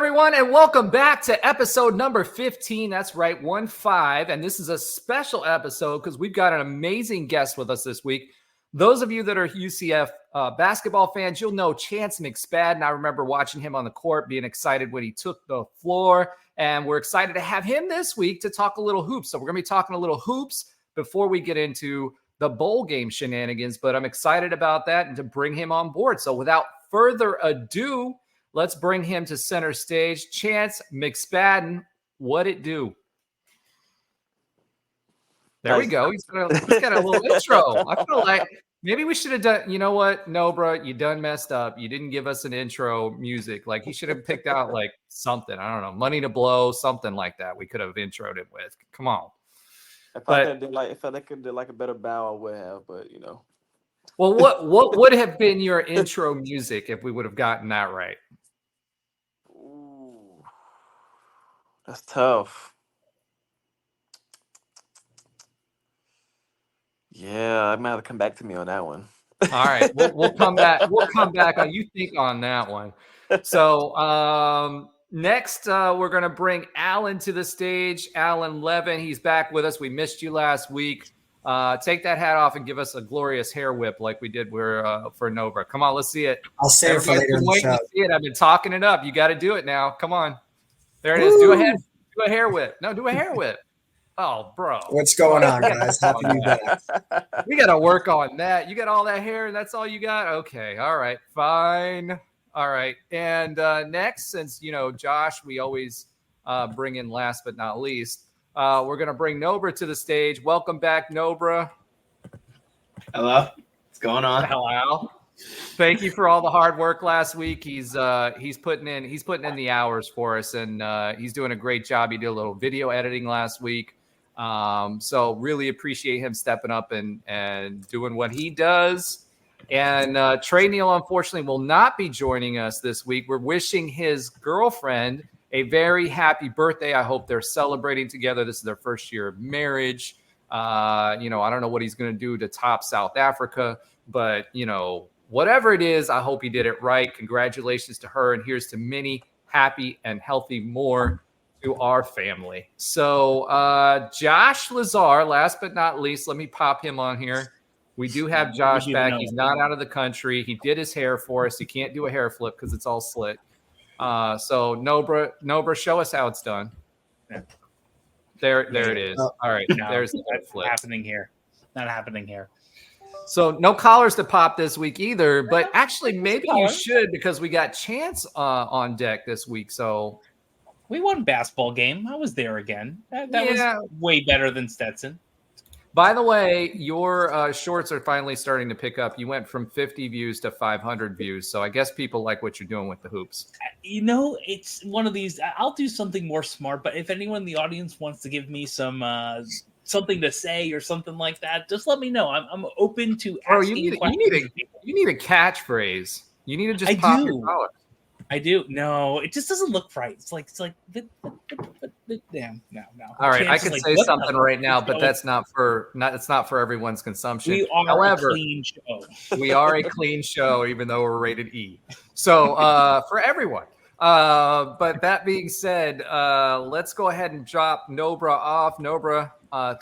everyone, and welcome back to episode number 15. That's right, 15. And this is a special episode because we've got an amazing guest with us this week. Those of you that are UCF basketball fans, you'll know Chance McSpadden. I remember watching him on the court, being excited when he took the floor. And we're excited to have him this week to talk a little hoops. So we're going to be talking a little hoops before we get into the bowl game shenanigans. But I'm excited about that and to bring him on board. So without further ado, let's bring him to center stage. Chance McSpadden, what it do? There we go. He's got a little intro. I feel like maybe we should have done, you know what? No, bro, you done messed up. You didn't give us an intro music. Like, he should have picked out like something. I don't know, Money to Blow, something like that. We could have introed it with. Come on. If I could do like a better bow, I would have, but you know. Well, what would have been your intro music if we would have gotten that right? Ooh, that's tough. Yeah, I might have to come back to me on that one. All right, we'll come back. We'll come back on you think on that one. So next, we're going to bring Alan to the stage. Alan Levin, he's back with us. We missed you last week. Take that hat off and give us a glorious hair whip like we did for Nova. Come on, let's see it. I'll say it for later in the show. To see it. I've been talking it up. You got to do it now. Come on. There it is. Do a hair whip. No, do a hair whip. Oh, bro. What's going on, guys? Happy to be back. We got to work on that. You got all that hair and that's all you got? Okay. All right. Fine. All right. And next, since, you know, Josh, we always bring in last but not least, we're going to bring Nobra to the stage. Welcome back, Nobra. Hello. What's going on? Hello. Thank you for all the hard work last week. He's putting in the hours for us, and he's doing a great job. He did a little video editing last week. So really appreciate him stepping up and doing what he does. And Trey Neal, unfortunately, will not be joining us this week. We're wishing his girlfriend a very happy birthday. I hope they're celebrating together. This is their first year of marriage. I don't know what he's going to do to top South Africa, but, whatever it is, I hope he did it right. Congratulations to her. And here's to many happy and healthy more to our family. So Josh Lazar, last but not least, let me pop him on here. We do have Josh back. He's not out of the country. He did his hair for us. He can't do a hair flip because it's all slick. So Nobra, show us how it's done. Yeah. There it is. All right, no, there's the flip. Not happening here. So no collars to pop this week either, but actually maybe you should because we got Chance on deck this week. So we won a basketball game. I was there again. That was way better than Stetson. By the way, your shorts are finally starting to pick up. You went from 50 views to 500 views. So I guess people like what you're doing with the hoops. It's one of these. I'll do something more smart. But if anyone in the audience wants to give me some something to say or something like that, just let me know. I'm open to asking questions. You need a catchphrase. You need to just pop your collar. I do. No, it just doesn't look right. It's like damn. No. All right, I could say something right now, but it's not for everyone's consumption. We are a clean show. We are a clean show, even though we're rated E. So for everyone. But that being said, let's go ahead and drop Nobra off. Nobra,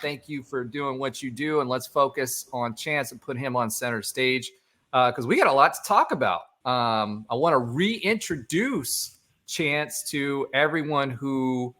thank you for doing what you do, and let's focus on Chance and put him on center stage because we got a lot to talk about. I want to reintroduce Chance to everyone who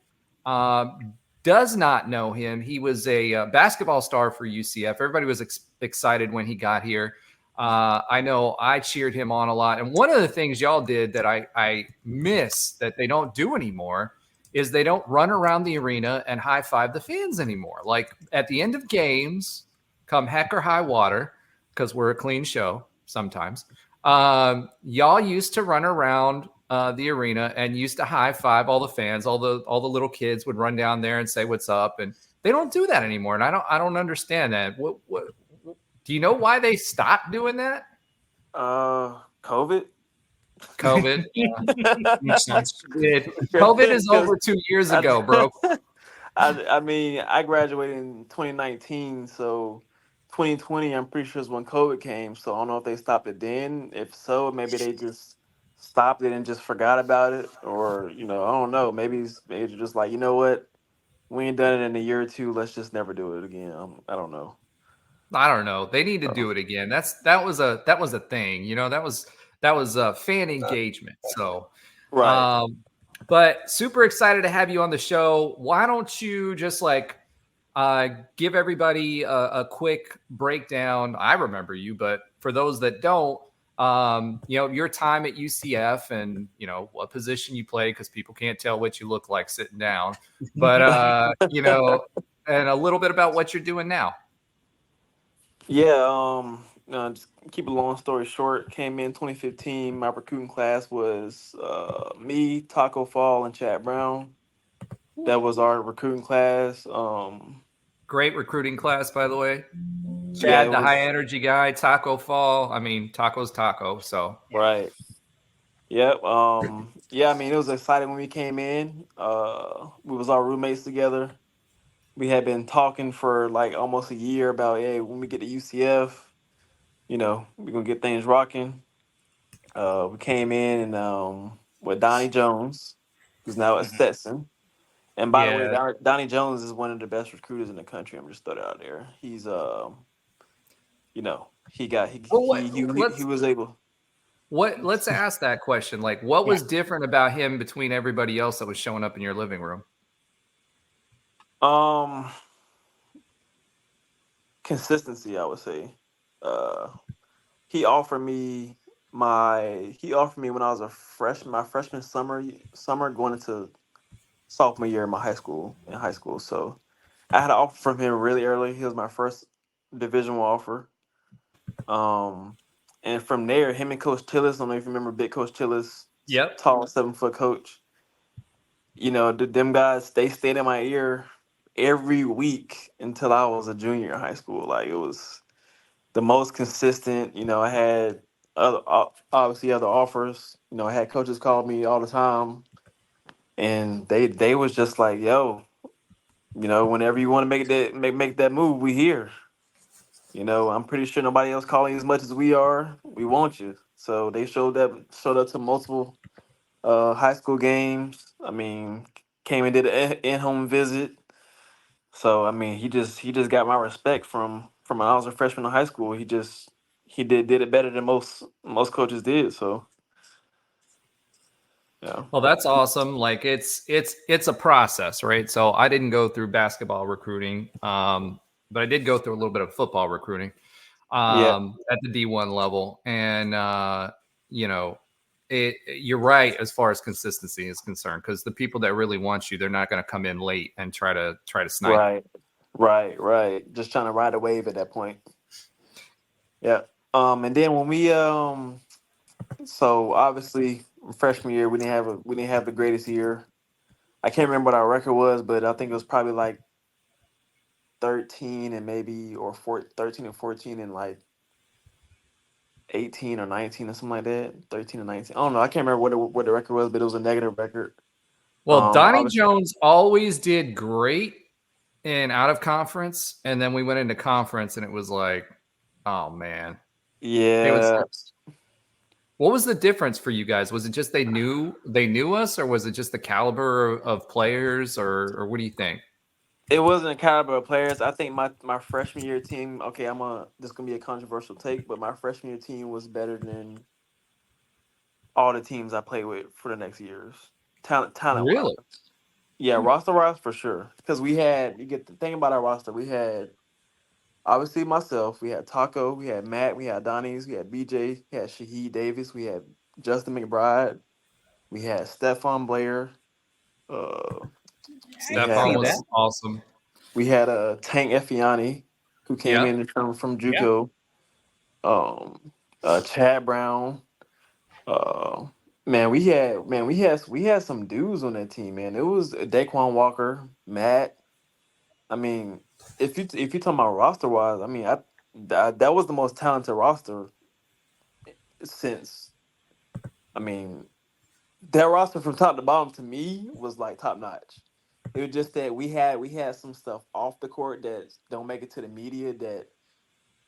does not know him. He was a basketball star for UCF. Everybody was excited when he got here. I know I cheered him on a lot. And one of the things y'all did that I miss that they don't do anymore is they don't run around the arena and high five the fans anymore. Like at the end of games, come heck or high water, because we're a clean show sometimes. Y'all used to run around the arena and used to high five all the fans. All the little kids would run down there and say what's up, and they don't do that anymore. And I don't understand that. What do you know why they stopped doing that? COVID. Makes sense. COVID is over 2 years ago, bro. I mean, I graduated in 2019, so 2020, I'm pretty sure is when COVID came. So I don't know if they stopped it then. If so, maybe they just stopped it and just forgot about it, or I don't know. Maybe they're just like, you know what, we ain't done it in a year or two. Let's just never do it again. I don't know. I don't know. They need to So, do it again. That was a thing. That was fan engagement. So, right. but super excited to have you on the show. Why don't you just give everybody a quick breakdown? I remember you, but for those that don't, your time at UCF and what position you play, because people can't tell what you look like sitting down. But and a little bit about what you're doing now. Yeah. Just keep a long story short. Came in 2015. My recruiting class was me, Tacko Fall, and Chad Brown. That was our recruiting class. Great recruiting class, by the way. Yeah, Chad, it the was high energy guy, Tacko Fall. I mean, Taco's Taco. So right. Yep. Yeah, I mean, it was exciting when we came in. We was all roommates together. We had been talking for like almost a year about, hey, when we get to UCF, we're gonna get things rocking. We came in and with Donnie Jones, who's now at Stetson. And by the way, yeah. Donnie Jones is one of the best recruiters in the country. I'm just throwing it out there. He's he got Well, he was able. let's ask that question. Like, what Yeah. was different about him between everybody else that was showing up in your living room? Consistency, I would say. Uh, he offered me when I was a freshman, my freshman summer going into sophomore year in high school. So I had an offer from him really early. He was my first Division I offer. And from there, him and Coach Tillis, I don't know if you remember Big Coach Tillis, Yep. tall 7-foot coach. Them guys, they stayed in my ear every week until I was a junior in high school. Like, it was the most consistent. I had obviously other offers. I had coaches call me all the time, and they was just like, yo, whenever you want to make that move, we here. I'm pretty sure nobody else calling as much as we are. We want you. So they showed up to multiple high school games. I mean, came and did an in-home visit. So I mean, he just got my respect from when I was a freshman in high school. He did it better than most coaches did. So yeah. Well, that's awesome. Like it's a process, right? So I didn't go through basketball recruiting, but I did go through a little bit of football recruiting Yeah. at the D1 level, and you're right as far as consistency is concerned, because the people that really want you, they're not going to come in late and try to snipe. Right. Right. Just trying to ride a wave at that point. Yeah. And then when we so obviously freshman year we didn't have the greatest year. I can't remember what our record was, but I think it was probably like 13 and maybe or 13 and 14 and like 18 or 19 or something like that. 13 and 19. I don't know. I can't remember what the record was, but it was a negative record. Well, Donnie Obviously, Jones always did great in out of conference, and then we went into conference, and it was like, oh man, it was. yeah. What was the difference for you guys? Was it just they knew us, or was it just the caliber of players, or what do you think? It wasn't a caliber of players. I think my freshman year team, okay, this is gonna be a controversial take, but my freshman year team was better than all the teams I played with for the next years. Talent wise. Really? Yeah, roster wise for sure. Because you get the thing about our roster, we had obviously myself, we had Tacko, we had Matt, we had Donnie's, we had BJ, we had Shaheed Davis, we had Justin McBride, we had Stephon Blair, uh, Stephon was that. awesome. we had Tank Effiani, who came Yep. in from JUCO, Chad Brown. Uh, we had some dudes on that team, man. It was Daquan Walker, Matt. I mean, if you talking about roster wise, I mean, that was the most talented roster since. I mean, that roster from top to bottom to me was like top notch. It was just that we had some stuff off the court that don't make it to the media that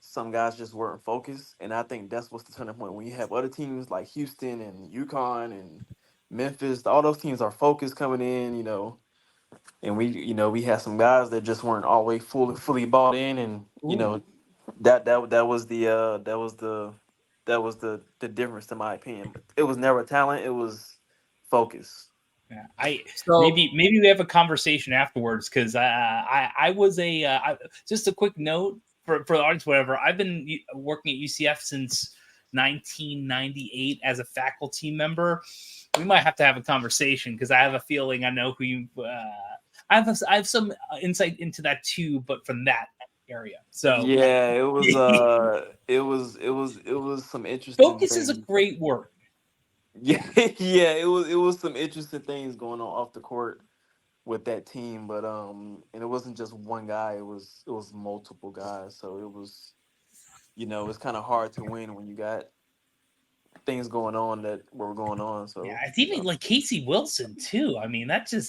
some guys just weren't focused, and I think that's what's the turning point when you have other teams like Houston and UConn and Memphis. All those teams are focused coming in, and we had some guys that just weren't always fully bought in, and that was the difference in my opinion. It was never talent; it was focus. Yeah, So maybe we have a conversation afterwards because I was just a quick note for the audience, whatever. I've been working at UCF since 1998 as a faculty member. We might have to have a conversation because I have a feeling I know who you. I have some insight into that too, but from that area. So Yeah, it was some interesting focus things. is a great word. Yeah, yeah, it was some interesting things going on off the court with that team, but and it wasn't just one guy; it was multiple guys. So it was, it's kind of hard to win when you got things going on that were going on. So Yeah, it's even like Casey Wilson too. I mean, that's a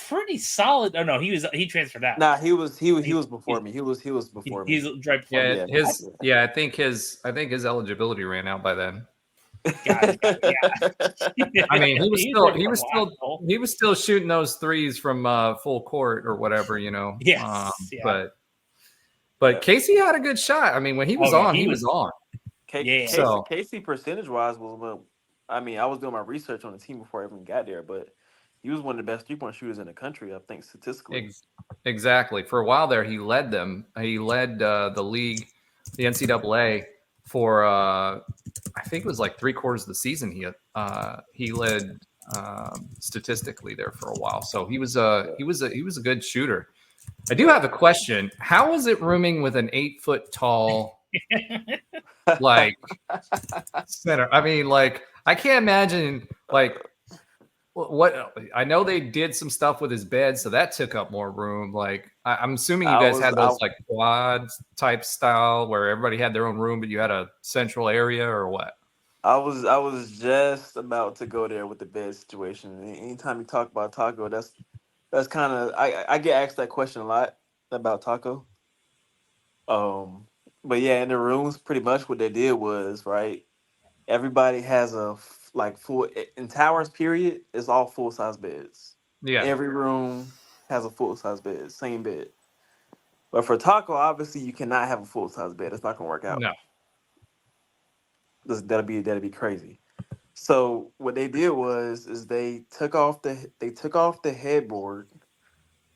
pretty solid. Oh no, he transferred out. Nah, he was before me. He was before me. He's right before yeah, me. I think his eligibility ran out by then. Got it. Yeah. I mean, he was still shooting those threes from full court or whatever, Yes. But Casey had a good shot. I mean, when he was on, he was on. Casey percentage wise was, I mean, I was doing my research on the team before I even got there, but he was one of the best 3-point shooters in the country, I think, statistically. Exactly. For a while there, he led them. He led the league, the NCAA, for I think it was like 3/4 of the season. He led statistically there for a while. So he was a good shooter. I do have a question. How is it rooming with an 8-foot tall like center? I mean, like I can't imagine like. What I know they did some stuff with his bed, so that took up more room. Like I'm assuming you guys had those like quad type style where everybody had their own room, but you had a central area, or what? I was just about to go there with the bed situation. Anytime you talk about Tacko, that's kind of I get asked that question a lot about Tacko. But yeah, in the rooms, pretty much what they did was right. Everybody has a full in towers. Period. It's all full size beds. Yeah. Every room has a full size bed, same bed. But for Tacko, obviously, you cannot have a full size bed. It's not gonna work out. No. That'll be crazy. So what they did is they took off the headboard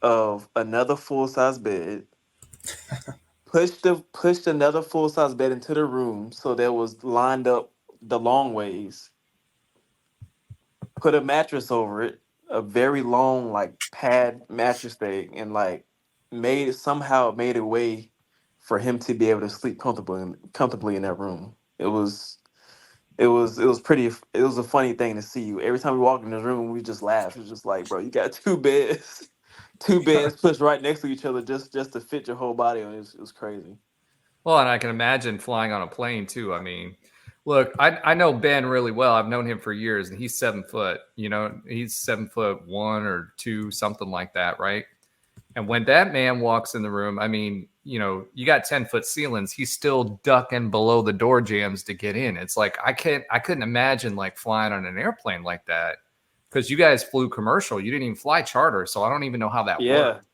of another full size bed, pushed another full size bed into the room so that was lined up the long ways. Put a mattress over it, a very long like pad mattress thing, and like made a way for him to be able to sleep comfortably in that room. It was a funny thing to see. Every time we walked in this room, we just laughed. It was just like, bro, you got two beds pushed right next to each other just to fit your whole body on. It was crazy. Well, and I can imagine flying on a plane too. I mean, look, I know Ben really well. I've known him for years, and he's 7 foot. He's 7'1" or 2, something like that, right? And when that man walks in the room, I mean, you got 10-foot ceilings. He's still ducking below the door jams to get in. It's like I couldn't imagine like flying on an airplane like that because you guys flew commercial. You didn't even fly charter, so I don't even know how that worked.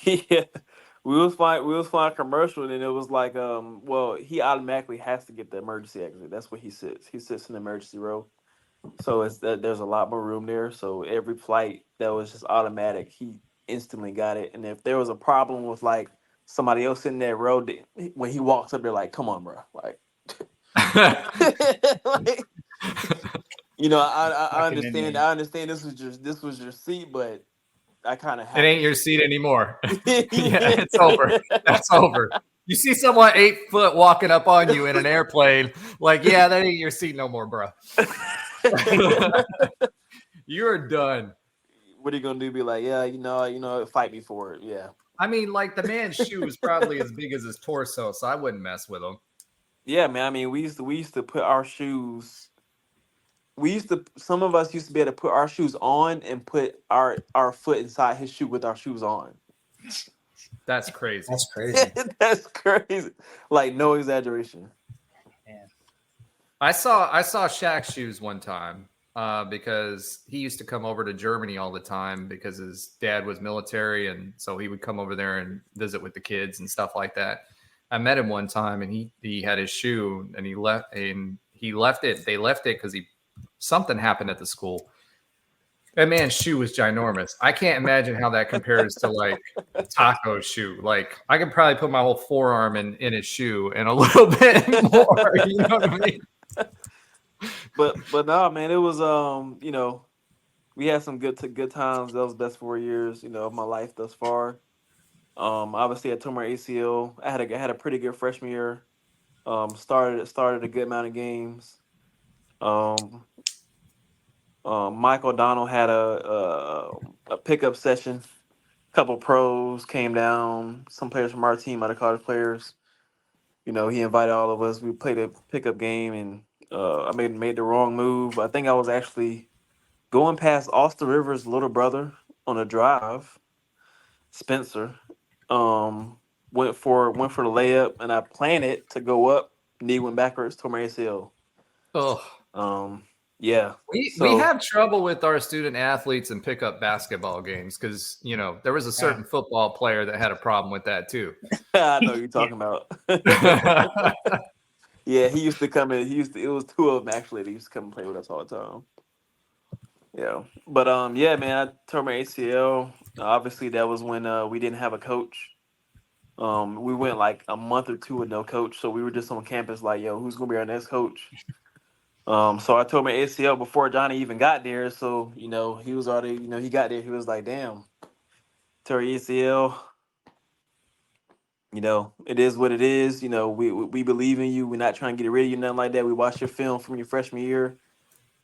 Yeah. We was flying commercial, and then it was like, well, he automatically has to get the emergency exit. That's where he sits. He sits in the emergency row, so there's a lot more room there. So every flight that was just automatic, he instantly got it. And if there was a problem with like somebody else in that row, when he walks up, they're like, "Come on, bro!" Like, like I understand. I understand this was your seat, but I kind of it ain't your seat anymore. Yeah, it's over. That's over. You see someone 8 foot walking up on you in an airplane, like, yeah, that ain't your seat no more, bro. You're done. What are you gonna do? Be like, yeah, fight me for it. Yeah. I mean, like the man's shoe is probably as big as his torso, so I wouldn't mess with him. Yeah, man. I mean, we used to put our shoes. Some of us used to be able to put our shoes on and put our foot inside his shoe with our shoes on. That's crazy. That's crazy. That's crazy. Like, no exaggeration. Man. I saw Shaq's shoes one time because he used to come over to Germany all the time because his dad was military, and so he would come over there and visit with the kids and stuff like that. I met him one time, and he had his shoe, and he left it. They left it because something happened at the school. That man's shoe was ginormous. I can't imagine how that compares to like Tacko's shoe. Like I could probably put my whole forearm in his shoe and a little bit more. You know what I mean? But no, man, it was we had some good times. That was the best 4 years, of my life thus far. Obviously I tore my ACL. I had a pretty good freshman year. Started a good amount of games. Mike O'Donnell had a pickup session. A couple pros came down. Some players from our team, other college players. He invited all of us. We played a pickup game, and I made the wrong move. I think I was actually going past Austin Rivers' little brother on a drive. Spencer went for the layup, and I planted to go up. Knee went backwards, tore my ACL. Oh. Yeah. We have trouble with our student athletes and pickup basketball games because, there was a certain football player that had a problem with that too. I know what you're talking about. Yeah, he used to come in. It was two of them actually that used to come and play with us all the time. Yeah. But yeah, man, I tore my ACL. Obviously that was when we didn't have a coach. We went like a month or two with no coach. So we were just on campus like, yo, who's gonna be our next coach? So I tore my ACL before Johnny even got there. So, he was already, he got there. He was like, damn, tore ACL. It is what it is. We believe in you. We're not trying to get rid of you, nothing like that. We watched your film from your freshman year.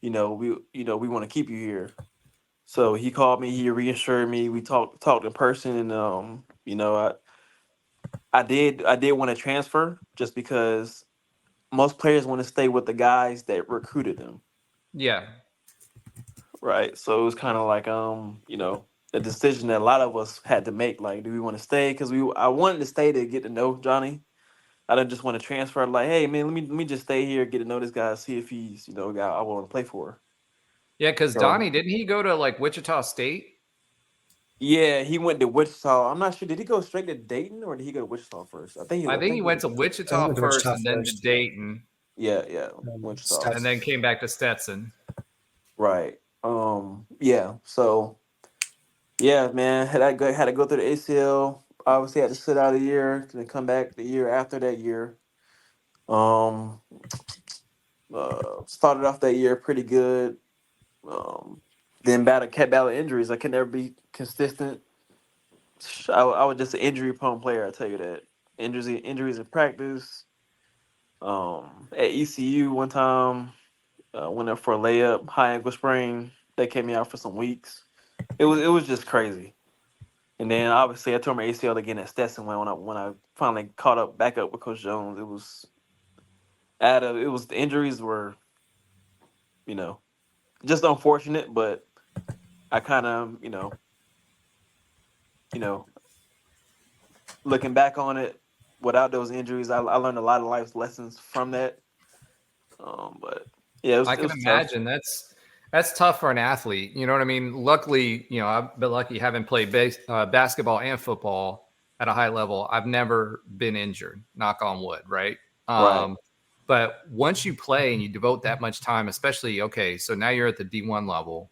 We want to keep you here. So he called me. He reassured me. We talked in person, and I did want to transfer just because most players want to stay with the guys that recruited them. Yeah. Right. So it was kind of like a decision that a lot of us had to make. Like, do we want to stay? Because I wanted to stay to get to know Johnny. I didn't just want to transfer. Like, hey man, let me just stay here, get to know this guy, see if he's a guy I want to play for. Yeah, because Donnie, didn't he go to like Wichita State? Yeah, he went to Wichita. I'm not sure. Did he go straight to Dayton or did he go to Wichita first? I think he went to Wichita first and then to Dayton. Yeah, Wichita. And then came back to Stetson. Right. Yeah. So, yeah, man, had to go through the ACL. Obviously, had to sit out a year, then come back the year after that year. Started off that year pretty good. Then kept battling injuries. I could never be consistent. I was just an injury-prone player. I tell you that. Injuries in practice. At ECU one time, went up for a layup, high ankle sprain. They kept me out for some weeks. It was just crazy. And then obviously I tore my ACL again at Stetson when I finally back up with Coach Jones. The injuries were, just unfortunate, but I kind of, looking back on it, without those injuries, I learned a lot of life lessons from that. But yeah, I can imagine that's tough for an athlete. You know what I mean? Luckily, I've been lucky having played basketball and football at a high level. I've never been injured, knock on wood, right? Right. But once you play and you devote that much time, especially, so now you're at the D1 level,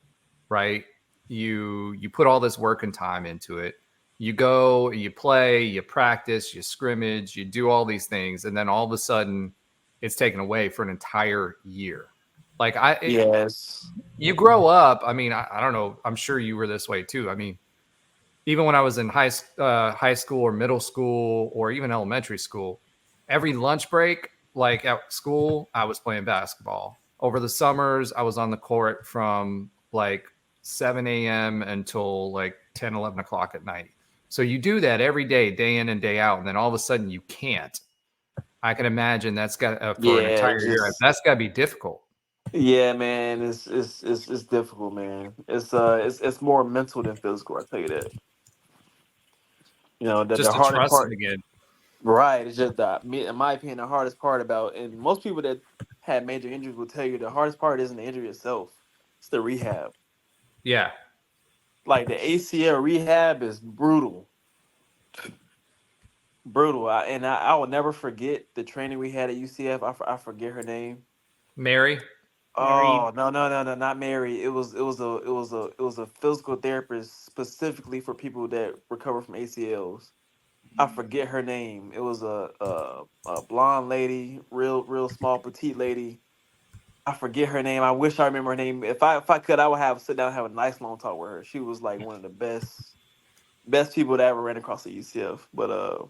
right? You put all this work and time into it. You go, you play, you practice, you scrimmage, you do all these things. And then all of a sudden it's taken away for an entire year. Like yes, you grow up. I mean, I don't know. I'm sure you were this way too. I mean, even when I was in high school or middle school or even elementary school, every lunch break, like at school, I was playing basketball. Over the summers, I was on the court from like 7 a.m. until like 10, 11 o'clock at night. So you do that every day, day in and day out. And then all of a sudden you can't. I can imagine that's got for an entire year. That's got to be difficult. Yeah, man, it's difficult, man. It's more mental than physical. I tell you that. You know, Just the to hardest trust him part, again. right? It's just in my opinion, the hardest part about, and most people that had major injuries will tell you the hardest part isn't the injury itself; it's the rehab. Yeah. Like the ACL rehab is brutal, brutal. I will never forget the training we had at UCF. I forget her name. Mary. Oh no, not Mary. It was a physical therapist specifically for people that recover from ACLs. I forget her name. It was a blonde lady, real small petite lady. I forget her name. I wish I remember her name. If I could, I would have sit down and have a nice long talk with her. She was like one of the best people that ever ran across the UCF. But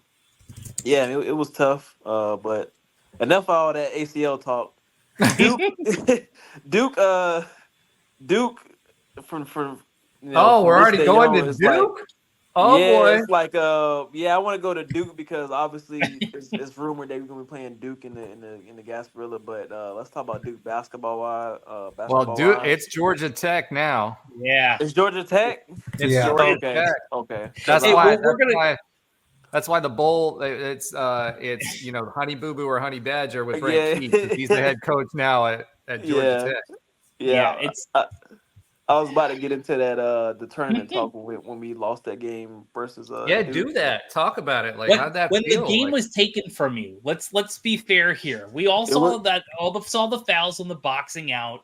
yeah, it was tough. But enough of all that ACL talk. Duke, Duke, Duke, from Oh, from we're this already day going on, to it's like, Duke? Oh yeah, boy. it's like yeah, I want to go to Duke because obviously it's rumored that we're gonna be playing Duke in the Gasparilla. But let's talk about Duke basketball wise. Well, Basketball Duke, wise, it's Georgia Tech now. Yeah. it's Georgia Tech. It's Yeah. Georgia Okay, Tech. okay. Because That's Hey, why. well, we're gonna. That's why the bowl. It's Honey Boo Boo or Honey Badger with Brent yeah, Keith. 'Cause he's the head coach now at Georgia yeah, Tech. Yeah, yeah. it's I was about to get into that the tournament talk when we lost that game versus Yeah, Duke. do that. Talk about it. Like, when how'd that when the feel? game Like, was taken from you. Let's be fair here. We all It saw was that saw the fouls on the boxing out.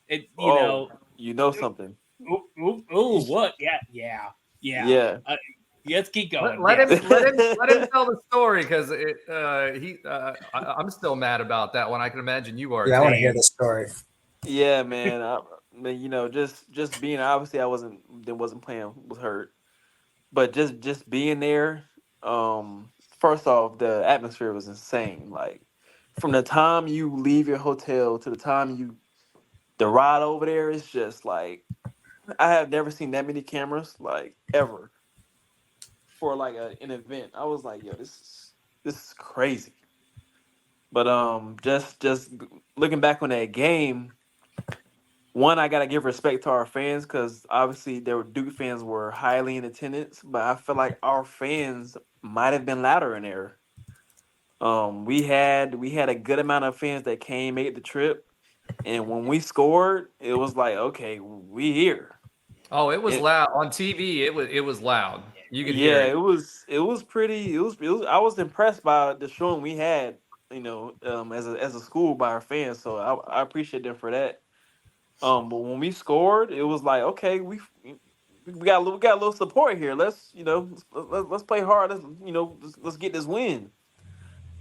It you know something. what? Yeah. Yeah. Let's keep going. let Yes. him tell the story because I'm still mad about that one. I can imagine you are Yeah, I too. want to hear the story. Yeah, man. Just being, obviously I wasn't playing, was hurt, but just being there. First off, the atmosphere was insane. Like from the time you leave your hotel to the time the ride over there is just like I have never seen that many cameras like ever for like an event. I was like, yo, this is crazy. But just looking back on that game, one, I gotta give respect to our fans because obviously there were Duke fans were highly in attendance, but I feel like our fans might have been louder in there. We had a good amount of fans that came, made the trip, and when we scored, it was like, okay, we here. Oh, it was It, loud on TV. It was loud. You could hear yeah, it. it was pretty. It was. I was impressed by the showing we had. As a school by our fans, so I appreciate them for that. But when we scored, it was like, okay, we got a little support here. Let's play hard. Let's get this win.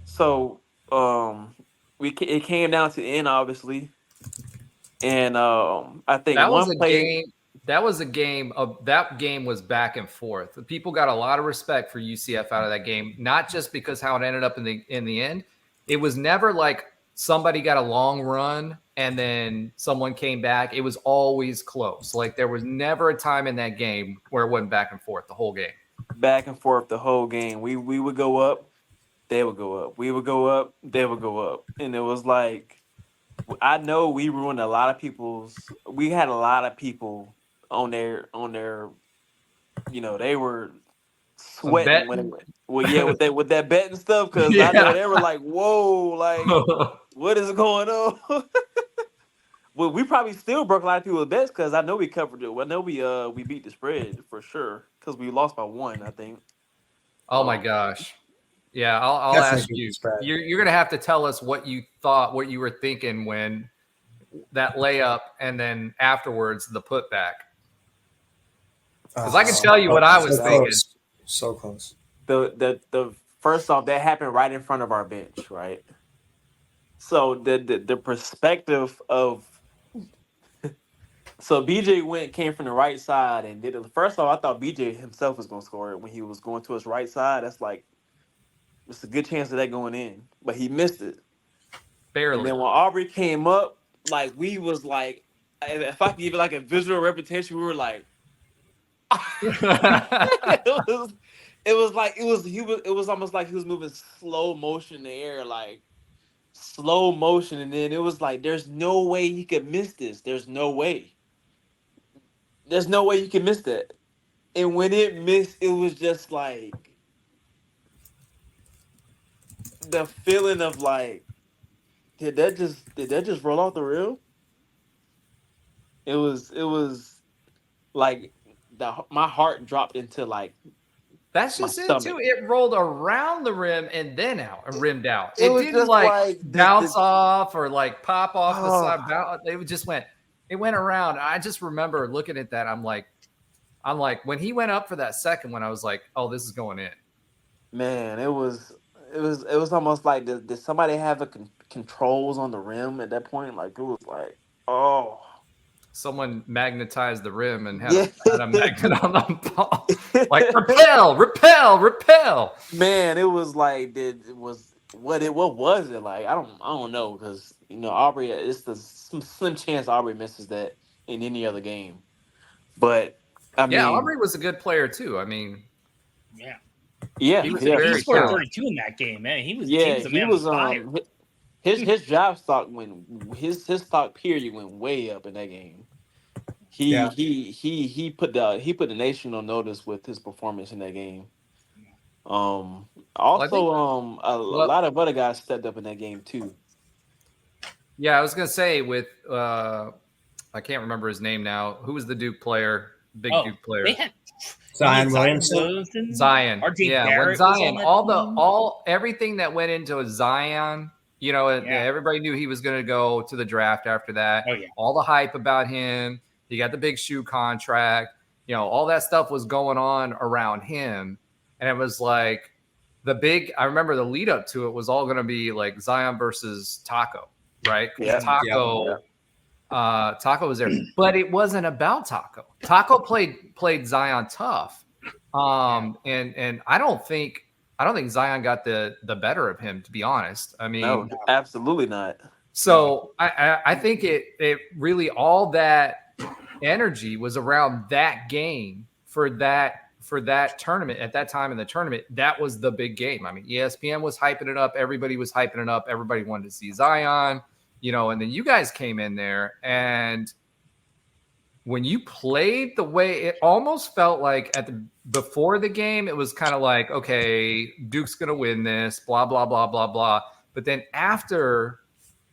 So it came down to the end, obviously, and I think That was one a play. game. That was a game of that game was back and forth. People got a lot of respect for UCF out of that game, not just because how it ended up in the end. It was never like somebody got a long run and then someone came back. It was always close. Like there was never a time in that game where it wasn't back and forth the whole game. Back and forth the whole game. We would go up, they would go up. We would go up, they would go up, and it was like I know we ruined a lot of people's. We had a lot of people on their. They were Some sweating when betting. well, yeah, with that betting stuff, because I know Yeah. they were like, whoa, like what is going on? Well, we probably still broke a lot of people's bets because I know we covered it. I know we beat the spread for sure because we lost by one, I think. Oh my gosh. Yeah, I'll Definitely ask beat the you. spread. You're gonna have to tell us what you thought, what you were thinking when that layup and then afterwards the putback. Because I can tell you what I was so thinking. close. So close. The first off, that happened right in front of our bench, right? So the perspective of so BJ came from the right side and did it. First off, I thought BJ himself was gonna score it when he was going to his right side. That's like it's a good chance of that going in, but he missed it. And Barely. then when Aubrey came up, like we was like, if I could give it like a visual representation, we were like, it was almost like he was moving slow motion in the air, like slow motion, and then it was like, there's no way he could miss this. There's no way. There's no way you can miss that. And when it missed, it was just like the feeling of like, did that just roll off the rim? It was like my heart dropped into like That's my just it stomach. too. It rolled around the rim and then out, rimmed out. It It was didn't just like like bounce off or like pop off the side. oh, It just went. It went around. I just remember looking at that. I'm like, when he went up for that second one, I was like, oh, this is going in. man, it was almost like did somebody have the controls on the rim at that point? Like it was like, oh Someone magnetized the rim and had yeah. a magnet on the ball. Like repel, repel, repel. Man, it was like what was it like? I don't know because Aubrey, it's the slim chance Aubrey misses that in any other game. But I Yeah, mean, Aubrey was a good player too. I mean, Yeah. yeah, he was yeah, very for He scored sure. 32 in that game, man. He was Yeah, the he man was on fire. his draft stock his stock period went way up in that game. Yeah. He put the nation on notice with his performance in that game. Also, a lot of other guys stepped up in that game too. yeah, I was gonna say with I can't remember his name now. Who was the Duke player? Big Duke player. They had Zion Williamson. Zion. RJ Yeah, when Barrett Zion, was on that team. everything that went into a Zion, everybody knew he was going to go to the draft after that. Oh, yeah. All the hype about him. He got the big shoe contract. All that stuff was going on around him. And it was like I remember the lead up to it was all going to be like Zion versus Tacko, right? Yeah. Tacko was there, but it wasn't about Tacko. Tacko played Zion tough, and I don't think Zion got the better of him, to be honest. I mean, No, absolutely not. So I think it really all that energy was around that game for that tournament at that time in the tournament. That was the big game. I mean, ESPN was hyping it up. Everybody was hyping it up. Everybody wanted to see Zion. And then you guys came in there, and when you played the way it almost felt like before the game, it was kind of like, okay, Duke's going to win this, blah, blah, blah, blah, blah. But then after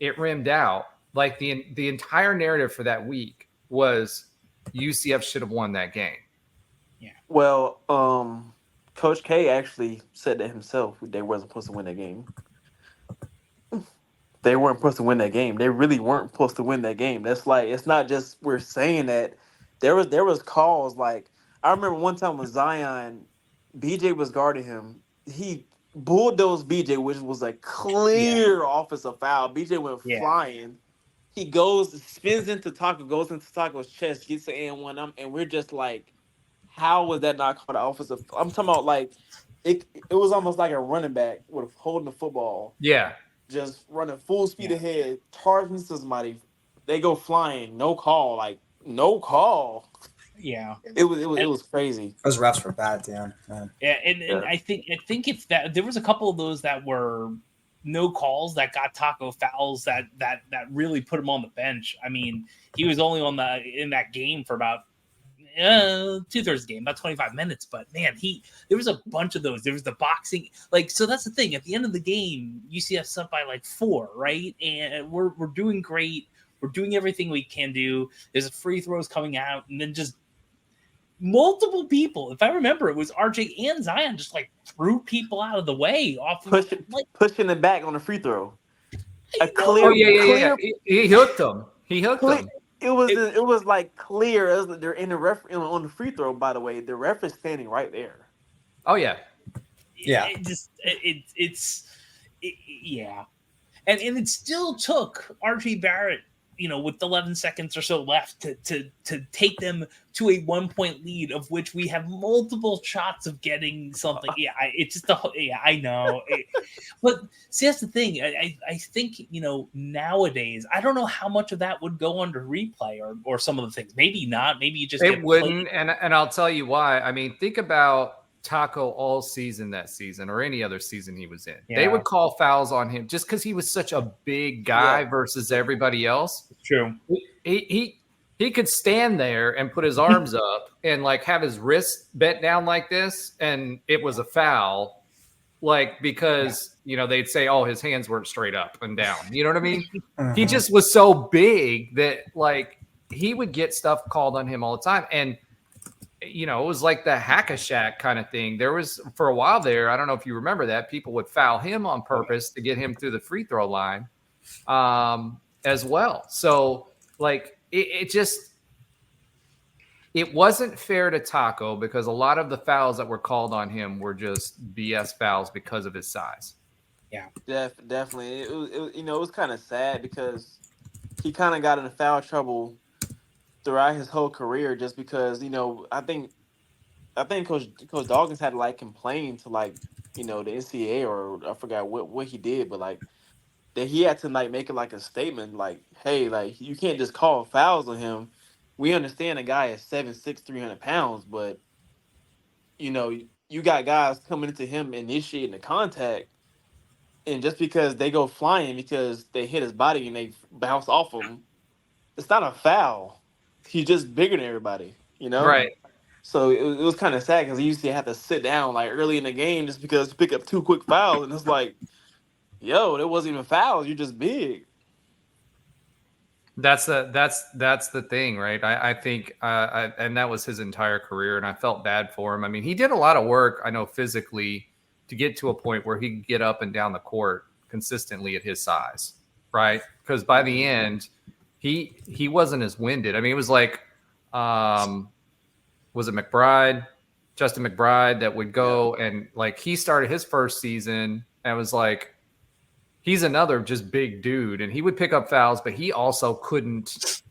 it rimmed out, like the entire narrative for that week was UCF should have won that game. Yeah. Well, Coach K actually said that himself. They wasn't supposed to win that game. They weren't supposed to win that game. They really weren't supposed to win that game. That's like, it's not just we're saying that. There was calls like, I remember one time when Zion, BJ was guarding him. He bulldozed BJ, which was a clear offensive foul. BJ went flying. He spins into Tacko, goes into Tacko's chest, gets the and and we're just like, how was that not called an offensive? I'm talking about like, it was almost like a running back with holding the football. Yeah. Just running full speed ahead, charging somebody. They go flying, no call, like no call. Yeah, it was crazy. Those refs were bad, Dan. Man. Yeah, and I think it's that there was a couple of those that were no calls that got Tacko fouls that really put him on the bench. I mean, he was only in that game for about 2/3 of the game, about 25 minutes. But man, there was a bunch of those. There was the boxing, so that's the thing. At the end of the game, UCF's up by like 4, right? And we're doing great. We're doing everything we can do. There's free throws coming out, and then just multiple people. If I remember, it was RJ and Zion just like threw people out of the way off pushing them back on the free throw. Yeah. He hooked them. It was like clear as they're in the ref on the free throw. By the way, the ref is standing right there. Oh yeah, yeah. Yeah, and it still took RJ Barrett, with 11 seconds or so left to take them to a 1-point lead, of which we have multiple shots of getting something. Yeah, I know. But see, that's the thing. I think, nowadays, I don't know how much of that would go under replay or some of the things. Maybe not. Maybe you just it wouldn't. And I'll tell you why. I mean, think about Tacko all season that season or any other season he was in. Yeah. They would call fouls on him just because he was such a big guy versus everybody else. True. he could stand there and put his arms up and like have his wrist bent down like this, and it was a foul. Like, because, they'd say, oh, his hands weren't straight up and down. You know what I mean? He just was so big that, like, he would get stuff called on him all the time. And, it was like the hack-a-shack kind of thing. There was, for a while there, I don't know if you remember that, people would foul him on purpose to get him through the free throw line as well. So, like, it wasn't fair to Tacko because a lot of the fouls that were called on him were just BS fouls because of his size. Yeah, definitely. It was kind of sad because he kind of got into foul trouble throughout his whole career just because I think Coach Dawkins had to like complain to like the NCAA or I forgot what he did, but like that he had to like make it like a statement like, hey, like you can't just call fouls on him. We understand a guy is 7'6", 300 pounds, but you got guys coming into him initiating the contact, and just because they go flying because they hit his body and they bounce off him, it's not a foul. He's just bigger than everybody, Right. So it was kind of sad because he used to have to sit down like early in the game just because to pick up 2 quick fouls, and it's like, yo, that wasn't even fouls. You're just big. That's the thing, right? I think, and that was his entire career, and I felt bad for him. I mean, he did a lot of work, I know, physically to get to a point where he could get up and down the court consistently at his size, right? Because by the end, he wasn't as winded. I mean, it was like, was it Justin McBride that would go and like he started his first season and it was like, he's another just big dude, and he would pick up fouls, but he also couldn't.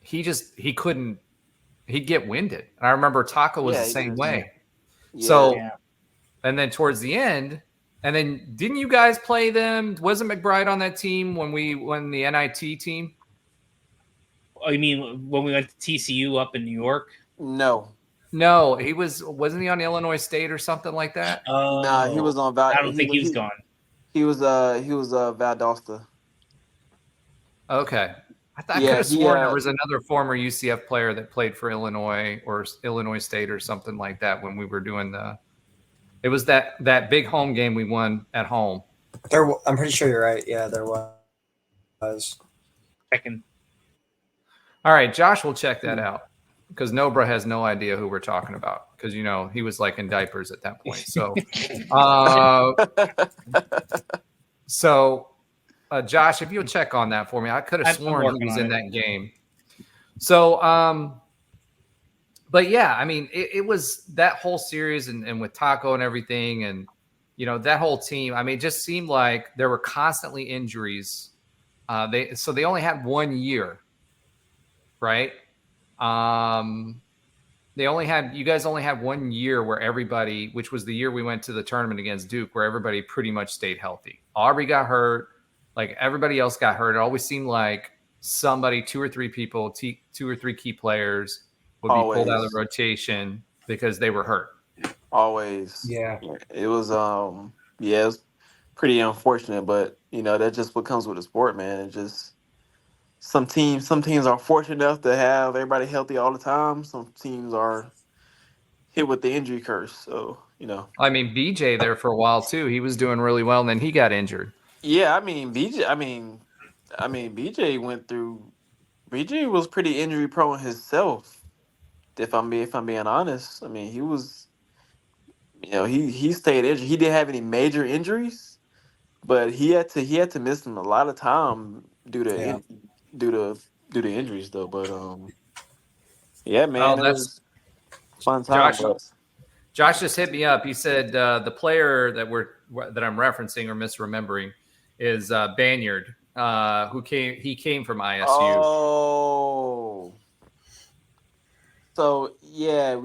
He couldn't. He'd get winded. And I remember Tacko was the same way. Yeah. So, and then towards the end, and then didn't you guys play them? Wasn't McBride on that team when we won the NIT team? Oh, you mean when we went to TCU up in New York? No, he wasn't he on Illinois State or something like that? Nah, he was on Val. I don't think he was gone. He was Valdosta. Okay. I could have sworn there was another former UCF player that played for Illinois or Illinois State or something like that when we were doing it was that big home game we won at home. I'm pretty sure you're right. Yeah, there was. Checking. All right, Josh will check that out because Nobra has no idea who we're talking about because, he was like in diapers at that point. So, Josh, if you'll check on that for me, I could have sworn he was in that game. So, but yeah, I mean, it was that whole series and with Tacko and everything and, that whole team. I mean, it just seemed like there were constantly injuries. They only had 1 year, right? You guys only had 1 year where everybody, which was the year we went to the tournament against Duke, where everybody pretty much stayed healthy. Aubrey got hurt. Like everybody else got hurt. It always seemed like somebody, 2 or 3 people, 2 or 3 key players would be pulled out of the rotation because they were hurt. Always. Yeah. It was, it was pretty unfortunate, but that's just what comes with the sport, man. It just, some teams are fortunate enough to have everybody healthy all the time. Some teams are hit with the injury curse. So, I mean, BJ there for a while too. He was doing really well, and then he got injured. Yeah, BJ BJ was pretty injury prone himself. If I'm being honest, I mean, he was, he stayed injured. He didn't have any major injuries, but he had to miss him a lot of time due to injuries though. But yeah, man, it was fun time. Josh just hit me up. He said the player that I'm referencing or misremembering is Banyard, who came from ISU. Oh, so yeah.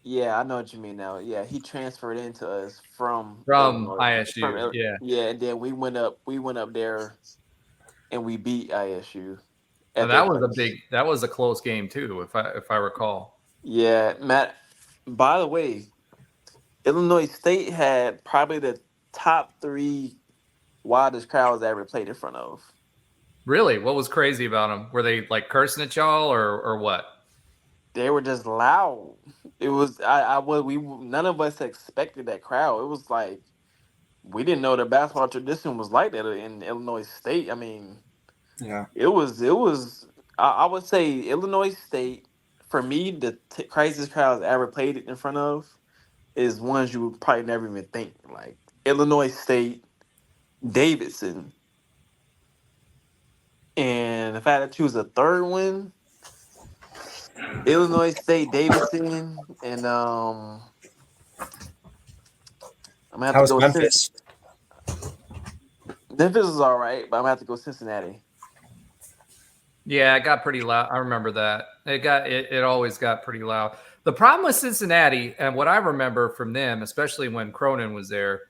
Yeah, I know what you mean now. Yeah, he transferred into us from ISU. Yeah, and then we went up there, and we beat ISU. So that was a close game too, if I recall. Yeah, Matt. By the way, Illinois State had probably the top 3 wildest crowds I ever played in front of. Really? What was crazy about them? Were they like cursing at y'all or what? They were just loud. It was we none of us expected that crowd. It was like we didn't know the basketball tradition was like that in Illinois State. I mean, Yeah. it was. I would say Illinois State for me the craziest crowds I ever played in front of is ones you would probably never even think like Illinois State, Davidson, and the fact that you was a third one, Illinois State, Davidson, and I'm gonna have How to was go. Memphis? Memphis is all right, but I'm gonna have to go Cincinnati. Yeah, it got pretty loud. I remember that. It always got pretty loud. The problem with Cincinnati, and what I remember from them, especially when Cronin was there,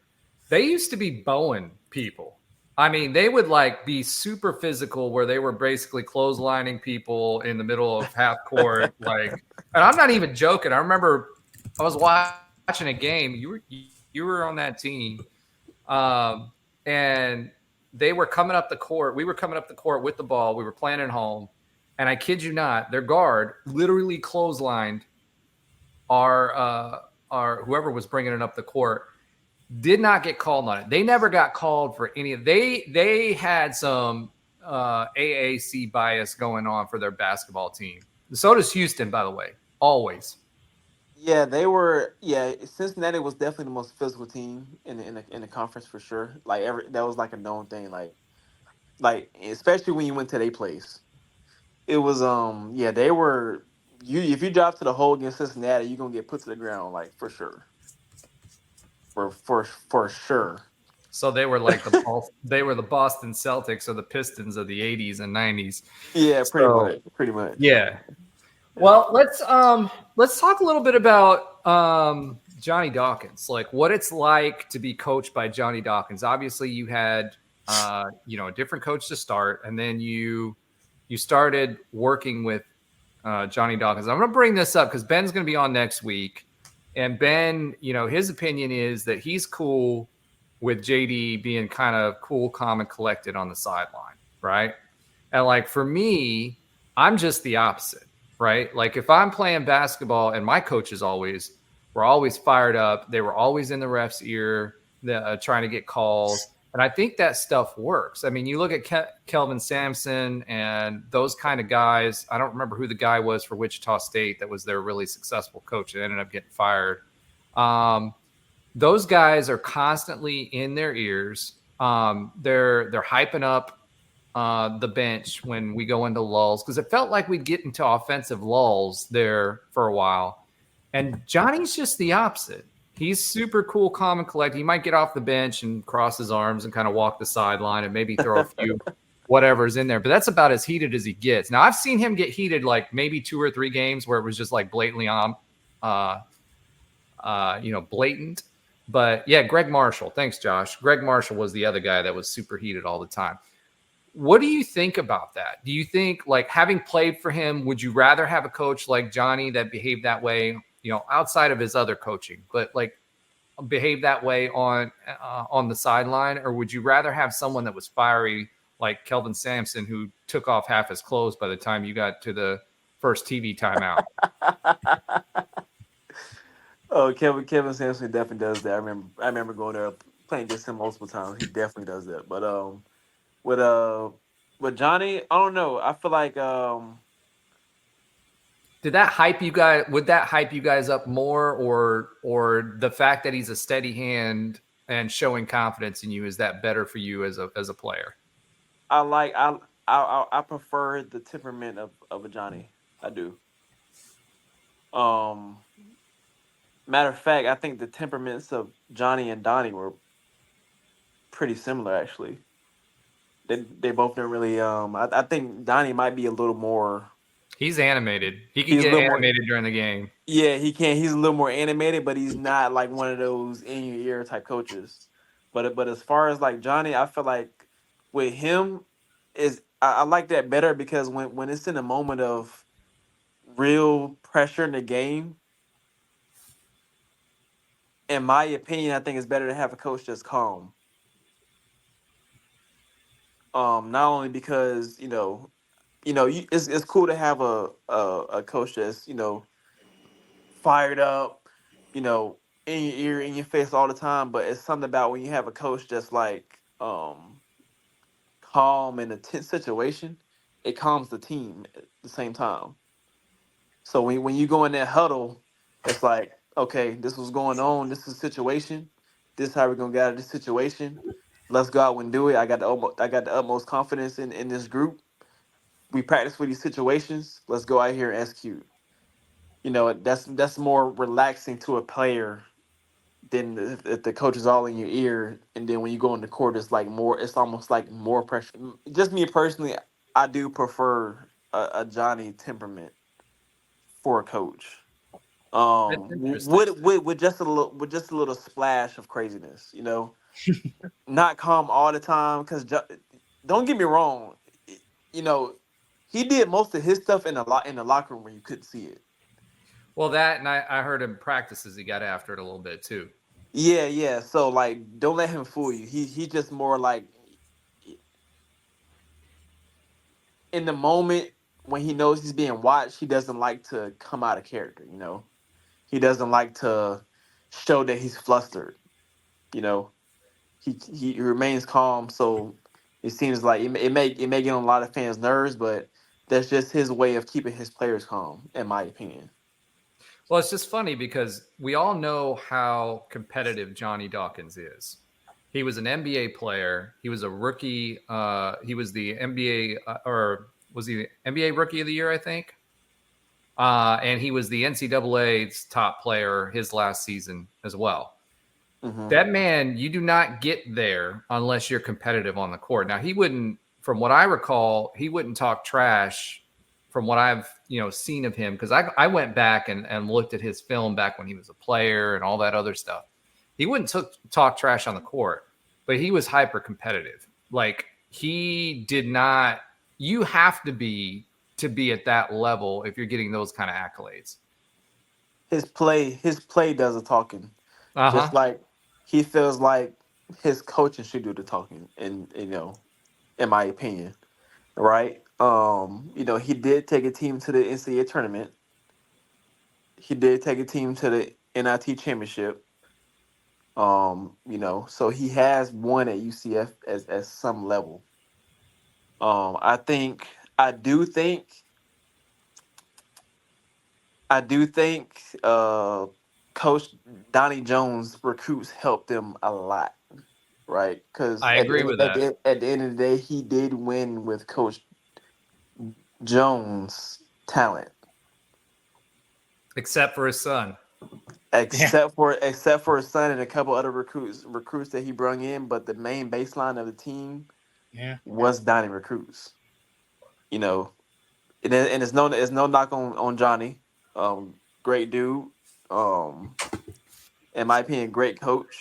they used to be bowing people. I mean, they would like be super physical where they were basically clotheslining people in the middle of half court. Like, and I'm not even joking. I remember I was watching a game. You were on that team. And they were coming up the court. We were coming up the court with the ball. We were playing at home. And I kid you not, their guard literally clotheslined our whoever was bringing it up the court. Did not get called on it. They never got called for any of. They had some AAC bias going on for their basketball team. So does Houston, by the way. Always. Yeah, they were. Yeah, Cincinnati was definitely the most physical team in the conference for sure. Like that was like a known thing. Like especially when you went to their place, it was yeah they were. You if you drop to the hole against Cincinnati, you're gonna get put to the ground like for sure. For sure. So they were like they were the Boston Celtics or the Pistons of the 80s and 90s. Yeah, pretty So, much. Pretty much. Yeah. Well, let's talk a little bit about Johnny Dawkins, like what it's like to be coached by Johnny Dawkins. Obviously, you had a different coach to start, and then you started working with Johnny Dawkins. I'm going to bring this up because Ben's going to be on next week, and Ben, his opinion is that he's cool with JD being kind of cool, calm, and collected on the sideline, right? And like for me, I'm just the opposite. Right? Like if I'm playing basketball and my coaches were always fired up. They were always in the ref's ear, trying to get calls. And I think that stuff works. I mean, you look at Kelvin Sampson and those kind of guys. I don't remember who the guy was for Wichita State that was their really successful coach that ended up getting fired. Those guys are constantly in their ears. They're hyping up the bench when we go into lulls because it felt like we'd get into offensive lulls there for a while. And Johnny's just the opposite. He's super cool, calm, and collected. He might get off the bench and cross his arms and kind of walk the sideline and maybe throw a few whatever's in there. But that's about as heated as he gets. Now, I've seen him get heated like maybe 2 or 3 games where it was just like blatantly blatant. But yeah, Greg Marshall. Thanks, Josh. Greg Marshall was the other guy that was super heated all the time. What do you think about that? Do you think, like, having played for him, would you rather have a coach like Johnny that behaved that way, outside of his other coaching, but like behave that way on the sideline? Or would you rather have someone that was fiery like Kelvin Sampson, who took off half his clothes by the time you got to the first TV timeout? Oh, Kevin Sampson definitely does that. I remember going there playing against him multiple times. He definitely does that. But with Johnny, I don't know. I feel like did that hype you guys? Would that hype you guys up more, or the fact that he's a steady hand and showing confidence in you, is that better for you as a player? I prefer the temperament of a Johnny. I do. Matter of fact, I think the temperaments of Johnny and Donnie were pretty similar actually. They both don't really. I think Donnie might be a little more. He's animated. He can get animated during the game. Yeah, he can. He's a little more animated, but he's not like one of those in your ear type coaches. But as far as like Johnny, I feel like with him I like that better because when it's in a moment of real pressure in the game, in my opinion, I think it's better to have a coach that's calm. Not only because it's cool to have a coach that's fired up, in your ear, in your face all the time. But it's something about when you have a coach that's like calm in a tense situation, it calms the team at the same time. So when you go in that huddle, it's like, okay, this was going on. This is the situation. This is how we're gonna get out of this situation. Let's go out and do it. I got the utmost confidence in this group. We practice for these situations. Let's go out here and execute. That's more relaxing to a player than if the coach is all in your ear, and then when you go on the court, it's like more. It's almost like more pressure. Just me personally, I do prefer a Johnny temperament for a coach. That's interesting. With just a little splash of craziness. Not calm all the time. Because don't get me wrong, you know, he did most of his stuff in the locker room where you couldn't see it. Well, that and I heard him practices. He got after it a little bit too. Yeah, yeah. So like, don't let him fool you. He's just more like in the moment when he knows he's being watched. He doesn't like to come out of character. He doesn't like to show that he's flustered. You know, he remains calm. So it seems like it may get on a lot of fans' nerves, but that's just his way of keeping his players calm, in my opinion. Well, it's just funny because we all know how competitive Johnny Dawkins is. He was an NBA player. He was a rookie. He was the NBA or was he the NBA Rookie of the Year, I think? And he was the NCAA's top player his last season as well. Mm-hmm. That man, you do not get there unless you're competitive on the court. Now, he wouldn't, from what I recall, he wouldn't talk trash from what I've seen of him, because I went back and looked at his film back when he was a player and all that other stuff. He wouldn't talk trash on the court, but he was hyper competitive. Like, he did not. You have to be at that level if you're getting those kind of accolades. His play does the talking. Uh-huh. Just like he feels like his coaching should do the talking, and in my opinion, right? He did take a team to the NCAA tournament. He did take a team to the NIT championship. So he has won at UCF at some level. I do think Coach Donnie Jones recruits helped them a lot, right? Because I agree with that. At the end of the day, he did win with Coach Jones' talent, Except for his son. except for his son and a couple other recruits that he brought in. But the main baseline of the team was Donnie recruits. And it's no knock on Johnny. Great dude. In my opinion, great coach.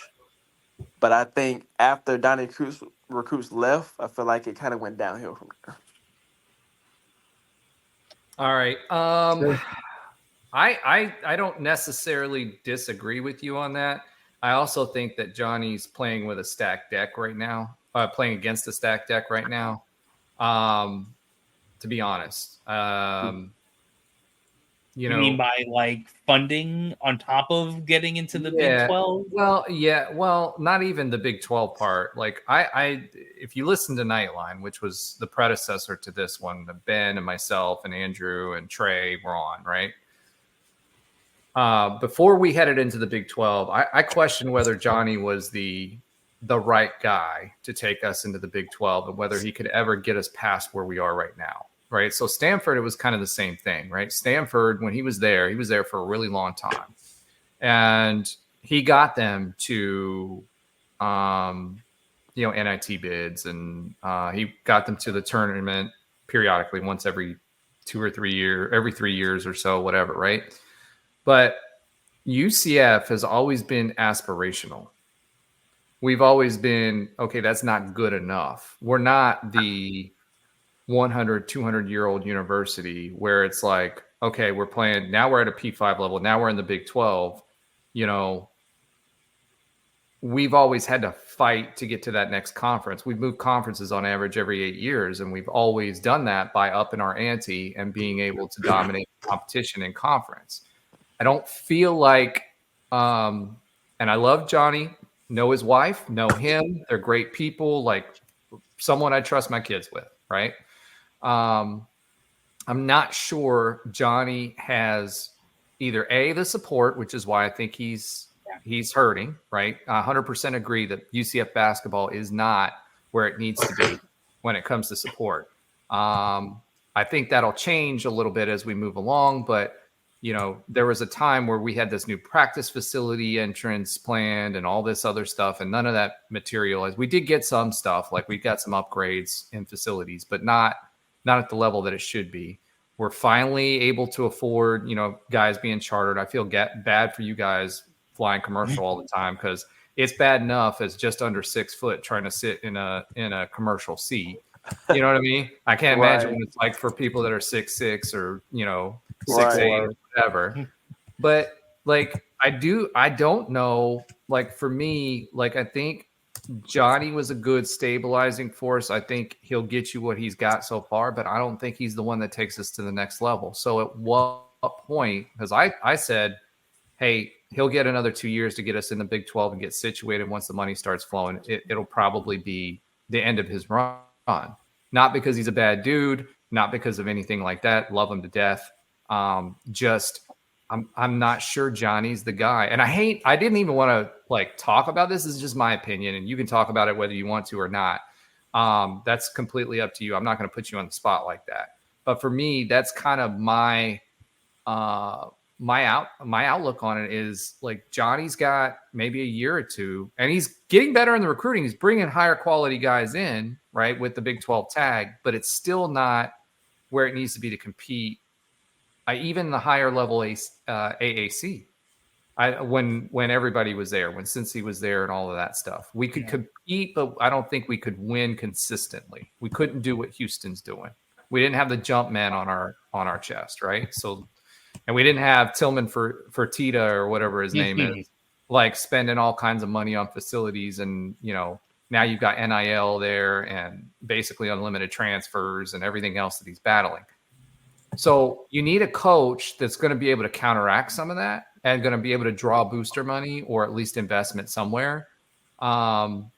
But I think after Donnie recruits left, I feel like it kind of went downhill from there. All right. Sure. I don't necessarily disagree with you on that. I also think that Johnny's playing with a stacked deck right now, playing against a stacked deck right now. To be honest, you mean by like funding on top of getting into the Big 12? Well, not even the Big 12 part. Like if you listen to Nightline, which was the predecessor to this one, that Ben and myself and Andrew and Trey were on, right? Before we headed into the Big 12, I questioned whether Johnny was the right guy to take us into the Big 12 and whether he could ever get us past where we are right now. Right. So Stanford, it was kind of the same thing, right? Stanford, when he was there for a really long time. And he got them to, NIT bids, and he got them to the tournament periodically, once every 2 or 3 years, every 3 years or so, whatever. Right. But UCF has always been aspirational. We've always been, okay, that's not good enough. We're not the 100, 200-year-old university where it's like, okay, we're playing, now we're at a P5 level, now we're in the Big 12, we've always had to fight to get to that next conference. We've moved conferences on average every 8 years, and we've always done that by upping our ante and being able to dominate competition in conference. I don't feel like, and I love Johnny, know his wife, know him. They're great people, like someone I trust my kids with, right? I'm not sure Johnny has either the support, which is why I think he's hurting, right? 100% agree that UCF basketball is not where it needs to be when it comes to support. I think that'll change a little bit as we move along, but there was a time where we had this new practice facility entrance planned and all this other stuff, and none of that materialized. We did get some stuff, like we got some upgrades in facilities, but not at the level that it should be. We're finally able to afford, guys being chartered. I feel bad for you guys flying commercial all the time, because it's bad enough as just under 6 foot trying to sit in a commercial seat. You know what I mean? I can't imagine what it's like for people that are 6'6" or 6'8", whatever. But like I don't know. Like for me, like I think Johnny was a good stabilizing force. I think he'll get you what he's got so far, but I don't think he's the one that takes us to the next level. So at what point? Because I said, hey, he'll get another 2 years to get us in the Big 12 and get situated. Once the money starts flowing, it'll probably be the end of his run. Not because he's a bad dude, not because of anything like that. Love him to death. I'm not sure Johnny's the guy. And I didn't even want to like talk about this. This is just my opinion, and you can talk about it whether you want to or not. That's completely up to you. I'm not going to put you on the spot like that. But for me, that's kind of my outlook on it is like Johnny's got maybe a year or two, and he's getting better in the recruiting. He's bringing higher quality guys in, right, with the Big 12 tag, but it's still not where it needs to be to compete. Even the higher level AAC, when everybody was there, when Cincy was there and all of that stuff, we could compete, but I don't think we could win consistently. We couldn't do what Houston's doing. We didn't have the jump man on our chest, right? So, and we didn't have Tillman Fertitta or whatever his name is, like spending all kinds of money on facilities, and now you've got NIL there and basically unlimited transfers and everything else that he's battling. So you need a coach that's going to be able to counteract some of that and going to be able to draw booster money or at least investment somewhere for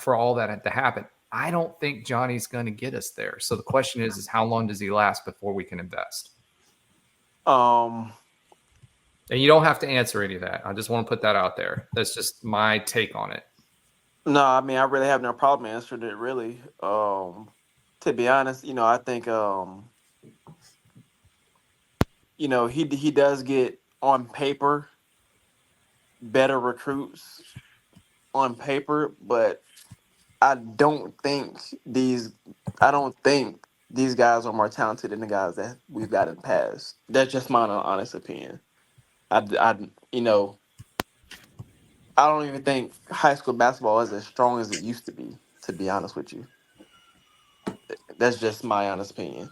all that to happen. I don't think Johnny's going to get us there. So the question is how long does he last before we can invest? And you don't have to answer any of that. I just want to put that out there. That's just my take on it. No, I mean, I really have no problem answering it, really. To be honest, I think he does get on paper better recruits on paper, but I don't think these guys are more talented than the guys that we've got in the past. That's just my honest opinion. I don't even think high school basketball is as strong as it used to be honest with you. That's just my honest opinion.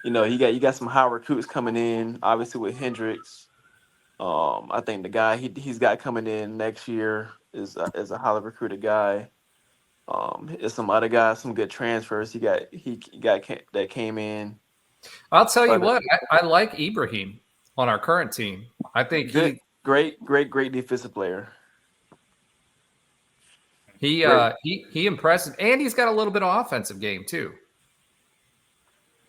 You got some high recruits coming in, obviously with Hendricks. I think the guy he's got coming in next year is a highly recruited guy. There's some other guys, some good transfers. He got that came in. I'll tell you what, I like Ibrahim on our current team. I think great defensive player. He impresses, and he's got a little bit of offensive game too.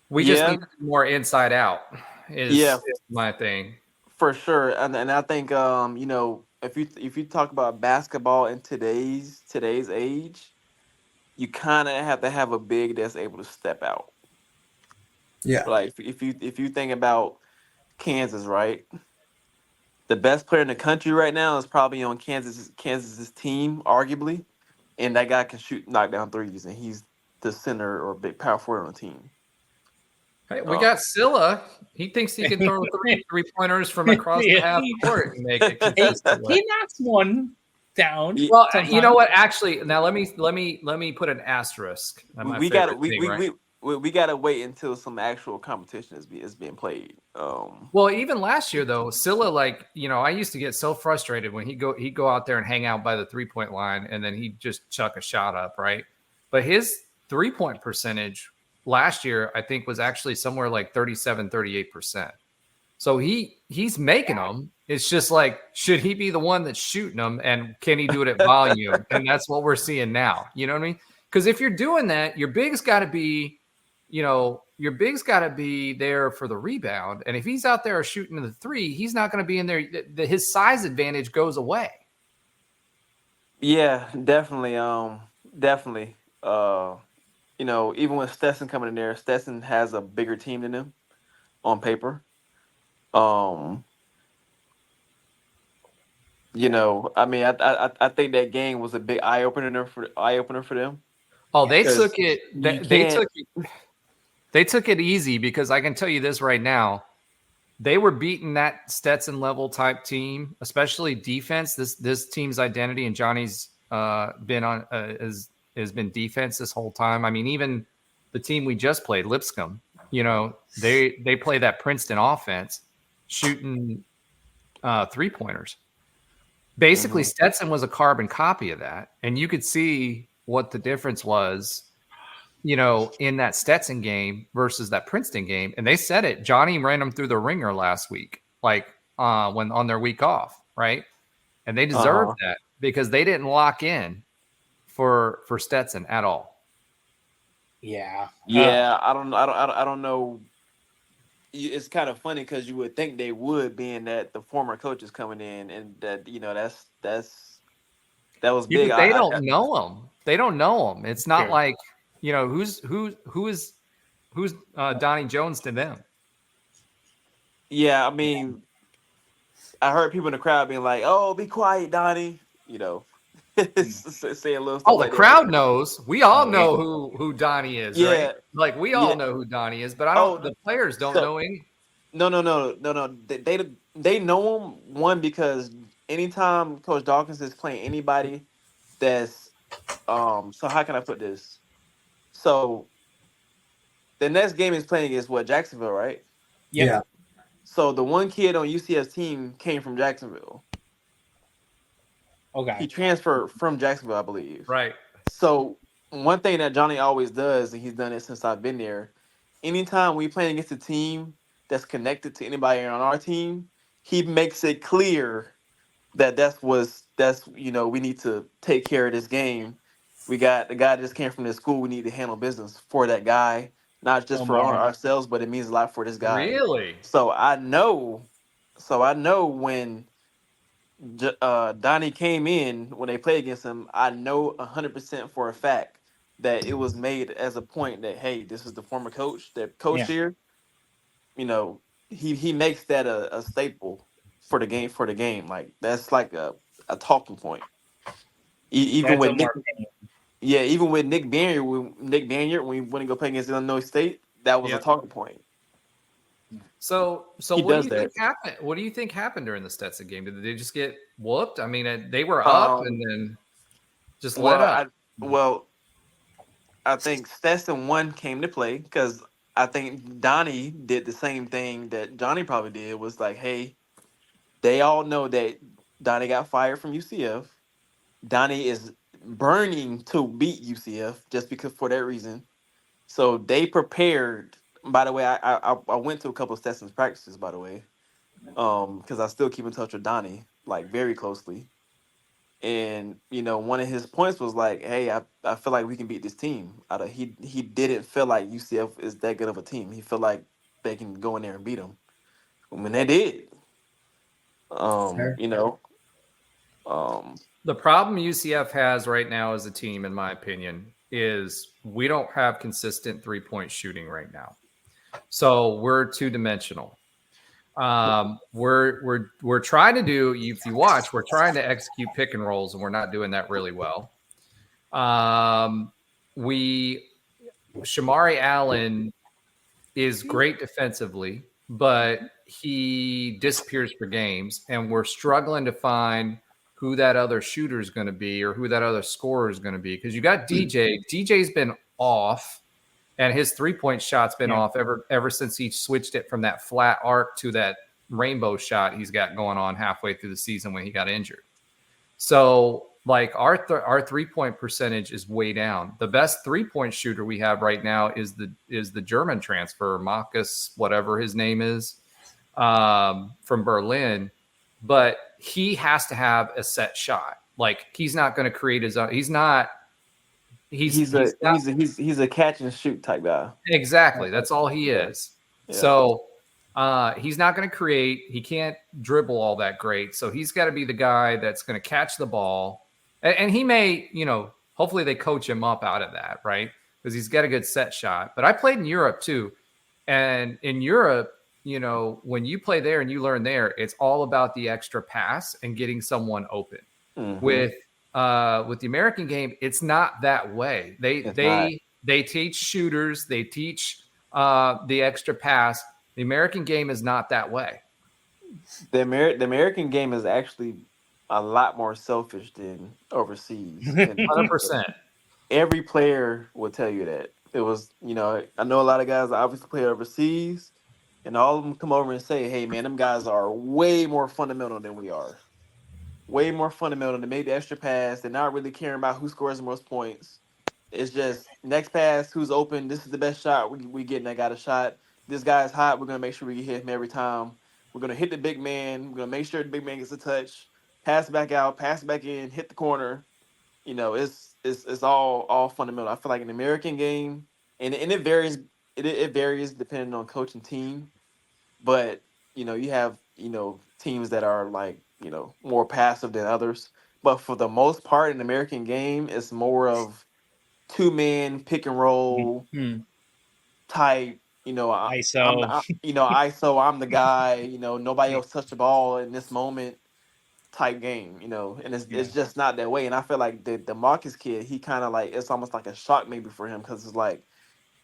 We just need more inside out. Is my thing for sure. And I think if you talk about basketball in today's age, you kind of have to have a big that's able to step out. Yeah. Like if you think about Kansas, right? The best player in the country right now is probably on Kansas's team, arguably, and that guy can knock down threes, and he's the center or big power forward on the team. Hey, we got Scylla. He thinks he can throw three-pointers from across the half court and make it. He knocks one down. Well, you know what? Actually, now let me put an asterisk. We we gotta wait until some actual competition is being played. Well, even last year though, Scylla, like, I used to get so frustrated when he'd go out there and hang out by the 3-point line, and then he'd just chuck a shot up, right? But his 3-point percentage last year, I think, was actually somewhere like 37-38%. So he's making them. It's just like, should he be the one that's shooting them, and can he do it at volume? And that's what we're seeing now. You know what I mean? Because if you're doing that, your big's got to be, there for the rebound. And if he's out there shooting the three, he's not going to be in there. His size advantage goes away. Yeah, definitely. Definitely. Even with Stetson coming in there, Stetson has a bigger team than him on paper. I think that game was a big eye opener for them. Oh, they took it. They took it easy, because I can tell you this right now. They were beating that Stetson level type team, especially defense. This team's identity, and Johnny's been on has been defense this whole time. I mean, even the team we just played, Lipscomb, they play that Princeton offense, shooting 3-pointers. Basically, Stetson was a carbon copy of that, and you could see what the difference was, in that Stetson game versus that Princeton game. And they said it. Johnny ran them through the ringer last week, when on their week off, right? And they deserved that, because they didn't lock in for Stetson at all. Yeah. I don't know. It's kind of funny, because you would think they would, being that the former coach is coming in, and that that was big. They don't know him. They don't know him. It's not like, who's Donnie Jones to them. Yeah, I mean, I heard people in the crowd being like, "Oh, be quiet, Donnie." Say a little stuff. The crowd knows. We all know who Donnie is, yeah. right? Like, we all know who Donnie is, but the players don't know any. No. They know him, one, because anytime Coach Dawkins is playing anybody that's so how can I put this? So the next game is playing against Jacksonville, right? Yeah. So the one kid on UCF's team came from Jacksonville. Okay. He transferred from Jacksonville, I believe. Right. So one thing that Johnny always does, and he's done it since I've been there, anytime we play against a team that's connected to anybody on our team, he makes it clear that we need to take care of this game. We got the guy that just came from this school. We need to handle business for that guy, not just for ourselves, but it means a lot for this guy. Really? So I know when Donnie came in, when they played against him, I know 100% for a fact that it was made as a point that, hey, this is the former coach that coached here. He makes that a staple for the game. Like, that's like a talking point. Even with Nick Banyard, when we went to go play against Illinois State, that was a talking point. So what do you think happened? What do you think happened during the Stetson game? Did they just get whooped? I mean, they were up and then just let up. I think Stetson came to play, because I think Donnie did the same thing that Johnny probably did. Was like, hey, they all know that Donnie got fired from UCF. Donnie is burning to beat UCF just because, for that reason. So they prepared. By the way, I went to a couple of Stetson's practices, by the way, because I still keep in touch with Donnie, like, very closely. And one of his points was like, hey, I feel like we can beat this team. He didn't feel like UCF is that good of a team. He felt like they can go in there and beat them. When they did, The problem UCF has right now as a team, in my opinion, is we don't have consistent 3-point shooting right now. So we're two-dimensional. We're trying to do, if you watch, we're trying to execute pick and rolls, and we're not doing that really well. Shamari Allen is great defensively, but he disappears for games, and we're struggling to find who that other shooter is going to be, or who that other scorer is going to be. Because you got DJ. DJ's been off. And his 3-point shot's been off ever since he switched it from that flat arc to that rainbow shot he's got going on halfway through the season when he got injured. So like our 3-point percentage is way down. The best 3-point shooter we have right now is the German transfer, Marcus, whatever his name is, from Berlin. But he has to have a set shot. Like he's not going to create his own. He's a catch and shoot type guy. Exactly. That's all he is. Yeah. So he's not going to create. He can't dribble all that great. So he's got to be the guy that's going to catch the ball. And he may, hopefully they coach him up out of that, right? Because he's got a good set shot. But I played in Europe too. And in Europe, when you play there and you learn there, it's all about the extra pass and getting someone open. Mm-hmm. With the American game, it's not that way. They teach shooters, they teach the extra pass. The American game is not that way. The American game is actually a lot more selfish than overseas. 100%. Every player will tell you that. It was, I know a lot of guys obviously play overseas, and all of them come over and say, hey, man, them guys are way more fundamental than we are. Way more fundamental. They made the extra pass. They're not really caring about who scores the most points. It's just next pass, who's open. This is the best shot we getting. I got a shot. This guy's hot. We're going to make sure we hit him every time. We're going to hit the big man. We're going to make sure the big man gets a touch. Pass it back out. Pass it back in. Hit the corner. It's all fundamental. I feel like an American game, and it varies. It varies depending on coach and team. But, you have, teams that are like, more passive than others. But for the most part, in the American game, it's more of 2-man pick and roll type. ISO. ISO. I'm the guy. Nobody else touch the ball in this moment. Type game. And it's just not that way. And I feel like the Marcus kid, he kind of like, it's almost like a shock maybe for him, because it's like,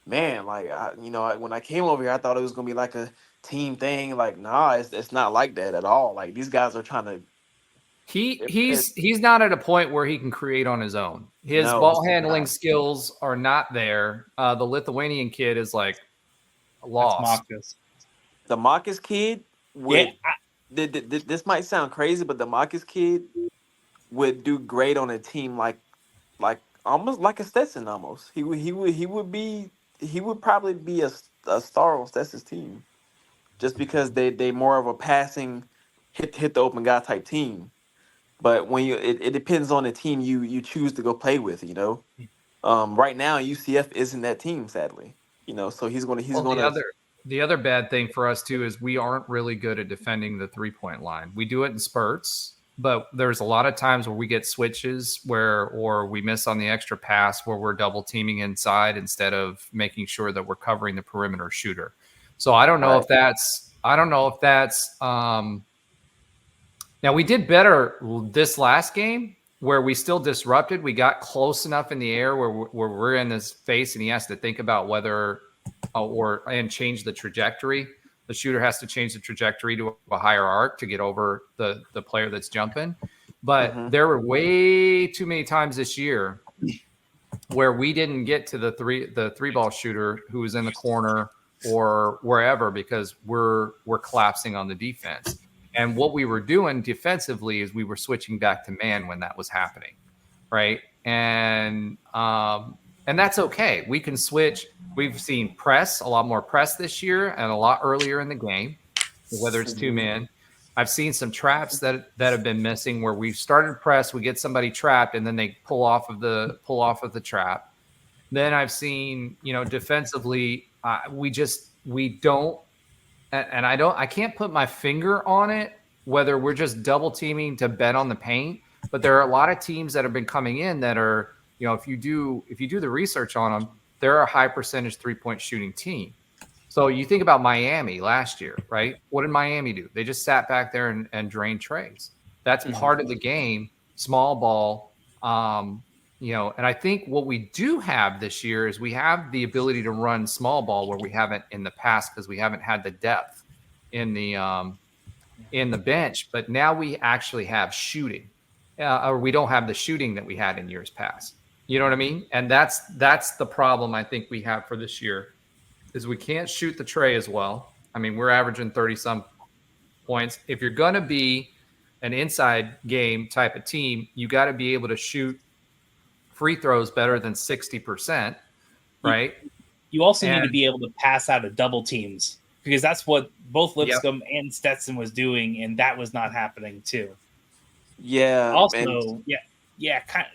man, like when I came over here, I thought it was gonna be like a team thing. Like, nah, it's not like that at all. Like, these guys are trying to. He's not at a point where he can create on his own. His ball handling skills are not there. The Lithuanian kid is like lost. The Marcus kid this might sound crazy, but the Marcus kid would do great on a team like almost like a Stetson. Almost he would probably be a star on Stetson's team, just because they more of a passing hit the open guy type team. But when it depends on the team you choose to go play with. Right now UCF isn't that team, sadly. So he's going to. The other bad thing for us too is we aren't really good at defending the 3-point line. We do it in spurts, but there's a lot of times where we get switches or we miss on the extra pass where we're double teaming inside instead of making sure that we're covering the perimeter shooter. So I don't know if that's now we did better this last game where we still disrupted. We got close enough in the air where we're in his face and he has to think about whether and change the trajectory. The shooter has to change the trajectory to a higher arc to get over the player that's jumping. But there were way too many times this year where we didn't get to the three ball shooter who was in the corner or wherever because we're collapsing on the defense. And what we were doing defensively is we were switching back to man when that was happening, right? And that's okay. We can switch. We've seen press, a lot more press this year and a lot earlier in the game, whether it's 2-man. I've seen some traps that have been missing where we've started press, we get somebody trapped, and then they pull off of the trap. Then I've seen, defensively, we don't, and I can't put my finger on it, whether we're just double teaming to bet on the paint, but there are a lot of teams that have been coming in that are, if you do the research on them, they're a high percentage 3-point shooting team. So you think about Miami last year, right? What did Miami do? They just sat back there and drained trays. That's part of the game, small ball. And I think what we do have this year is we have the ability to run small ball where we haven't in the past because we haven't had the depth in the bench. But now we actually have shooting, or we don't have the shooting that we had in years past. You know what I mean? And that's the problem I think we have for this year is we can't shoot the tray as well. I mean, we're averaging 30 some points. If you're going to be an inside game type of team, you got to be able to shoot free throws better than 60%, right? You also need to And- be able to pass out of double teams because that's what both Yep. Lipscomb and Stetson was doing, and that was not happening too. Yeah. Also,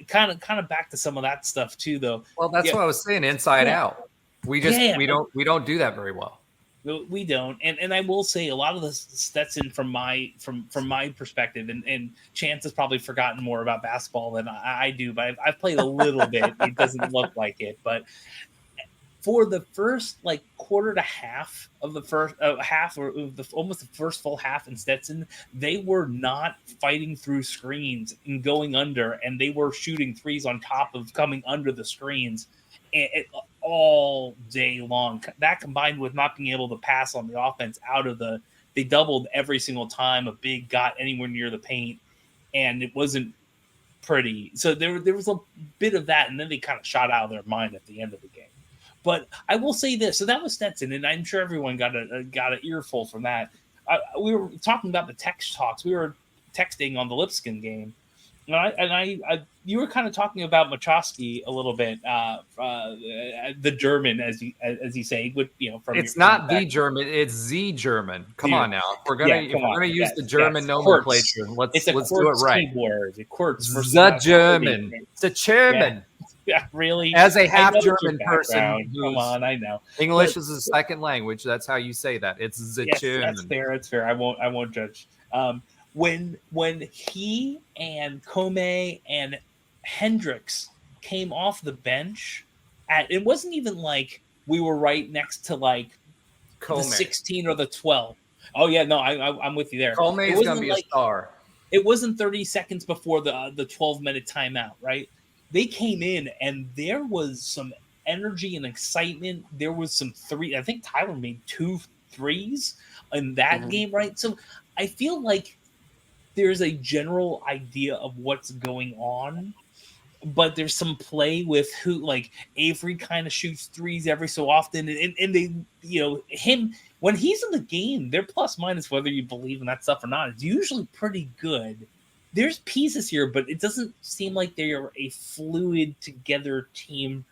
kind of back to some of that stuff too, though. Well, that's Yeah. what I was saying, inside Yeah. out. We just Yeah. we don't do that very well. No, we don't, and I will say a lot of the Stetson from my perspective, and Chance has probably forgotten more about basketball than I do, but I've played a little bit. It doesn't look like it, but for the first like quarter to half of the first half or almost the first full half in Stetson, they were not fighting through screens and going under, and they were shooting threes on top of coming under the screens all day long. That combined with not being able to pass on the offense they doubled every single time a big got anywhere near the paint, and it wasn't pretty. So there was a bit of that, and then they kind of shot out of their mind at the end of the game. But I will say this: so that was Stetson, and I'm sure everyone got an earful from that. We were talking about the text talks. We were texting on the Lipscomb game, and you were kind of talking about Machowski a little bit, the German, as you say, from It's not the German, it's Z German. Come on now, if we're gonna use the German nomenclature, let's do it right. Keyboard. The German, it's a German. Yeah, really. As a half German person, come on, I know English is a second language. That's how you say that. It's the German. That's fair. I won't judge. When he and Comey and Hendricks came off the bench, it wasn't even like we were right next to like Comey. the 16 or the 12. Oh yeah, no, I'm with you there. Comey is gonna be a star. It wasn't 30 seconds before the 12-minute timeout, right? They came in and there was some energy and excitement. There was some three. I think Tyler made 2 threes in that game, right? So I feel like there's a general idea of what's going on, but there's some play with who, like Avery kind of shoots threes every so often, and they, him when he's in the game, their plus minus, whether you believe in that stuff or not, is usually pretty good. There's pieces here, but it doesn't seem like they're a fluid together team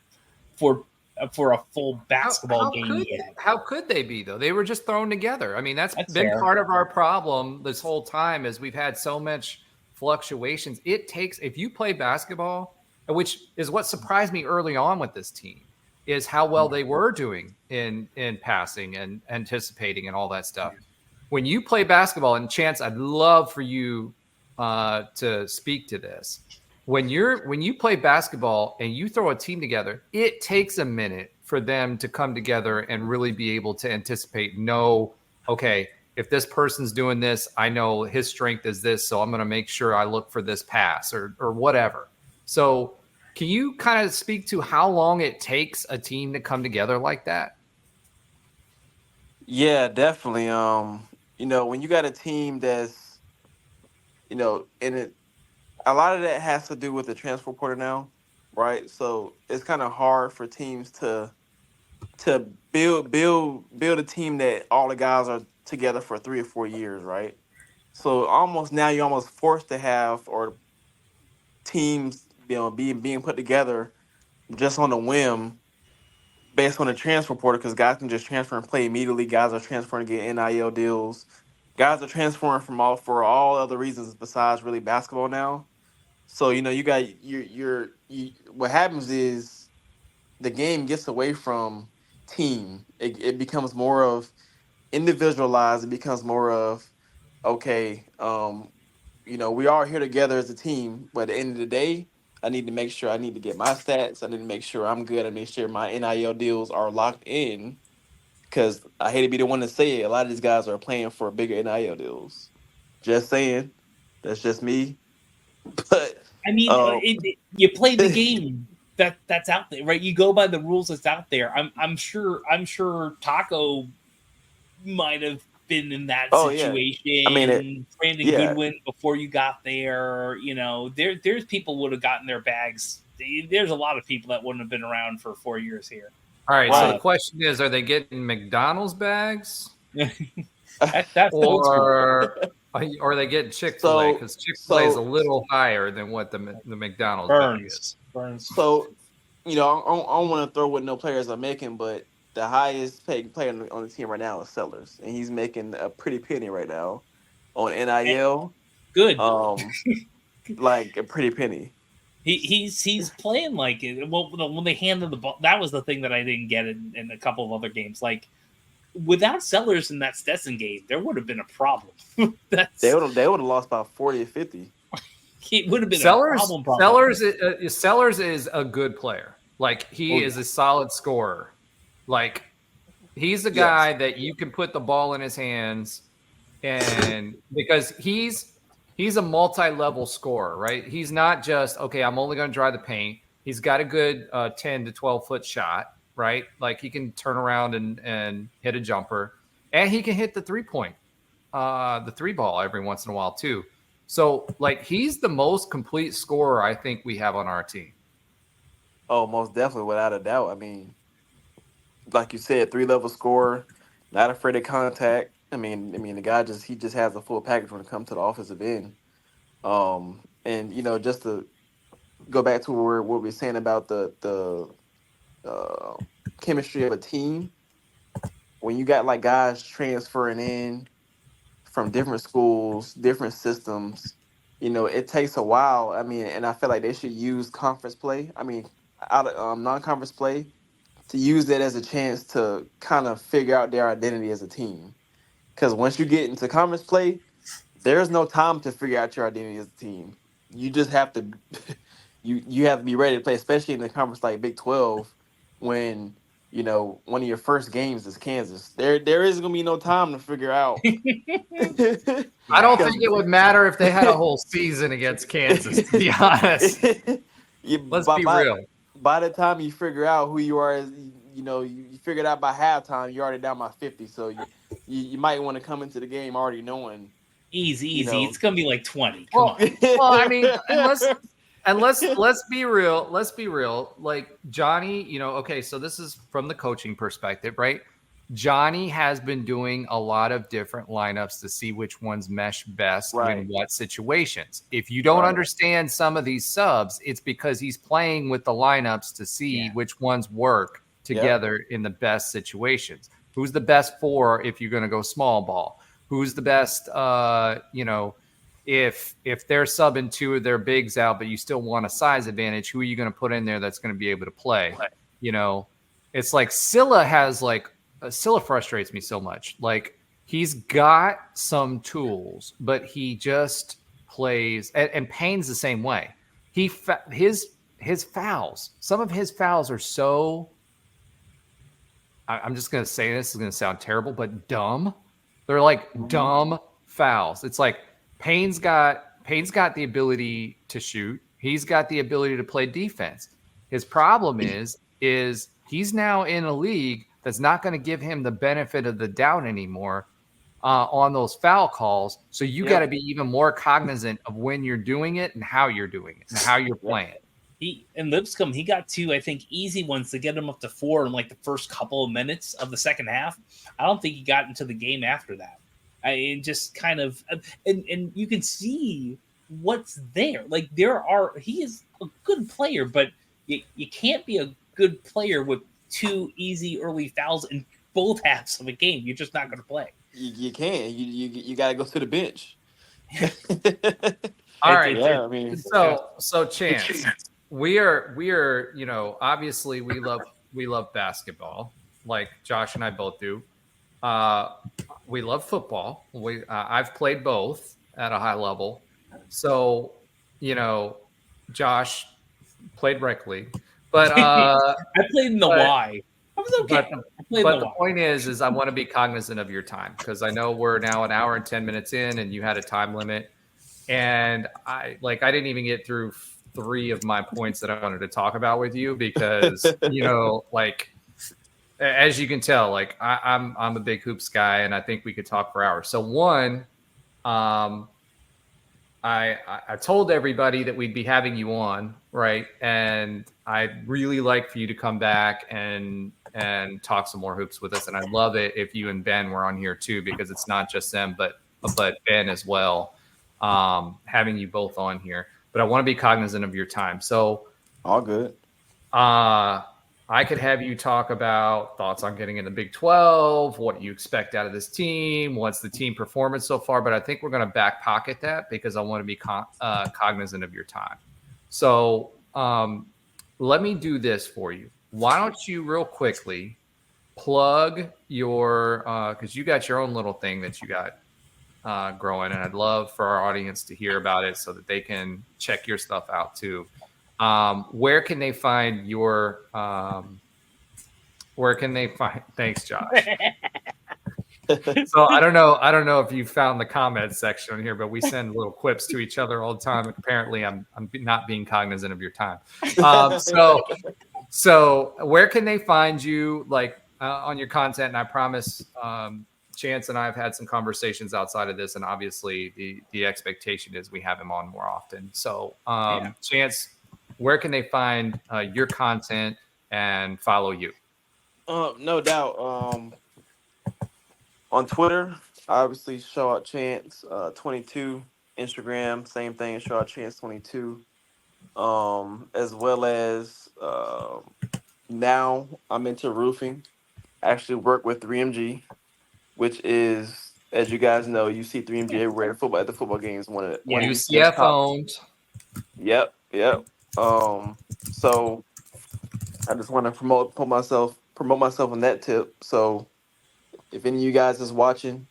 for a full basketball game yet. How could they be, though? They were just thrown together. I mean, that's been fair. part of our problem this whole time is we've had so much fluctuations. It takes, if you play basketball, which is what surprised me early on with this team, is how well they were doing in passing and anticipating and all that stuff. When you play basketball, and Chance, I'd love for you to speak to this. When you play basketball and you throw a team together, it takes a minute for them to come together and really be able to anticipate, okay, if this person's doing this, I know his strength is this, so I'm going to make sure I look for this pass or whatever. So can you kind of speak to how long it takes a team to come together like that? Yeah, definitely. When you got a team that's, a lot of that has to do with the transfer portal now, right? So it's kind of hard for teams to build a team that all the guys are together for 3 or 4 years, right? So you're almost forced to have teams, being put together just on a whim based on the transfer portal, because guys can just transfer and play immediately. Guys are transferring to get NIL deals. Guys are transferring for all other reasons besides really basketball now. So, you got what happens is the game gets away from team. It becomes more of individualized. It becomes more of, okay, we are here together as a team, but at the end of the day, I need to make sure I need to get my stats. I need to make sure I'm good. I make sure my NIL deals are locked in. Because I hate to be the one to say it, a lot of these guys are playing for bigger NIL deals. Just saying, that's just me. But I mean, you play the game that's out there, right? You go by the rules that's out there. I'm sure Tacko might have been in that situation. Yeah. I mean, Brandon Goodwin before you got there. There's people would have gotten their bags there's a lot of people that wouldn't have been around for 4 years here. All right. So Right. the question is, are they getting McDonald's bags That's old school. or are they getting Chick-fil-A? Because Chick-fil-A is a so- little higher than what the McDonald's bag is. Burns. So, I don't want to throw what no players are making, but the highest paid player on the team right now is Sellers, and he's making a pretty penny right now on NIL. Good. Like a pretty penny. He's playing like it. Well, when they handed the ball, that was the thing that I didn't get in a couple of other games. Like without Sellers in that Stetson game, there would have been a problem. They would have lost by 40 or 50. It would have been Sellers, a problem. Sellers is a good player. Like he is a solid scorer. Like he's the guy that you can put the ball in his hands, and because he's a multi-level scorer, right? He's not just okay. I'm only going to dry the paint. He's got a good 10 to 12 foot shot, right? Like he can turn around and hit a jumper, and he can hit the 3-point, the 3-ball every once in a while too. So, like, he's the most complete scorer I think we have on our team. Oh, most definitely, without a doubt. I mean, like you said, 3-level scorer, not afraid of contact. I mean, the guy just has a full package when it comes to the offensive end. And just to go back to what we were saying about the chemistry of a team, when you got like guys transferring in from different schools, different systems, it takes a while. I mean, and I feel like they should use conference play. I mean, out of non-conference play, to use that as a chance to kind of figure out their identity as a team. Because once you get into conference play, there's no time to figure out your identity as a team. You just have to, you have to be ready to play, especially in a conference like Big 12, when one of your first games is Kansas. There is gonna be no time to figure out. I don't think it would matter if they had a whole season against Kansas, to be honest. Let's be real. By the time you figure out who you are, you figure it out by halftime, you're already down by 50. So you might want to come into the game already knowing. Easy. It's gonna be like 20. Come on. Well, I mean, let's be real. Let's be real. Like Johnny, okay, so this is from the coaching perspective, right? Johnny has been doing a lot of different lineups to see which ones mesh best in what situations. If you don't understand some of these subs, it's because he's playing with the lineups to see which ones work together in the best situations. Who's the best 4 if you're going to go small ball? Who's the best, if they're subbing 2 of their bigs out, but you still want a size advantage, who are you going to put in there that's going to be able to play? It's like Scylla frustrates me so much. Like he's got some tools, but he just plays, and Payne's the same way. His fouls, some of his fouls are so, I'm just going to say this is going to sound terrible, but dumb. They're like dumb fouls. It's like Payne's got the ability to shoot. He's got the ability to play defense. His problem is he's now in a league that's not going to give him the benefit of the doubt anymore on those foul calls. So you got to be even more cognizant of when you're doing it and how you're doing it and how you're playing. In Lipscomb, he got 2, I think, easy ones to get him up to 4 in like the first couple of minutes of the second half. I don't think he got into the game after that. It just kind of, and you can see what's there. Like he is a good player, but you can't be a good player with 2 easy early fouls in both halves of a game. You're just not going to play. You can't. You got to go to the bench. All right. Yeah, I mean, so Chance, we are, obviously we love basketball, like Josh and I both do. We love football. I've played both at a high level. So, Josh played rec league, but I played in the Y. I was okay. But the point is I want to be cognizant of your time, because I know we're now an hour and 10 minutes in, and you had a time limit, and I didn't even get through 3 of my points that I wanted to talk about with you, because as you can tell, I'm a big hoops guy, and I think we could talk for hours. So one, I told everybody that we'd be having you on, right? And I'd really like for you to come back and talk some more hoops with us. And I'd love it if you and Ben were on here too, because it's not just them, but Ben as well. Having you both on here. But I want to be cognizant of your time. So All good. I could have you talk about thoughts on getting in the Big 12, what you expect out of this team, what's the team performance so far. But I think we're going to back pocket that because I want to be cognizant of your time. So let me do this for you. Why don't you real quickly plug your because you got your own little thing that you got growing, and I'd love for our audience to hear about it so that they can check your stuff out too. Where can they find your thanks, Josh. So I don't know if you found the comment section here, but we send little quips to each other all the time. Apparently I'm not being cognizant of your time. So where can they find you on your content? And I promise Chance and I have had some conversations outside of this, and obviously the expectation is we have him on more often. So Chance, where can they find your content and follow you? No doubt. On Twitter, obviously show out Chance 22. Instagram, same thing, show out Chance 22. As well as now I'm into roofing. Actually work with 3MG, which is, as you guys know, you see 3MG everywhere at the football games. One of UCF owned. Yep. So I just want to promote myself on that tip. So if any of you guys is watching,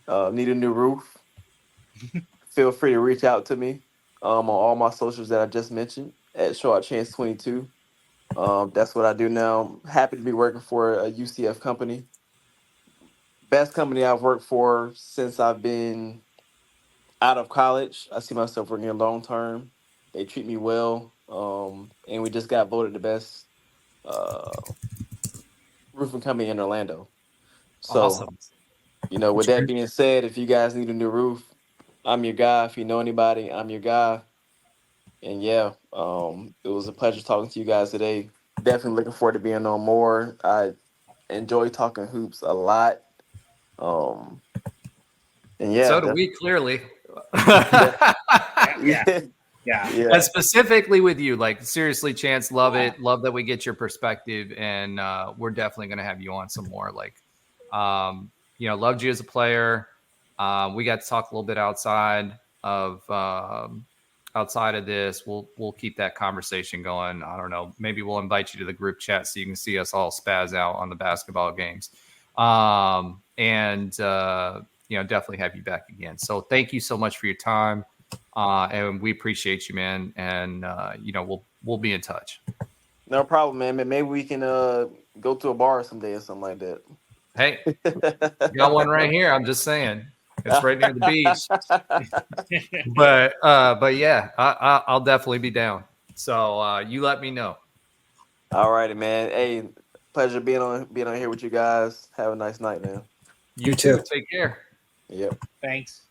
need a new roof, feel free to reach out to me on all my socials that I just mentioned at ShowOutChance22. That's what I do now. I'm happy to be working for a UCF company. Best company I've worked for since I've been out of college. I see myself working here long term. They treat me well. And we just got voted the best roofing company in Orlando. So, Awesome. With that being said, if you guys need a new roof, I'm your guy. If you know anybody, I'm your guy. And yeah, it was a pleasure talking to you guys today. Definitely looking forward to being on more. I enjoy talking hoops a lot. And yeah. So do we, clearly. Yeah. And specifically with you, seriously, Chance, love it. Love that we get your perspective, and we're definitely going to have you on some more. Loved you as a player. We got to talk a little bit outside of this. We'll keep that conversation going. I don't know. Maybe we'll invite you to the group chat so you can see us all spaz out on the basketball games. Definitely have you back again. So thank you so much for your time. And we appreciate you, man. And, we'll be in touch. No problem, man. Maybe we can go to a bar someday or something like that. Hey, got one right here. I'm just saying. It's right near the beach. But yeah, I'll definitely be down. So you let me know. All righty, man. Hey, pleasure being on here with you guys. Have a nice night, man. You too. Take care. Yep. Thanks.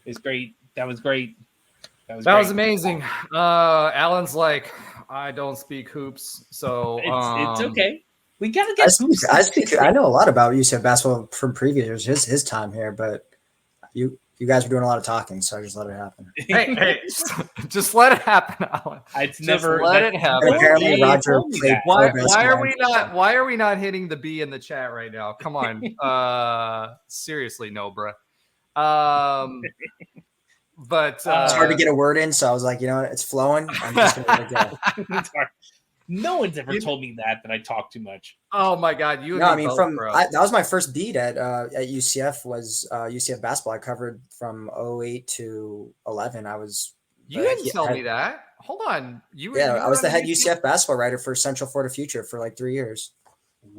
It's great. That was great. That was amazing. Alan's like, I don't speak hoops, so it's okay. We gotta get hoops. I know a lot about UCF basketball from previous his time here, but you guys were doing a lot of talking, so I just let it happen. Hey, just let it happen, Alan. It's just never let it happen. Apparently, Roger played. Why are we not hitting the B in the chat right now? Come on, seriously, no, bro. But it's hard to get a word in, so I was like, it's flowing. I'm just gonna let it go. It's hard. No one's ever told me that I talk too much. Oh my God, that was my first beat at UCF was UCF basketball. I covered from 08 to 11. You didn't tell me that. Hold on, I was the head UCF basketball writer for Central Florida Future for 3 years.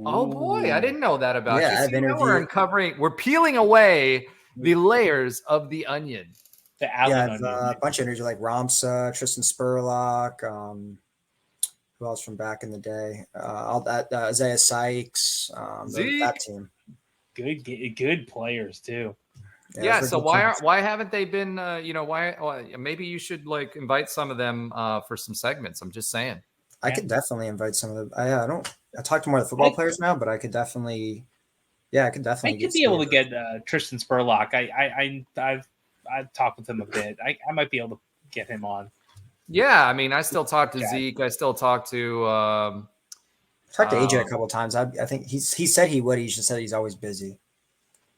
Oh boy, I didn't know that about you. I've interviewed. We're peeling away the layers of the onion. I've a bunch of interviews like Ramsa, Tristan Spurlock. Who else from back in the day? All that Isaiah Sykes, that team. Good players too. Yeah. those So were good teams. why haven't they been? Why maybe you should like invite some of them for some segments. I'm just saying. I could definitely invite some of them. I talk to more of the football players now, but I could definitely. Yeah, I could definitely. I could be able to get Tristan Spurlock. I've talked with him a bit. I might be able to get him on. Yeah, I mean, I still talk to Zeke. I still talk to. Talked to AJ a couple of times. I think he said he would. He just said he's always busy.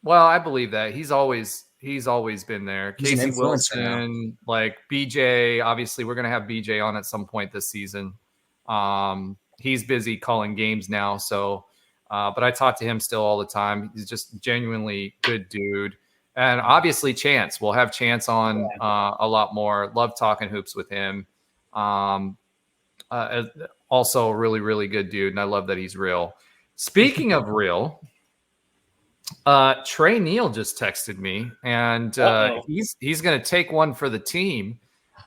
Well, I believe that he's always been there. He's an Casey influencer Wilson, like BJ. Obviously, we're gonna have BJ on at some point this season. He's busy calling games now, so. But I talk to him still all the time. He's just genuinely good dude. And obviously Chance. We'll have Chance on a lot more. Love talking hoops with him. Also a really, really good dude. And I love that he's real. Speaking of real, Trey Neal just texted me. And he's going to take one for the team.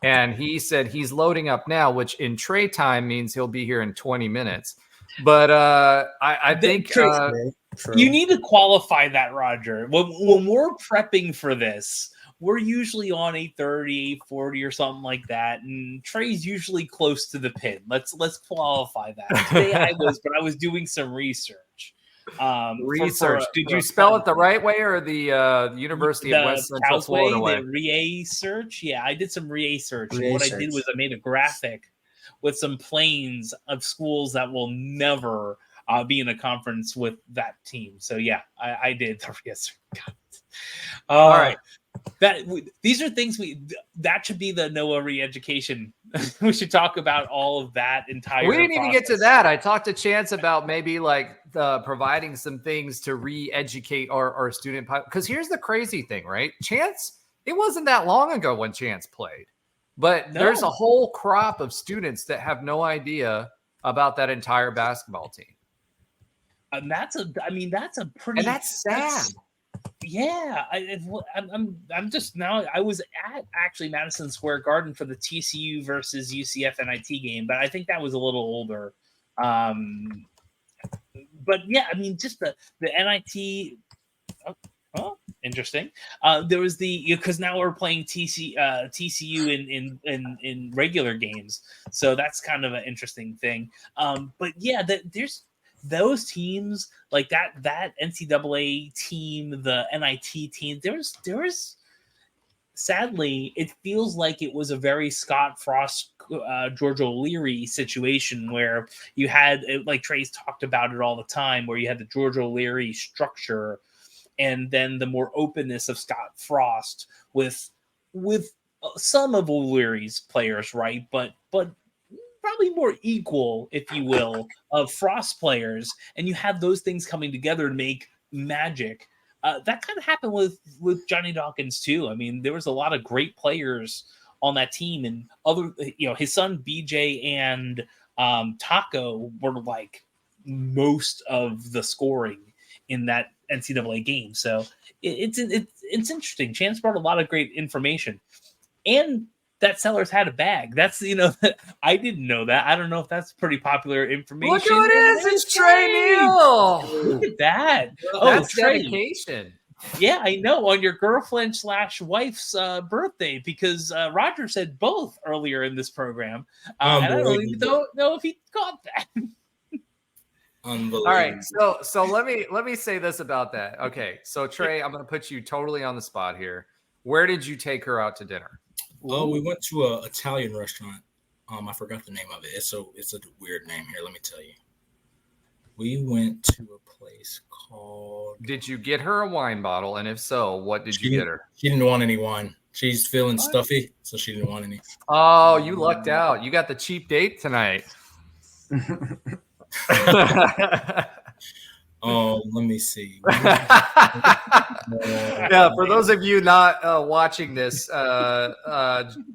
And he said he's loading up now, which in Trey time means he'll be here in 20 minutes. But I think you need to qualify that, Roger. When we're prepping for this, we're usually on 8:30, 8:40 or something like that, and Trey's usually close to the pin. Let's qualify that. Today I was doing some research. Did you spell it the right way or the University of West Central Florida way? The research. Yeah, I did some research. And what I did was I made a graphic with some planes of schools that will never be in a conference with that team. So yeah, I did the research. All right. These are things that should be the NOAA Re-Education. We should talk about all of that entire. We didn't even get to that. I talked to Chance about maybe like providing some things to re-educate our student. Because here's the crazy thing, right? Chance, it wasn't that long ago when Chance played, but there's a whole crop of students that have no idea about that entire basketball team. And that's a pretty. And that's sad. Yeah, I'm just now. I was at actually Madison Square Garden for the TCU versus UCF NIT game, but I think that was a little older. But yeah, I mean, just the NIT. Oh, interesting. There was because now we're playing TCU in regular games, so that's kind of an interesting thing. But yeah, there's. Those teams like that NCAA team, the NIT team, there was sadly, it feels like it was a very Scott Frost, George O'Leary situation where you had, like Trey's talked about it all the time, where you had the George O'Leary structure and then the more openness of Scott Frost with some of O'Leary's players, right? But probably more equal, if you will, of Frost players, and you have those things coming together to make magic. That kind of happened with Johnny Dawkins too. I mean, there was a lot of great players on that team, and other, his son BJ and Tacko were like most of the scoring in that NCAA game. So it's interesting. Chance brought a lot of great information, and that Sellers had a bag. That's, I didn't know that. I don't know if that's pretty popular information. Look who it is. It's Trey Neal. Look at that. That's dedication. Yeah, I know. On your girlfriend / wife's birthday, because Roger said both earlier in this program. And I don't even know if he caught that. All right. So let me say this about that. Okay. So Trey, I'm going to put you totally on the spot here. Where did you take her out to dinner? Oh, we went to an Italian restaurant. I forgot the name of it. It's a weird name here. Let me tell you. We went to a place called. Did you get her a wine bottle? And if so, what did you get her? She didn't want any wine. She's feeling stuffy, so she didn't want any. Oh, you lucked out. You got the cheap date tonight. Oh, let me see. Yeah, for those of you not watching this,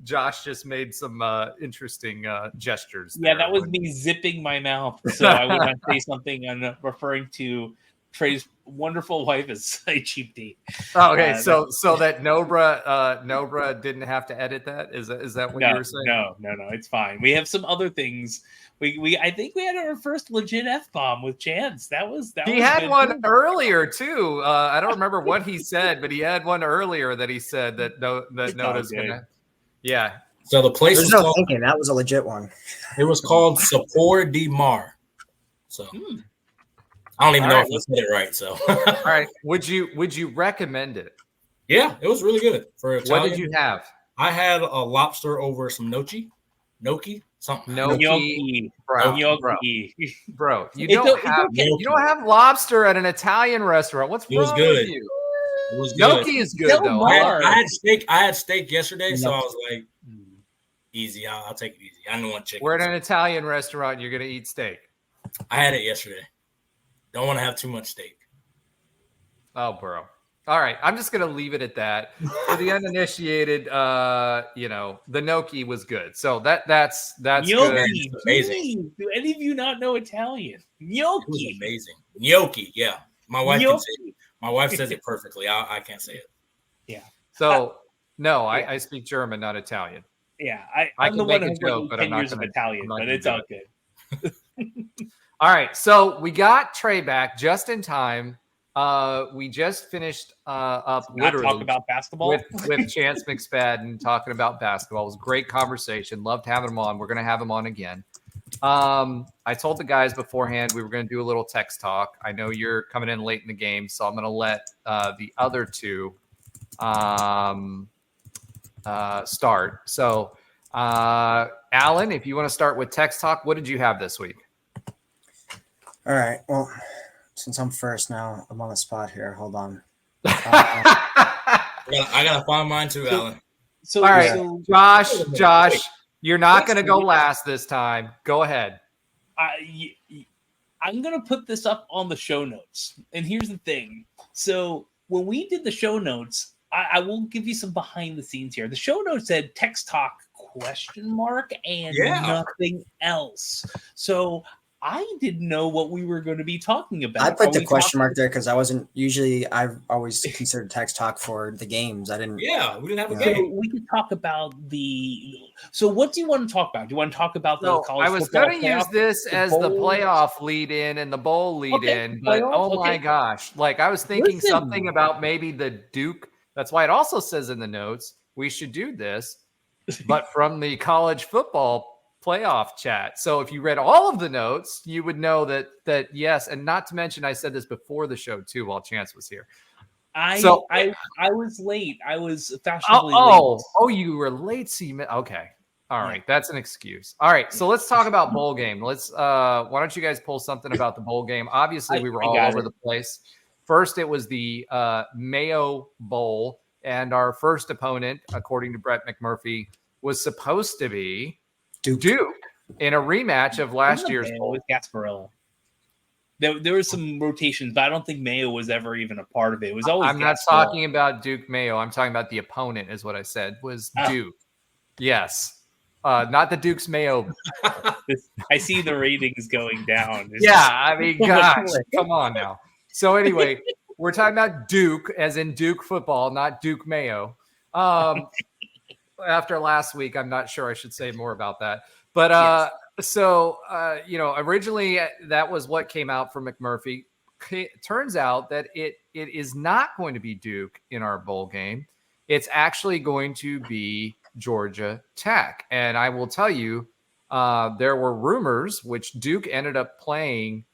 Josh just made some interesting gestures. Yeah, that was me zipping my mouth, so I would not say something referring to Trey's wonderful wife is a cheap date. Okay, so that Nobra didn't have to edit that. Is that what you were saying? No, it's fine. We have some other things. I think we had our first legit F-bomb with Chance. He had one earlier too. I don't remember what he said, but he had one earlier that he said that Noda's gonna. Yeah. So the place was no thinking. That was a legit one. It was called Sapor di Mar. So I don't even know if I said it right. So all right, would you recommend it? Yeah, it was really good for Italian. What did you have? I had a lobster over some gnocchi, something. Gnocchi, bro. You It's don't have lobster at an Italian restaurant. What's wrong with you? It was good. Gnocchi is good though. I had steak yesterday, so I was like, easy. I'll take it easy. I don't want chicken. We're at an Italian restaurant. You're gonna eat steak. I had it yesterday. Don't want to have too much steak. Oh, bro. All right, I'm just gonna leave it at that. For the uninitiated, the gnocchi was good. So that's gnocchi, good. Amazing. Do any of you not know Italian? Gnocchi, it was amazing. Gnocchi, yeah. My wife can say it. My wife says it perfectly. I can't say it. Yeah. So no, I speak German, not Italian. Yeah, I'm the one who's joke, but 10 I'm years not of Italian, but it's all good. All right, so we got Trey back just in time. We just finished up literally talk about basketball with Chance McSpadden talking about basketball. It was a great conversation. Loved having him on. We're going to have him on again. I told the guys beforehand we were going to do a little text talk. I know you're coming in late in the game, so I'm going to let the other two start. So, Alan, if you want to start with text talk, what did you have this week? All right. Well, since I'm first now, I'm on the spot here. Hold on. I gotta find mine too, Alan. All right, Josh, you're not going to go last this time. Go ahead. I'm going to put this up on the show notes. And here's the thing. So when we did the show notes, I will give you some behind the scenes here. The show notes said text talk ? And nothing else. So I didn't know what we were going to be talking about. I put the question mark there because I wasn't usually. I've always considered text talk for the games. I didn't. Yeah, we didn't have a So game. we could talk about So what do you want to talk about? Do you want to talk about the college? I was going to use this as the playoff lead in and the bowl lead in, but my gosh, like I was thinking something about maybe the Duke. That's why it also says in the notes we should do this, but from the college football playoff chat. So if you read all of the notes, you would know that yes, and not to mention I said this before the show too while Chance was here. I was late. I was fashionably late. Oh, you were late. So okay. All right. That's an excuse. All right. So let's talk about bowl game. Let's why don't you guys pull something about the bowl game? Obviously, we were all over the place. First, it was the Mayo Bowl, and our first opponent, according to Brent McMurphy, was supposed to be Duke in a rematch of last year's bowl with Gasparila. There was some rotations, but I don't think Mayo was ever even a part of it. It was always. I'm not talking about Duke Mayo. I'm talking about the opponent. Is what I said was Duke. Yes, not the Duke's Mayo. I see the ratings going down. I mean, gosh, come on now. So anyway, we're talking about Duke, as in Duke football, not Duke Mayo. After last week, I'm not sure I should say more about that. But so, originally that was what came out from McMurphy. Turns out that it is not going to be Duke in our bowl game. It's actually going to be Georgia Tech. And I will tell you, there were rumors, which Duke ended up playing.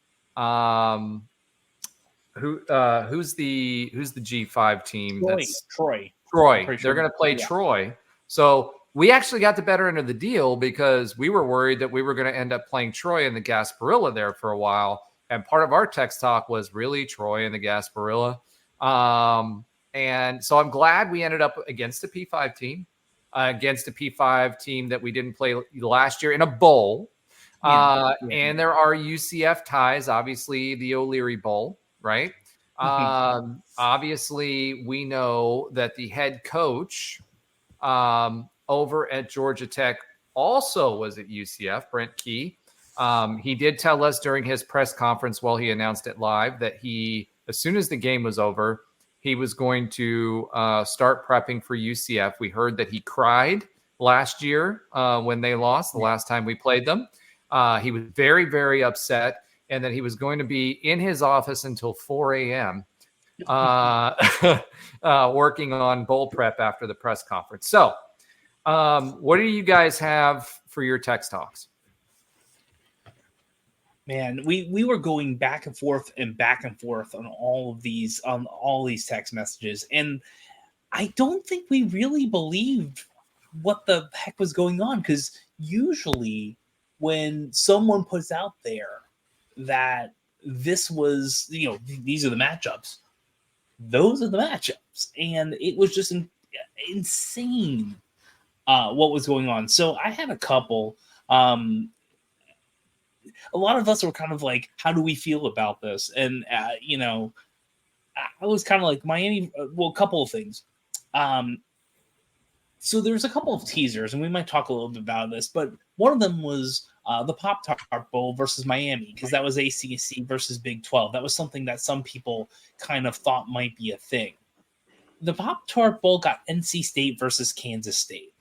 Who's the G5 team? Troy. They're going to play Troy. So we actually got the better end of the deal because we were worried that we were going to end up playing Troy and the Gasparila there for a while. And part of our text talk was really Troy and the Gasparila. And so I'm glad we ended up against a P5 team, against a P5 team that we didn't play last year in a bowl. And there are UCF ties, obviously the O'Leary Bowl, right? Obviously, we know that the head coach over at Georgia Tech also was at UCF, Brent Key. He did tell us during his press conference while he announced it live that he as soon as the game was over, he was going to start prepping for UCF. We heard that he cried last year when they lost the last time we played them. He was very, very upset, and that he was going to be in his office until 4 a.m. Working on bowl prep after the press conference. So what do you guys have for your text talks? Man, we were going back and forth on all these text messages, and I don't think we really believed what the heck was going on, because usually when someone puts out there that this was, these are the matchups, those are the matchups, and it was just insane what was going on. So I had a couple. A lot of us were kind of like, how do we feel about this? And, I was kind of like Miami. Well, a couple of things. So there's a couple of teasers, and we might talk a little bit about this, but one of them was the Pop-Tart Bowl versus Miami, because that was ACC versus Big 12. That was something that some people kind of thought might be a thing. The Pop-Tart Bowl got NC State versus Kansas State.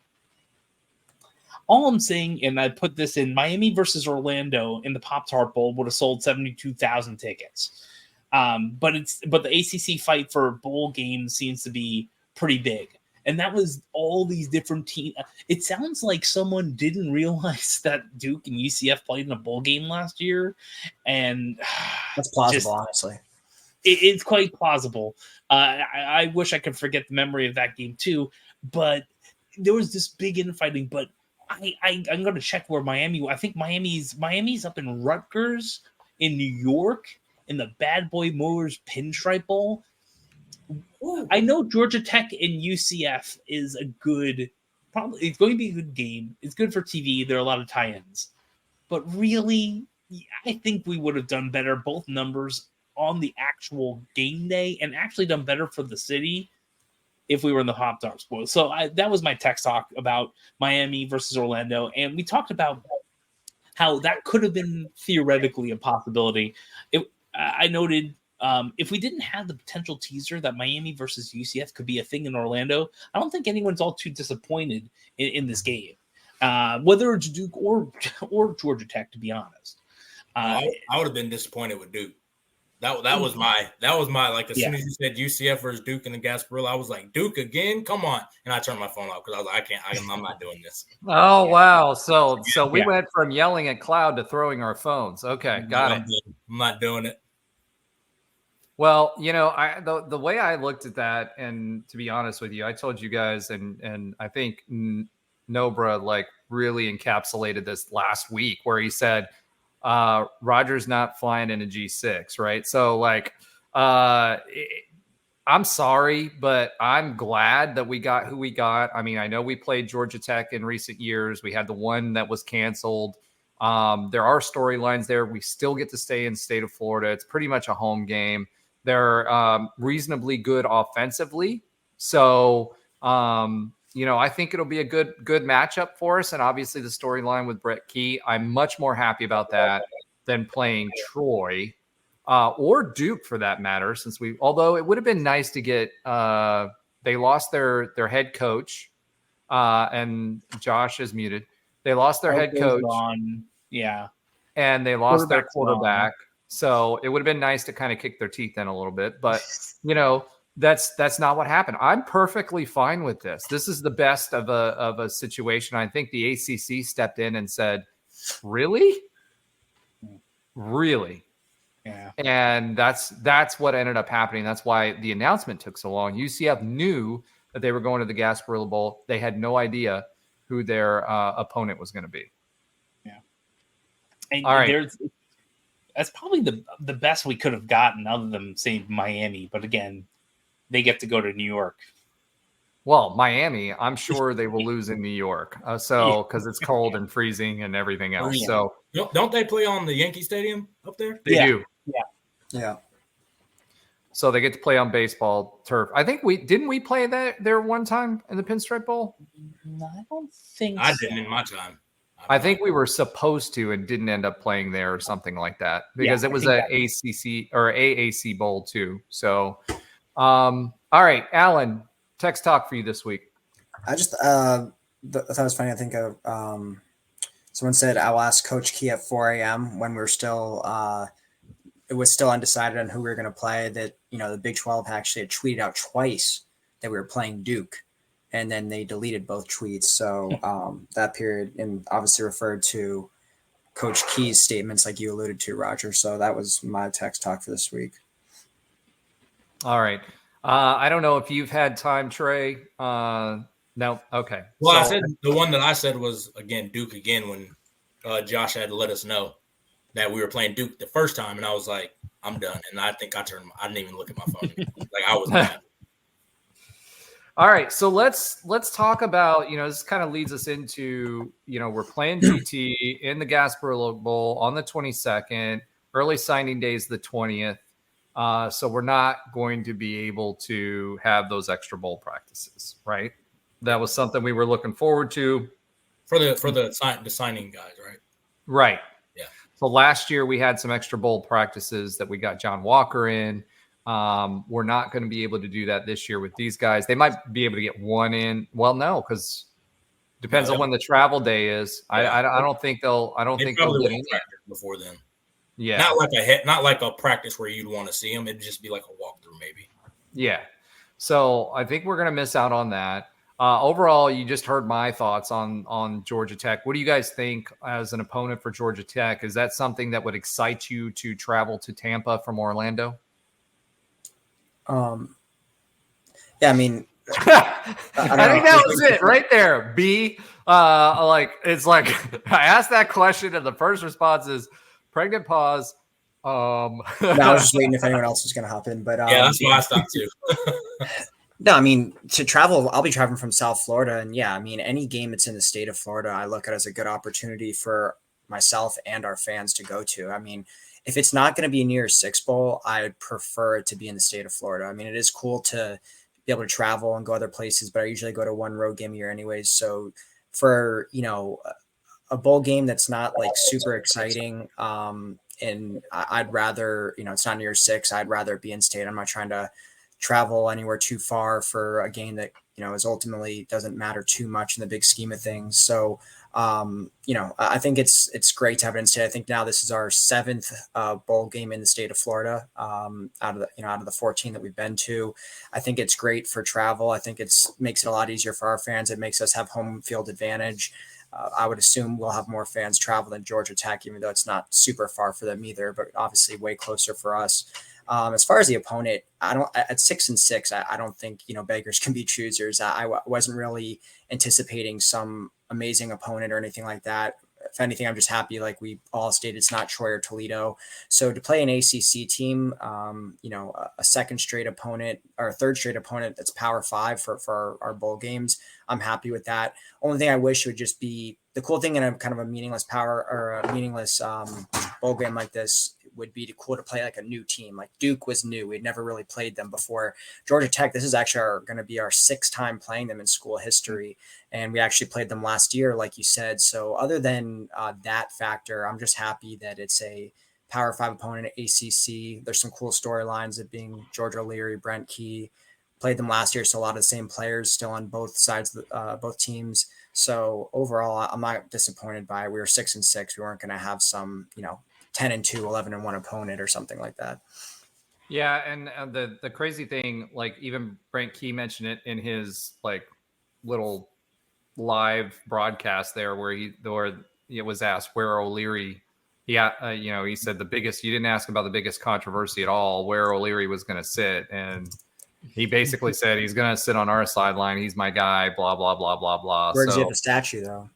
All I'm saying, and I put this in, Miami versus Orlando in the Pop-Tart Bowl would have sold 72,000 tickets. But the ACC fight for bowl games seems to be pretty big. And that was all these different teams. It sounds like someone didn't realize that Duke and UCF played in a bowl game last year. And that's plausible, honestly. It's quite plausible. I wish I could forget the memory of that game too. But there was this big infighting. But I'm going to check where Miami. I think Miami's up in Rutgers in New York in the Bad Boy Motors Pinstripe Bowl. I know Georgia Tech and UCF is probably it's going to be a good game. It's good for TV. There are a lot of tie-ins, but really, I think we would have done better, both numbers on the actual game day, and actually done better for the city if we were in the Pop-Tarts Bowl. So that was my text talk about Miami versus Orlando. And we talked about how that could have been theoretically a possibility. I noted if we didn't have the potential teaser that Miami versus UCF could be a thing in Orlando, I don't think anyone's all too disappointed in this game, whether it's Duke or Georgia Tech, to be honest. I would have been disappointed with Duke. That was my like, as soon as you said UCF versus Duke in the Gasparila, I was like, Duke again? Come on. And I turned my phone off because I was like, I'm not doing this. Oh, wow. So we went from yelling at Cloud to throwing our phones. Okay, got it. I'm not doing it. Well, the way I looked at that, and to be honest with you, I told you guys, and I think Nobra like really encapsulated this last week, where he said, Roger's not flying in a G6, right? So like, I'm sorry, but I'm glad that we got who we got. I mean, I know we played Georgia Tech in recent years. We had the one that was canceled. There are storylines there. We still get to stay in the state of Florida. It's pretty much a home game. They're reasonably good offensively. So, I think it'll be a good matchup for us. And obviously the storyline with Brett Key, I'm much more happy about that than playing Troy or Duke for that matter, although it would have been nice to get, they lost their head coach and Josh is muted. They lost their head coach. Yeah. And they lost their quarterback. So it would have been nice to kind of kick their teeth in a little bit, but that's not what happened. I'm perfectly fine with this. This is the best of a situation. I think the ACC stepped in and said, really? Yeah. And that's what ended up happening. That's why the announcement took so long. UCF knew that they were going to the Gasparila Bowl. They had no idea who their opponent was going to be. Yeah. And all right. That's probably the best we could have gotten, other than saying Miami. But again, they get to go to New York. Well, Miami, I'm sure they will lose in New York. Because it's cold and freezing and everything else. Yeah. So don't they play on the Yankee Stadium up there? They do. Yeah. So they get to play on baseball turf. I think we play there one time in the Pinstripe Bowl? No, I don't think I didn't in my time. I think we were supposed to and didn't end up playing there or something like that because it was a ACC or AAC bowl too. So, all right, Alan, text talk for you this week. I just I thought it was funny. I think of someone said I'll ask Coach Key at 4 a.m. when we're still it was still undecided on who we were going to play. That the Big 12 actually had tweeted out twice that we were playing Duke. And then they deleted both tweets. So that period, and obviously referred to Coach Key's statements like you alluded to, Roger. So that was my text talk for this week. All right. I don't know if you've had time, Trey. No. Okay. Well, I said the one that I said was, again, Duke again when Josh had to let us know that we were playing Duke the first time. And I was like, I'm done. And I think I didn't even look at my phone. Like I was mad. All right, so let's talk about, this kind of leads us into, we're playing GT in the Gasparila Bowl on the 22nd, early signing day is the 20th. So we're not going to be able to have those extra bowl practices, right? That was something we were looking forward to. For the signing guys, right? Right. Yeah. So last year we had some extra bowl practices that we got John Walker in. We're not going to be able to do that this year with these guys. They might be able to get one in. Well, no, because depends on when the travel day is. Yeah. I don't think they'll. I don't think they'll get in before then. Yeah, not like a practice where you'd want to see them. It'd just be like a walkthrough, maybe. Yeah. So I think we're going to miss out on that. Overall, you just heard my thoughts on Georgia Tech. What do you guys think as an opponent for Georgia Tech? Is that something that would excite you to travel to Tampa from Orlando? Yeah, I mean, I think that was it right there. B, it's like I asked that question and the first response is pregnant pause. No, I was just waiting if anyone else was going to hop in, but yeah, that's why I stopped too. No, I mean, to travel, I'll be traveling from South Florida, and yeah, I mean, any game that's in the state of Florida, I look at as a good opportunity for myself and our fans to go to. I mean, if it's not going to be near a Six Bowl, I'd prefer it to be in the state of Florida. I mean, it is cool to be able to travel and go other places, but I usually go to one road game a year anyways. So for, a bowl game that's not like super exciting, and I'd rather, it's not near six, I'd rather be in state. I'm not trying to travel anywhere too far for a game that, is ultimately doesn't matter too much in the big scheme of things. So, I think it's great to have it in state. I think now this is our seventh bowl game in the state of Florida, out of the 14 that we've been to. I think it's great for travel. I think makes it a lot easier for our fans. It makes us have home field advantage. I would assume we'll have more fans travel than Georgia Tech, even though it's not super far for them either, but obviously way closer for us. As far as the opponent, at 6-6, I don't think, beggars can be choosers. I wasn't really anticipating some amazing opponent or anything like that. If anything, I'm just happy, like we all stated, it's not Troy or Toledo. So to play an ACC team, a second straight opponent or a third straight opponent that's Power 5 for our bowl games, I'm happy with that. Only thing I wish would just be the cool thing in a kind of a meaningless bowl game like this would be cool to play like a new team. Like Duke was new. We'd never really played them before. Georgia Tech, this is actually going to be our sixth time playing them in school history. And we actually played them last year, like you said. So other than that factor, I'm just happy that it's a Power 5 opponent at ACC. There's some cool storylines of being George O'Leary, Brent Key. Played them last year, so a lot of the same players still on both sides, both teams. So overall, I'm not disappointed by it. We were 6-6. We weren't going to have some, 10-2, 11-1 opponent or something like that. Yeah, and the crazy thing, like even Brent Key mentioned it in his like little live broadcast there, where it was asked where O'Leary. Yeah, he said the biggest. You didn't ask about the biggest controversy at all, where O'Leary was going to sit, and he basically said he's going to sit on our sideline. He's my guy. Blah blah blah blah blah. Where does he have a statue though?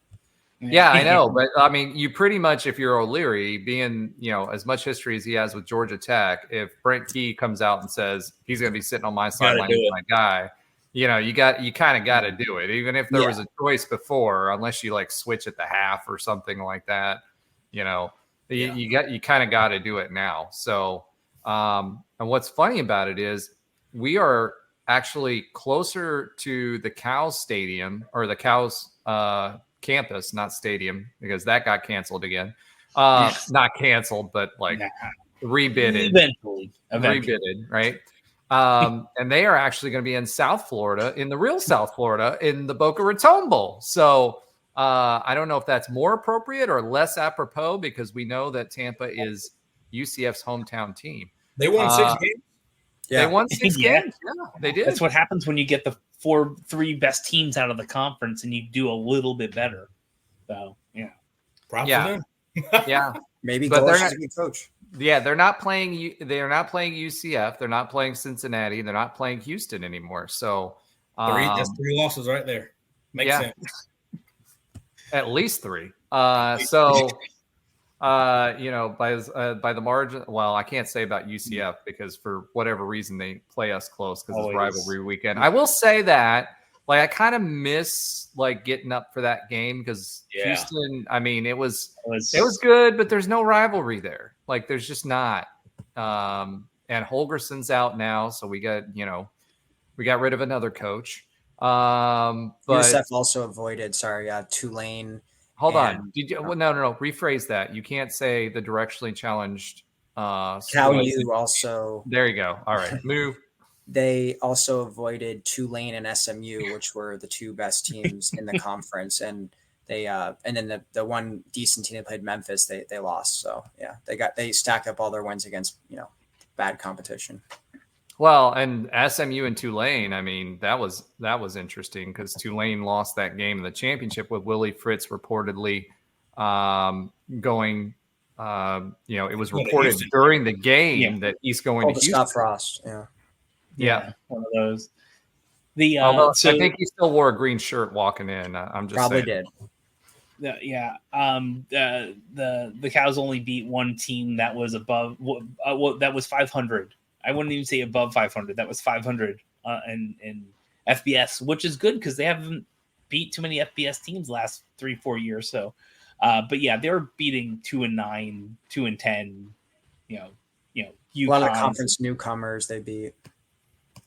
Yeah, I know. But I mean, you pretty much, if you're O'Leary, being, as much history as he has with Georgia Tech, if Brent Key comes out and says he's going to be sitting on my sideline, he's my guy, you kind of got to do it. Even if there was a choice before, unless you like switch at the half or something like that, you kind of got to do it now. So, and what's funny about it is we are actually closer to the Cows Stadium or the Cows campus, not stadium, because that got canceled again. Not canceled, but like rebidded. Eventually. Rebidded, right? And they are actually going to be in South Florida, in the real South Florida, in the Boca Raton Bowl. So I don't know if that's more appropriate or less apropos, because we know that Tampa is UCF's hometown team. They won 6 games. They won 6 games. Yeah, they did. That's what happens when you get the 3 best teams out of the conference and you do a little bit better. So yeah, Props to them. Yeah, maybe. But they're not not, a good coach. Yeah, they're not playing. They are not playing UCF. They're not playing Cincinnati. They're not playing Houston anymore. So that's 3 losses right there. Makes sense. At least 3. So. By the margin, well, I can't say about UCF because for whatever reason they play us close because it's rivalry weekend. I will say that, like, I kind of miss like getting up for that game because Houston. I mean, it was good, but there's no rivalry there. Like, there's just not. And Holgerson's out now, so we got rid of another coach. But USF also avoided. Tulane. Hold on. No. Rephrase that. You can't say the directionally challenged. Cal U also. There you go. All right. Move. They also avoided Tulane and SMU, which were the 2 best teams in the conference, and they and then the one decent team that played Memphis, they lost. So yeah, they stacked up all their wins against bad competition. Well, and SMU and Tulane, I mean, that was interesting because Tulane lost that game in the championship with Willie Fritz reportedly going. It was reported during the game that he's going to Houston. Scott Frost, yeah, one of those. I think he still wore a green shirt walking in. I'm just probably saying. did. The Cows only beat one team that was above. That was 500. I wouldn't even say above 500. That was 500 in FBS, which is good because they haven't beat too many FBS teams last 3-4 years. So, but yeah, they're beating 2-9, 2-10. UConn. A lot of conference newcomers they beat.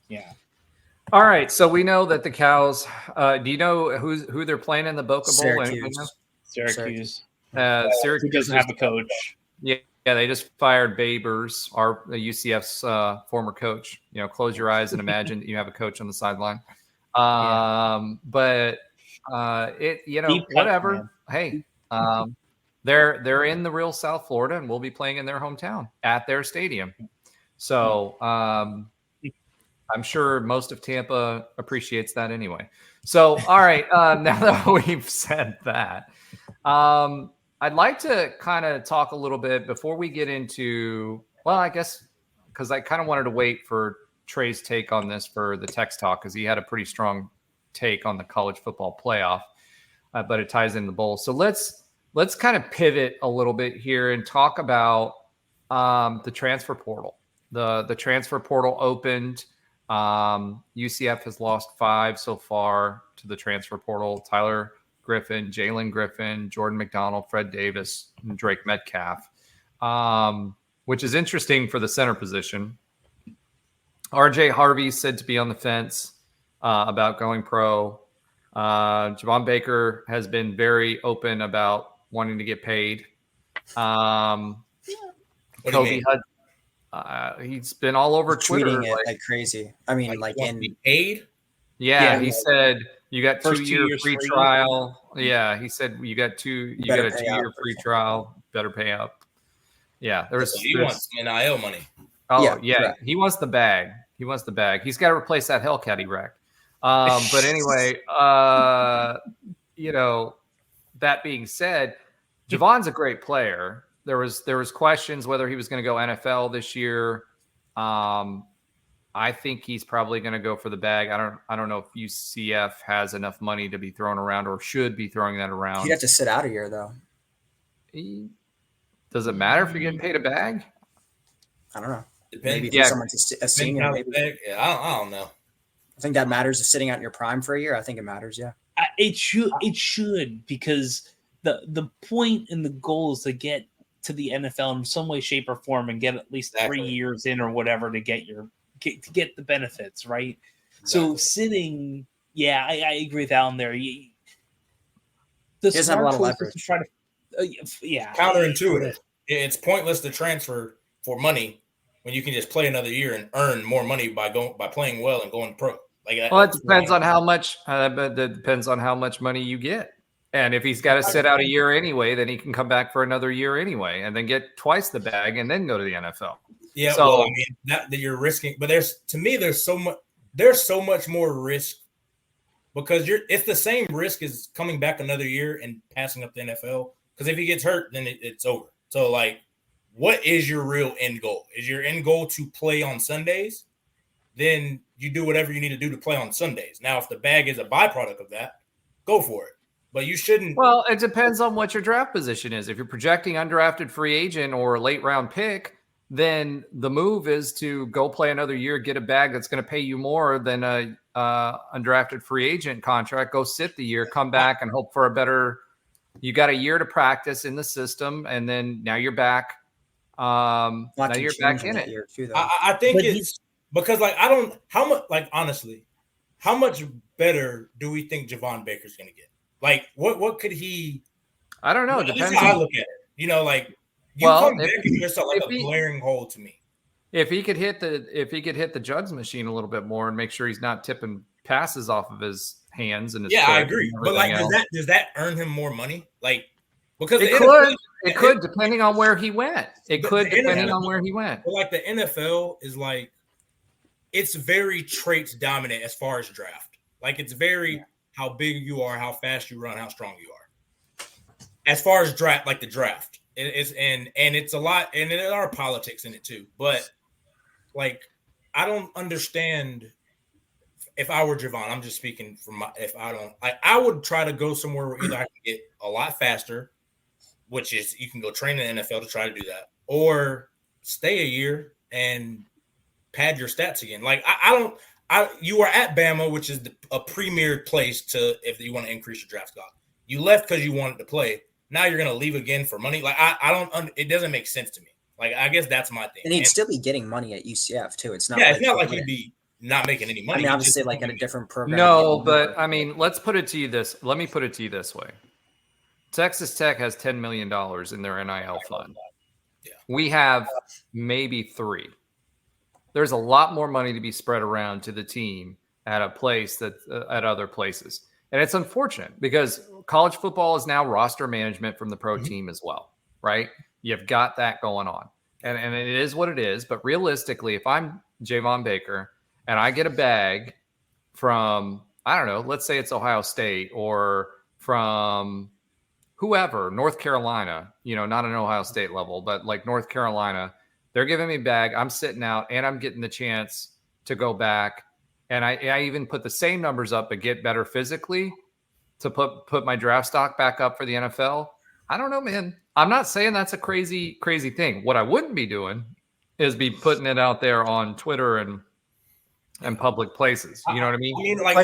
Yeah. All right, so we know that the Cows. Do you know who they're playing in the Boca Bowl? Syracuse. Syracuse doesn't have a coach. Yeah, they just fired Babers, UCF's former coach. Close your eyes and imagine that you have a coach on the sideline. But whatever. Man. Hey, they're in the real South Florida, and we'll be playing in their hometown at their stadium. So I'm sure most of Tampa appreciates that anyway. So all right, now that we've said that. I'd like to kind of talk a little bit before we get into, well, I guess, because I kind of wanted to wait for Trey's take on this for the text talk, because he had a pretty strong take on the college football playoff, but it ties in the bowl. So let's kind of pivot a little bit here and talk about the transfer portal. The transfer portal opened. UCF has lost 5 so far to the transfer portal. Tyler Griffin, Jalen Griffin, Jordan McDonald, Fred Davis, and Drake Metcalf, which is interesting for the center position. RJ Harvey said to be on the fence about going pro. Javon Baker has been very open about wanting to get paid. Kobe he's been all over Twitter. Tweeting it like crazy. I mean, like in paid? Yeah, he said you got 2-year free trial. Yeah, he said you got a 2-year free trial. Better pay up. Yeah, he wants some NIL money. Oh yeah, he wants the bag. He's got to replace that Hellcat he wrecked. But anyway, that being said, Javon's a great player. There was questions whether he was going to go NFL this year. I think he's probably going to go for the bag. I don't know if UCF has enough money to be thrown around or should be throwing that around. He'd have to sit out a year, though. Does it matter if you're getting paid a bag? I don't know. Depends. Maybe for someone a senior. Maybe. Yeah, I don't know. I think that matters. Is sitting out in your prime for a year. I think it matters. Yeah. It should because the point and the goal is to get to the NFL in some way, shape, or form and get at least 3 years in or whatever to get the benefits, right? Exactly. So sitting, I agree with Alan there. the He doesn't have a smart lot of choice is leverage. to try to yeah, Counterintuitive. It's pointless to transfer for money when you can just play another year and earn more money by playing well and going pro. Like Well, it depends on how much. But it depends on how much money you get. And if he's got to sit out a year anyway, then he can come back for another year anyway, and then get twice the bag, and then go to the NFL. Yeah, so, well, I mean that you're risking, but there's so much more risk because it's the same risk as coming back another year and passing up the NFL. Because if he gets hurt, then it's over. So, like, what is your real end goal? Is your end goal to play on Sundays? Then you do whatever you need to do to play on Sundays. Now, if the bag is a byproduct of that, go for it. But you shouldn't. Well, it depends on what your draft position is. If you're projecting undrafted free agent or a late round pick, then the move is to go play another year, get a bag that's going to pay you more than a undrafted free agent contract. Go sit the year, come back, and hope for a better. You got a year to practice in the system, and then now you're back. Now you're back in it. Year too, I think it's because, like, I don't how much, like, honestly, how much better do we think Javon Baker's going to get? Like, what could he? I don't know. That's Depends. how I look at it. You know, like, come back and there's like a glaring hole to me. If he could hit the jugs machine a little bit more and make sure he's not tipping passes off of his hands and his I agree. But like, does that earn him more money? Like, because it could depending on where he went. It could depending on where he went. But like the NFL is like, it's very traits dominant as far as draft. Like it's very how big you are, how fast you run, how strong you are. As far as draft, like the draft, it is, and it's a lot, and there are politics in it too. But like, I don't understand. If I were Javon, I'm just speaking from I would try to go somewhere where either I can get a lot faster, which is you can go train in the NFL to try to do that, or stay a year and pad your stats again. Like you are at Bama, which is a premier place to if you want to increase your draft stock. You left because you wanted to play. Now you're going to leave again for money. Like I don't. It doesn't make sense to me. Like I guess that's my thing. And he'd still be getting money at UCF too. It's not. Yeah, it's not like he'd be not making any money. I mean, obviously, like at a different program. No, but I mean, let's put it to you this. Let me put it to you this way. Texas Tech has $10 million in their NIL fund. Yeah. We have maybe 3. There's a lot more money to be spread around to the team at a place that at other places. And it's unfortunate because college football is now roster management from the pro team as well, right? You've got that going on. And it is what it is. But realistically, if I'm Javon Baker and I get a bag from, I don't know, let's say it's Ohio State or from whoever, North Carolina, not an Ohio State level, but like North Carolina, they're giving me a bag. I'm sitting out and I'm getting the chance to go back. And I even put the same numbers up but get better physically to put my draft stock back up for the NFL. I don't know, man. I'm not saying that's a crazy, crazy thing. What I wouldn't be doing is be putting it out there on Twitter and public places. You know what I mean? I mean, like,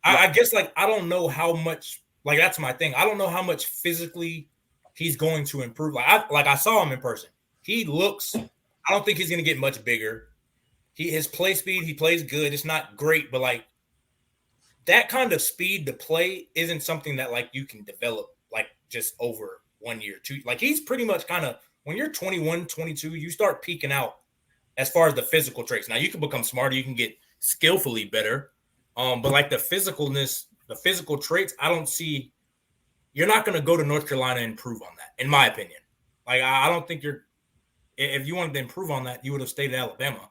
I guess, like, I don't know how much, like, that's my thing. I don't know how much physically he's going to improve. Like I saw him in person. He looks, I don't think he's going to get much bigger. His play speed, he plays good. It's not great, but like that kind of speed to play isn't something that like you can develop like just over 1 year, 2. Like he's pretty much kind of, when you're 21, 22, you start peaking out as far as the physical traits. Now you can become smarter, you can get skillfully better. But like the physicalness, the physical traits, I don't see, you're not going to go to North Carolina and improve on that, in my opinion. Like I don't think if you wanted to improve on that, you would have stayed at Alabama.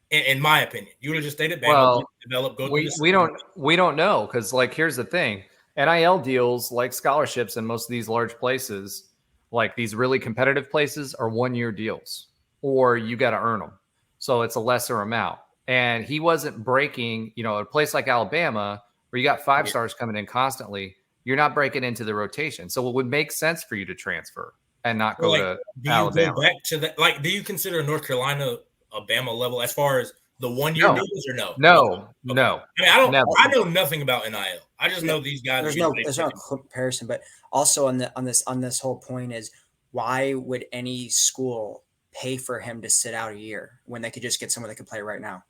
In my opinion, you would have just stayed at Bama, well, develop, go we don't know because like here's the thing: NIL deals like scholarships in most of these large places, like these really competitive places, are 1-year deals, or you got to earn them. So it's a lesser amount. And he wasn't breaking, a place like Alabama where you got 5 stars coming in constantly. You're not breaking into the rotation, so it would make sense for you to transfer and not go to Alabama. Go back to that? Like, do you consider North Carolina a Bama level as far as the 1-year deals or no? No. I mean, I know nothing about NIL. I just know these guys. There's no comparison, but also on this whole point is why would any school pay for him to sit out a year when they could just get someone that could play right now?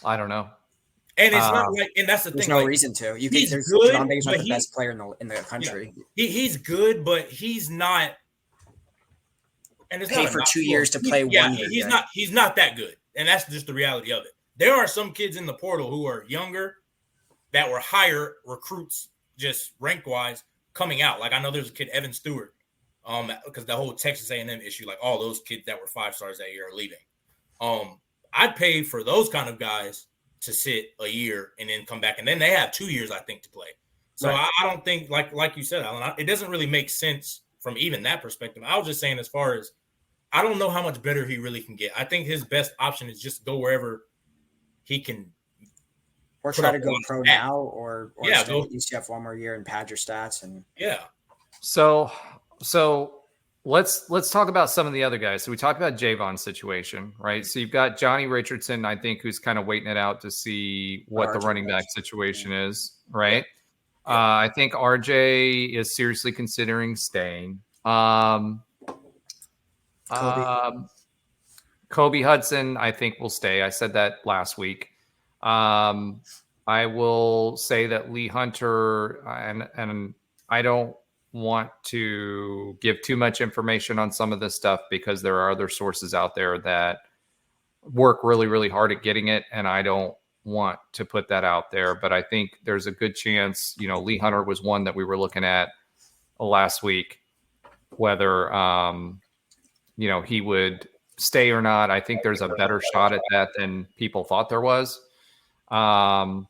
I don't know. And it's not like, and that's the There's thing. no like, reason to. You he's can. good, John Baker's not but the best player in the country. He's good, but he's not. And it's Pay not for 2 years to play 1 year. He's not that good, and that's just the reality of it. There are some kids in the portal who are younger that were higher recruits, just rank wise, coming out. Like I know there's a kid, Evan Stewart, because the whole Texas A&M issue, like all those kids that were 5 stars that year are leaving. I'd pay for those kind of guys to sit a year and then come back, and then they have 2 years, I think, to play. So right. I don't think, like you said, Alan, it doesn't really make sense from even that perspective. I was just saying, as far as I don't know how much better he really can get. I think his best option is just go wherever he can. Or try to go pro now, or yeah, stay at UCF 1 more year and pad your stats. And yeah. So let's talk about some of the other guys. So we talked about Javon's situation, right? So you've got Johnny Richardson, I think, who's kind of waiting it out to see what the running back situation is, right? Yeah. I think RJ is seriously considering staying. Kobe Hudson, I think, will stay. I said that last week. I will say that Lee Hunter, and I don't want to give too much information on some of this stuff because there are other sources out there that work really, really hard at getting it, and I don't want to put that out there. But I think there's a good chance, Lee Hunter was one that we were looking at last week, whether he would stay or not. I think there's a better shot at that than people thought there was. I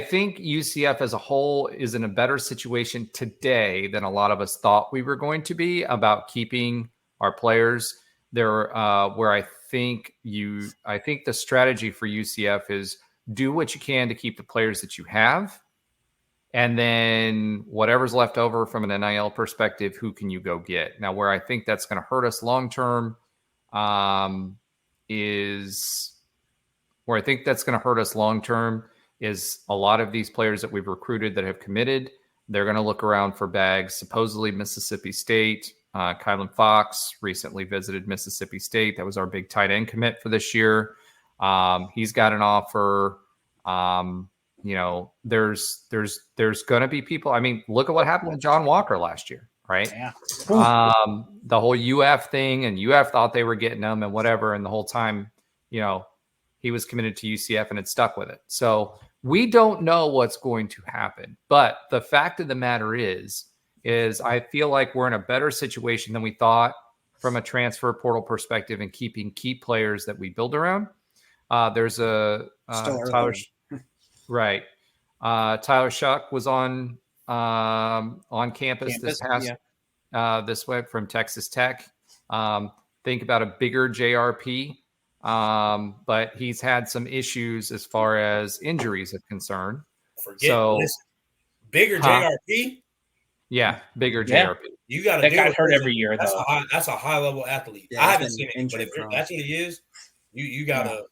think UCF as a whole is in a better situation today than a lot of us thought we were going to be about keeping our players there. Where I think the strategy for UCF is do what you can to keep the players that you have. And then whatever's left over from an NIL perspective, who can you go get? Now, where I think that's going to hurt us long-term is a lot of these players that we've recruited that have committed. They're going to look around for bags. Supposedly Mississippi State, Kylan Fox recently visited Mississippi State. That was our big tight end commit for this year. He's got an offer. There's going to be people. I mean, look at what happened with John Walker last year, right? Yeah. The whole UF thing, and UF thought they were getting him and whatever. And the whole time, he was committed to UCF and had stuck with it. So we don't know what's going to happen. But the fact of the matter is I feel like we're in a better situation than we thought from a transfer portal perspective and keeping key players that we build around. There's a Tyler. Right. Tyler Shuck was on campus this past this way from Texas Tech. Think about a bigger JRP, but he's had some issues as far as injuries are concerned. Bigger JRP? Yeah, bigger JRP. You got to that got hurt every year. That's a high level athlete. Yeah, I haven't seen it, but if that's what he is, you gotta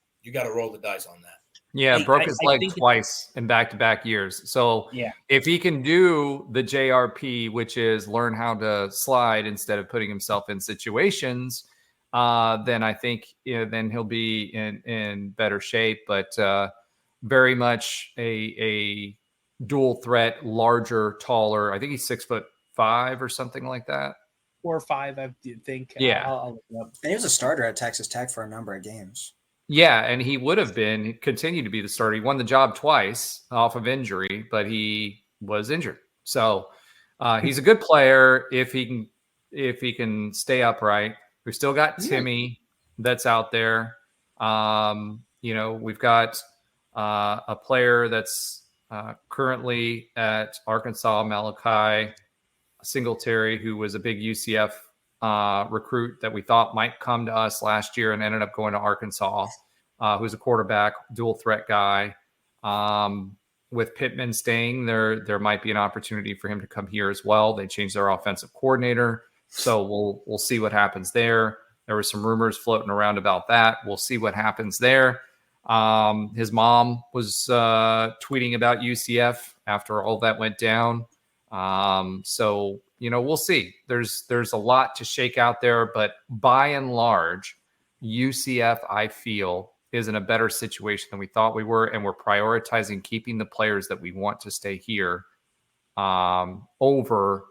roll the dice on that. Yeah, broke his leg twice in back-to-back years. So if he can do the JRP, which is learn how to slide instead of putting himself in situations, then I think then he'll be in better shape. But very much a dual threat, larger, taller. I think he's 6'5" or something like that. 4 or 5, I think. Yeah, I'll look it up. And he was a starter at Texas Tech for a number of games. Yeah, and he would have continued to be the starter. He won the job twice off of injury, but he was injured. So he's a good player if he can stay upright. We've still got Timmy that's out there. We've got a player that's currently at Arkansas, Malachi Singletary, who was a big UCF recruit that we thought might come to us last year and ended up going to Arkansas, who's a quarterback, dual threat guy. With Pittman staying there might be an opportunity for him to come here as well. They changed their offensive coordinator, so we'll see what happens there. There were some rumors floating around about that. We'll see what happens there. His mom was tweeting about UCF after all that went down. We'll see. There's a lot to shake out there, but by and large, UCF, I feel, is in a better situation than we thought we were, and we're prioritizing keeping the players that we want to stay here over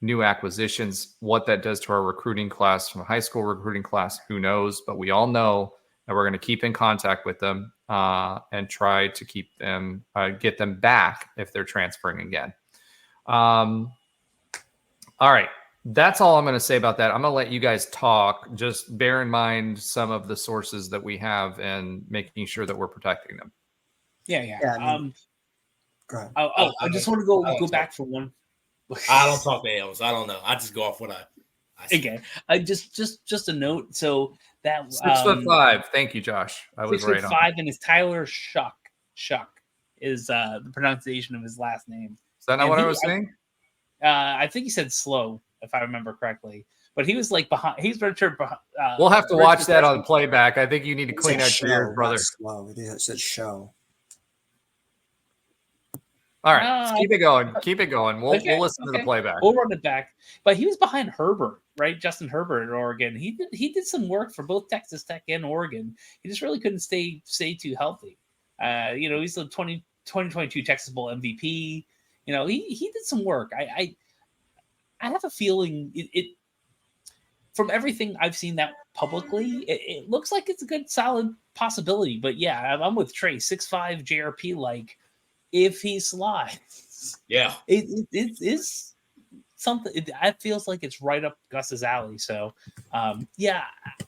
new acquisitions. What that does to our recruiting class, from a high school recruiting class, who knows? But we all know that we're going to keep in contact with them and try to keep them, get them back if they're transferring again. All right. That's all I'm going to say about that. I'm going to let you guys talk. Just bear in mind some of the sources that we have and making sure that we're protecting them. Yeah. Go ahead. I just want to go back for one. I don't talk to L's. I don't know. I just go off what I see. Okay. I just a note. So that 6'5". Thank you, Josh. I was right on. 6'5", and is Tyler Shuck. Shuck is the pronunciation of his last name. Is that not what I was saying? I think he said slow, if I remember correctly. But he was like behind. He's Richard. We'll have to watch that on playback. I think you need to clean out your ears, brother. Slow. It said show. All right, let's keep it going. Keep it going. We'll listen to the playback. We'll run it back. But he was behind Herbert, right? Justin Herbert at Oregon. He did some work for both Texas Tech and Oregon. He just really couldn't stay too healthy. He's the 2022 Texas Bowl MVP. He did some work. I have a feeling it from everything I've seen that publicly, it looks like it's a good, solid possibility. But yeah, I'm with Trey. 6'5" JRP, like, if he slides, yeah, it is something. It feels like it's right up Gus's alley. So, yeah,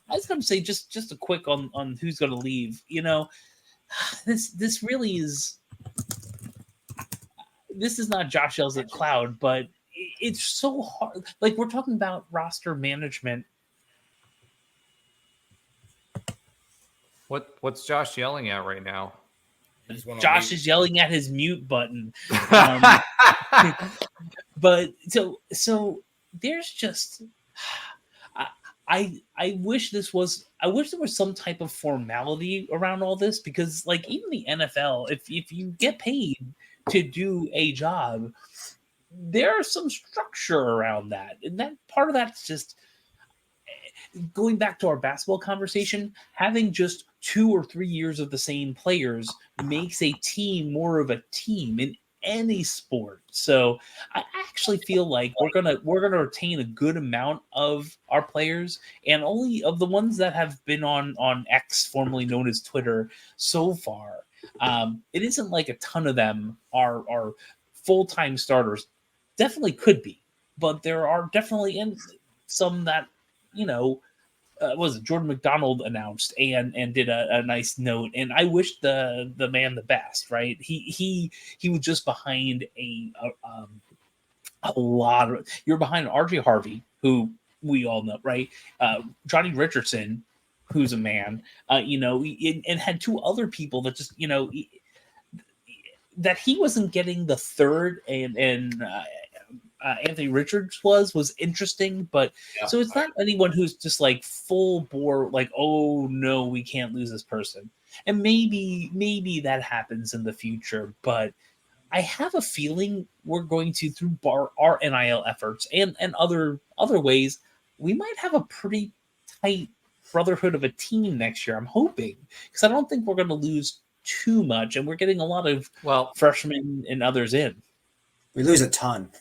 I was going to say just a quick on who's going to leave. This really is. This is not Josh yells at cloud, but it's so hard. Like, we're talking about roster management. What's Josh yelling at right now? Josh is yelling at his mute button. But so there's just I wish there was some type of formality around all this, because like even the NFL, if you get paid to do a job, there's some structure around that. And that part of that's just going back to our basketball conversation, having just 2 or 3 years of the same players makes a team more of a team in any sport. So I actually feel like we're gonna retain a good amount of our players, and only of the ones that have been on X, formerly known as Twitter, so far. It isn't like a ton of them are full-time starters. Definitely could be, but there are definitely some that was it Jordan McDonald announced and did a nice note, and I wish the man the best. Right, he was just behind a lot of. You're behind RJ Harvey, who we all know, right? Johnny Richardson, who's a man, and had 2 other people that just that he wasn't getting the third, and Anthony Richards was interesting, but so it's not anyone who's just like full bore, like, oh no, we can't lose this person. And maybe that happens in the future, but I have a feeling we're going to, through our NIL efforts and other ways, we might have a pretty tight brotherhood of a team next year. I'm hoping, because I don't think we're going to lose too much, and we're getting a lot of freshmen and others in. We lose a ton.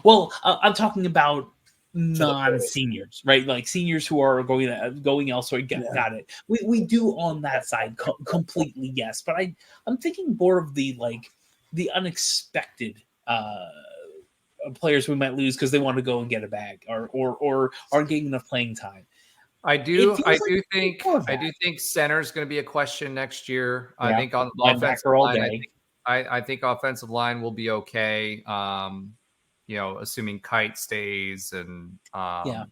Well, I'm talking about non-seniors, right? Like seniors who are going elsewhere. Got it. We do on that side completely, yes. But I'm thinking more of the unexpected players we might lose because they want to go and get a bag or aren't getting enough playing time. I do think center is going to be a question next year. Yeah. I think on the offensive line, I think offensive line will be okay. Assuming Kite stays and a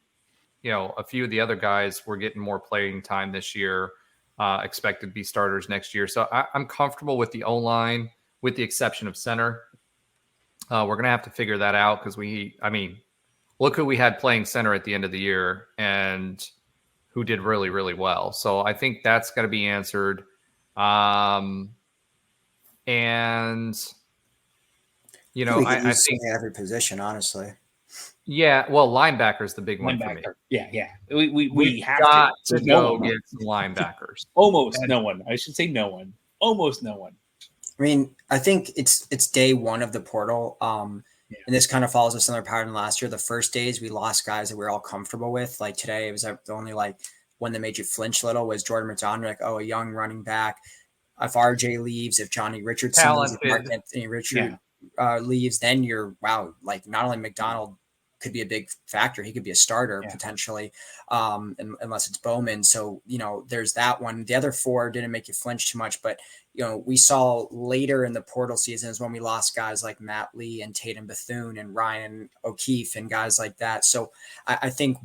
few of the other guys were getting more playing time this year, expected to be starters next year. So I'm comfortable with the O-line, with the exception of center. We're going to have to figure that out because look who we had playing center at the end of the year and who did really, really well. So I think that's going to be answered. I think every position, honestly. Yeah, well, linebacker's the big one for me. Linebacker. Yeah. We We've have got to. to No go one. get some linebackers. Almost And- no one. I should say no one. Almost no one. I mean, I think it's day one of the portal. And this kind of follows a similar pattern last year. The first days we lost guys that we were all comfortable with. Like today, it was the only like one that made you flinch a little was Jordan McDonald. Like, oh, a young running back. If RJ leaves, if Johnny Richardson leaves, if Mark Anthony Richard leaves, then you're like not only McDonald could be a big factor, he could be a starter potentially, unless it's Bowman. So there's that one. The other four didn't make you flinch too much, but we saw later in the portal season is when we lost guys like Matt Lee and Tatum Bethune and Ryan O'Keefe and guys like that. So I think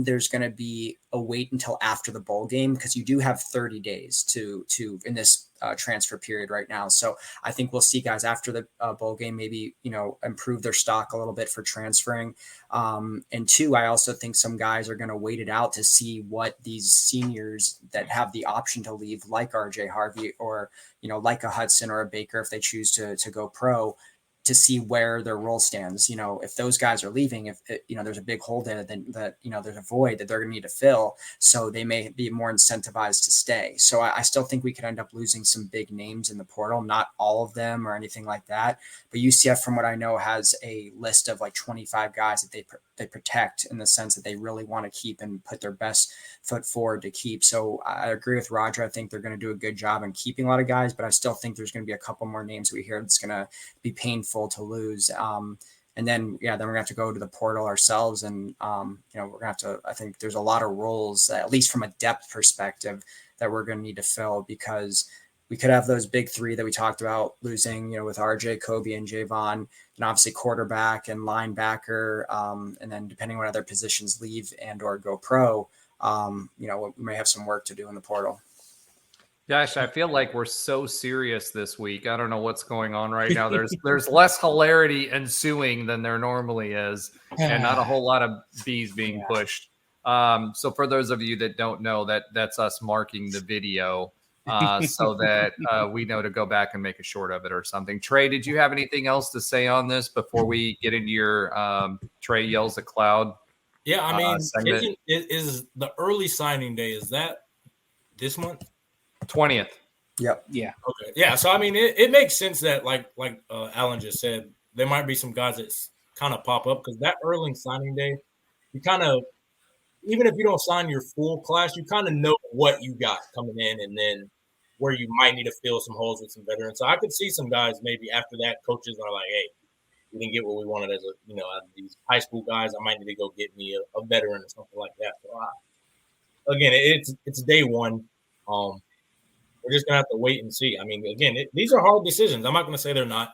there's going to be a wait until after the bowl game because you do have 30 days to in this transfer period right now. So I think we'll see guys after the bowl game maybe improve their stock a little bit for transferring. And two, I also think some guys are going to wait it out to see what these seniors that have the option to leave, like RJ Harvey or like a Hudson or a Baker, if they choose to go pro, to see where their role stands. If those guys are leaving, if there's a big hole there, then there's a void that they're going to need to fill. So they may be more incentivized to stay. So I still think we could end up losing some big names in the portal, not all of them or anything like that. But UCF, from what I know, has a list of like 25 guys that they protect in the sense that they really want to keep and put their best foot forward to keep. So I agree with Roger. I think they're going to do a good job in keeping a lot of guys, but I still think there's going to be a couple more names we hear that's going to be painful to lose. And then we're gonna have to go to the portal ourselves, and we're gonna have to. I think there's a lot of roles, at least from a depth perspective, that we're gonna need to fill because we could have those big three that we talked about losing, with RJ, Kobe, and Javon, and obviously quarterback and linebacker, and then depending on what other positions leave and or go pro, we may have some work to do in the portal. Gosh, I feel like we're so serious this week. I don't know what's going on right now. There's less hilarity ensuing than there normally is, and not a whole lot of bees being pushed. So for those of you that don't know, that's us marking the video so that we know to go back and make a short of it or something. Trey, did you have anything else to say on this before we get into your Trey Yells at Cloud? Yeah, I mean, is the early signing day, is that this month? 20th. Yep. Yeah. Okay. Yeah. So I mean, it makes sense that like Alan just said, there might be some guys that kind of pop up because that early signing day, you kind of, even if you don't sign your full class, you kind of know what you got coming in and then where you might need to fill some holes with some veterans. So I could see some guys maybe after that, coaches are like, hey, we didn't get what we wanted as out of these high school guys. I might need to go get me a veteran or something like that. So again, it's day one. We're just going to have to wait and see. I mean, again, these are hard decisions. I'm not going to say they're not.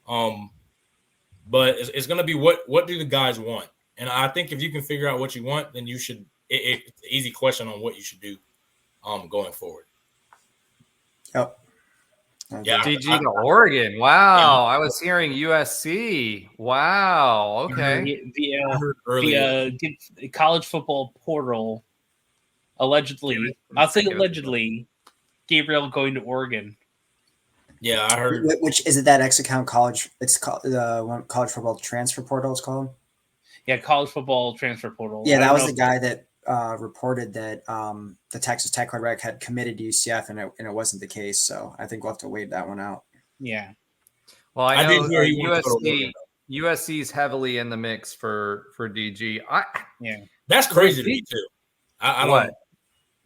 But it's going to be what do the guys want? And I think if you can figure out what you want, then you should it's an easy question on what you should do going forward. Yep. Yeah. DG to Oregon. Wow. I was hearing USC. Wow. Okay. The college football portal allegedly, I'll say allegedly, Gabriel going to Oregon. Yeah, I heard. Which is it? That X account college? It's called the college football transfer portal. It's called. Yeah, college football transfer portal. Yeah, that was the guy that reported that the Texas Tech quarterback had committed to UCF, and it wasn't the case. So I think we'll have to wait that one out. Yeah. Well, I know did hear USC's heavily in the mix for DG. That's crazy to me too. I don't. What?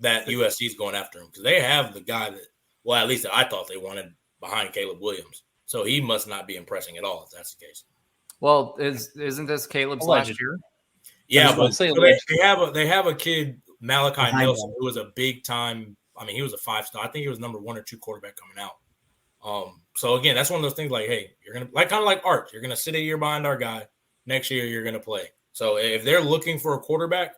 That USC is going after him because they have the guy that, well, at least I thought they wanted behind Caleb Williams. So he must not be impressing at all if that's the case. Well, isn't this Caleb's last year? Yeah, but so they have a kid, Malachi behind Nelson, who was a big time. I mean, he was a 5-star. I think he was number 1 or 2 quarterback coming out. So again, that's one of those things like, hey, you're gonna kind of like Art. You're gonna sit a year behind our guy. Next year, you're gonna play. So if they're looking for a quarterback,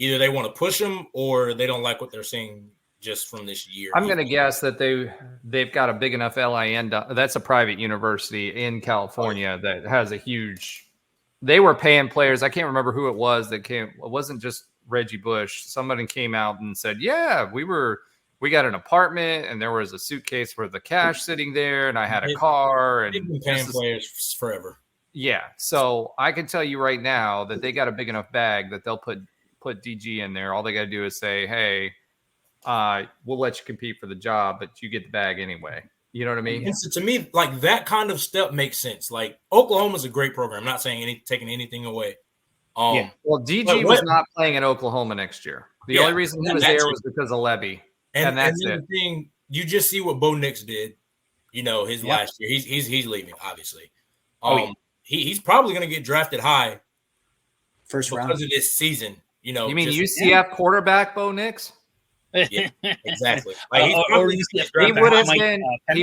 either they want to push him or they don't like what they're seeing just from this year. I'm going to guess that they've got a big enough LIN. That's a private university in California that has a huge – they were paying players. I can't remember who it was that came. It wasn't just Reggie Bush. Somebody came out and said, yeah, we got an apartment and there was a suitcase for the cash sitting there and I had a car. And they've been paying players forever. Yeah. So I can tell you right now that they got a big enough bag that they'll put DG in there. All they got to do is say, hey, we'll let you compete for the job, but you get the bag anyway. You know what I mean? And so to me, like that kind of step makes sense. Like Oklahoma's a great program. I'm not saying taking anything away. Yeah. Well, DG was not playing at Oklahoma next year. The only reason he was there was because of Levy. And that's it. The thing, you just see what Bo Nix did, his last year. He's leaving, obviously. He's probably going to get drafted high first round because of this season. You mean UCF quarterback Bo Nix? Yeah, exactly. He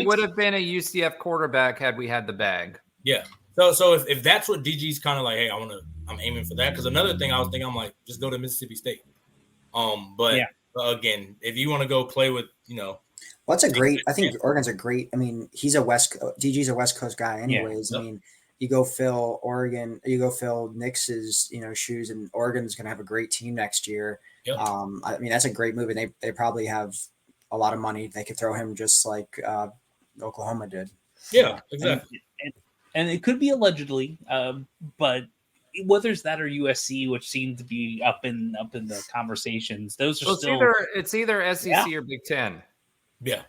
would have been a UCF quarterback had we had the bag. Yeah. So if that's what DG's kind of like, hey, I'm aiming for that. Because another thing I was thinking, I'm like, just go to Mississippi State. But again, if you want to go play with, I think Oregon's a great. I mean, DG's a West Coast guy, anyways. Yep. I mean, you go fill Nix's shoes, and Oregon's going to have a great team next year. Yep. I mean, that's a great move, and they probably have a lot of money. They could throw him just like Oklahoma did. Yeah, exactly. And it could be allegedly, but whether it's that or USC, which seem to be up in the conversations, those are it's either SEC or Big Ten. Yeah.